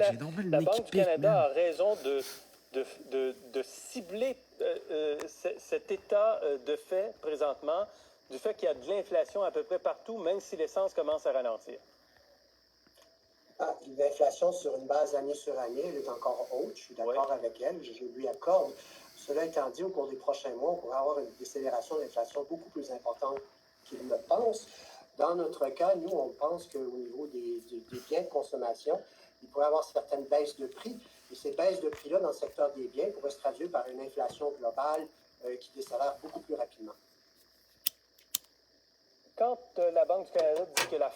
S5: la Banque du Canada a raison de cibler cet état de fait présentement, du fait qu'il y a de l'inflation à peu près partout, même si l'essence commence à ralentir?
S7: L'inflation sur une base année sur année, elle est encore haute. Je suis d'accord avec elle. Je lui accorde. Cela étant dit, au cours des prochains mois, on pourrait avoir une décélération d'inflation beaucoup plus importante qu'il ne pense. Dans notre cas, nous, on pense qu'au niveau des biens de consommation, il pourrait y avoir certaines baisses de prix. Et ces baisses de prix-là, dans le secteur des biens, pourraient se traduire par une inflation globale qui décélère beaucoup plus rapidement.
S5: Quand la Banque du Canada dit qu'il y a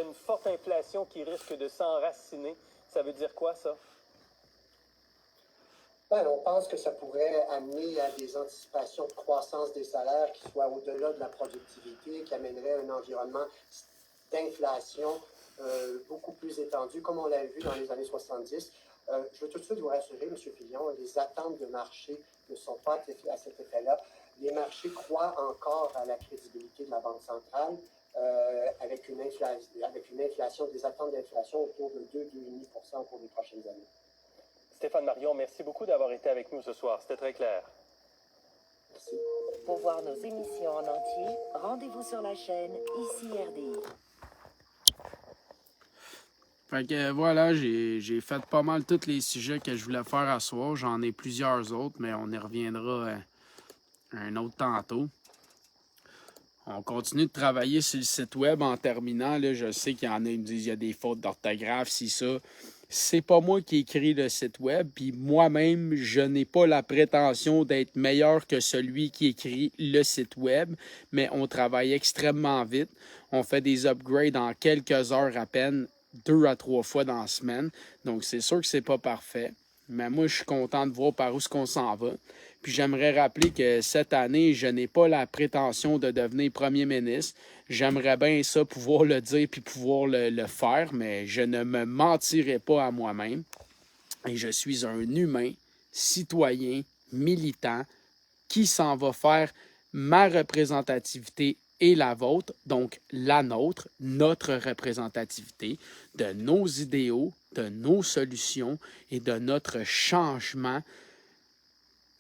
S5: une forte inflation qui risque de s'enraciner, ça veut dire quoi, ça?
S7: On pense que ça pourrait amener à des anticipations de croissance des salaires qui soient au-delà de la productivité, qui amènerait un environnement d'inflation beaucoup plus étendu, comme on l'a vu dans les années 70. Je veux tout de suite vous rassurer, M. Fillon, les attentes de marché ne sont pas à cet effet-là. Les marchés croient encore à la crédibilité de la Banque centrale avec une inflation, des attentes d'inflation autour de 2,5% au cours des prochaines années.
S5: Stéphane Marion, merci beaucoup d'avoir été avec nous ce soir. C'était très clair.
S7: Merci.
S8: Pour voir nos émissions en entier, rendez-vous sur la chaîne Ici RDI.
S2: Fait que voilà, j'ai fait pas mal tous les sujets que je voulais faire à soir. J'en ai plusieurs autres, mais on y reviendra un autre tantôt. On continue de travailler sur le site web en terminant. Là, je sais qu'il y en a qui me disent qu'il y a des fautes d'orthographe, si ça. C'est pas moi qui écris le site web, puis moi-même, je n'ai pas la prétention d'être meilleur que celui qui écrit le site web, mais on travaille extrêmement vite. On fait des upgrades en quelques heures à peine, 2 à 3 fois dans la semaine. Donc, c'est sûr que c'est pas parfait, mais moi, je suis content de voir par où est-ce qu'on s'en va. Puis j'aimerais rappeler que cette année, je n'ai pas la prétention de devenir premier ministre. J'aimerais bien ça, pouvoir le dire puis pouvoir le faire, mais je ne me mentirai pas à moi-même. Et je suis un humain, citoyen, militant, qui s'en va faire ma représentativité et la vôtre, donc la nôtre, notre représentativité, de nos idéaux, de nos solutions et de notre changement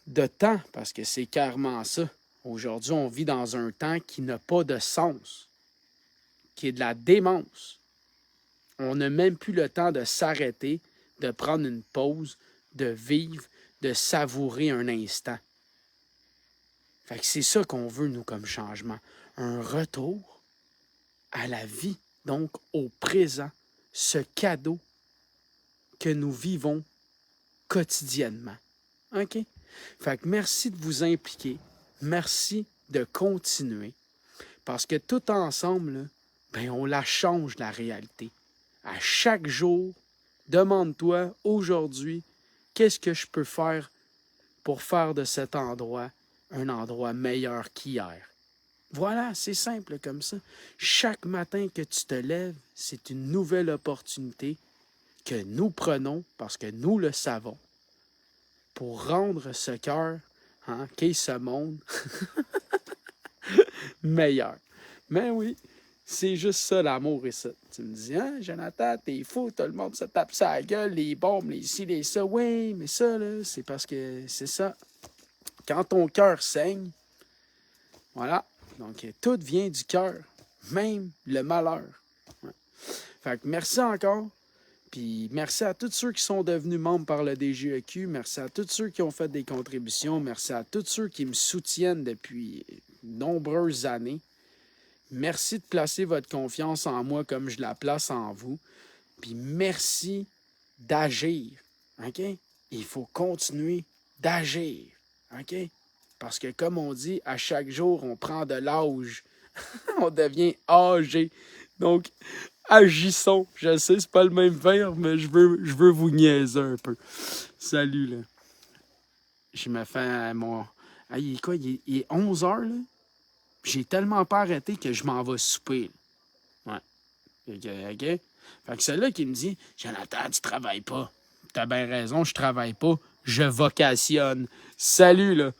S2: de temps, parce que c'est carrément ça. Aujourd'hui, on vit dans un temps qui n'a pas de sens, qui est de la démence. On n'a même plus le temps de s'arrêter, de prendre une pause, de vivre, de savourer un instant. Fait que c'est ça qu'on veut, nous, comme changement. Un retour à la vie, donc au présent, ce cadeau que nous vivons quotidiennement. OK? Fait que merci de vous impliquer. Merci de continuer. Parce que tout ensemble, là, ben on la change, la réalité. À chaque jour, demande-toi aujourd'hui, qu'est-ce que je peux faire pour faire de cet endroit un endroit meilleur qu'hier? Voilà, c'est simple comme ça. Chaque matin que tu te lèves, c'est une nouvelle opportunité que nous prenons, parce que nous le savons, pour rendre ce cœur, qu'est ce monde, meilleur. Mais oui, c'est juste ça l'amour et ça. Tu me dis, Jonathan, t'es fou, tout le monde se tape ça à la gueule, les bombes, les ci, les ça. Oui, mais ça, là, c'est parce que c'est ça. Quand ton cœur saigne, voilà, donc tout vient du cœur, même le malheur. Ouais. Fait que merci encore. Puis merci à tous ceux qui sont devenus membres par le DGEQ. Merci à tous ceux qui ont fait des contributions. Merci à tous ceux qui me soutiennent depuis nombreuses années. Merci de placer votre confiance en moi comme je la place en vous. Puis merci d'agir. OK? Il faut continuer d'agir. OK? Parce que comme on dit, à chaque jour, on prend de l'âge. On devient âgé. Donc, agissons. Je sais, c'est pas le même verbe, mais je veux vous niaiser un peu. Salut, là. Je me fais mon... Ah, il est quoi? Il est 11 heures, là? J'ai tellement pas arrêté que je m'en vais souper. Là. Ouais. OK? Fait que celle-là qui me dit, Jonathan, tu travailles pas. T'as bien raison, je travaille pas. Je vocationne. Salut, là.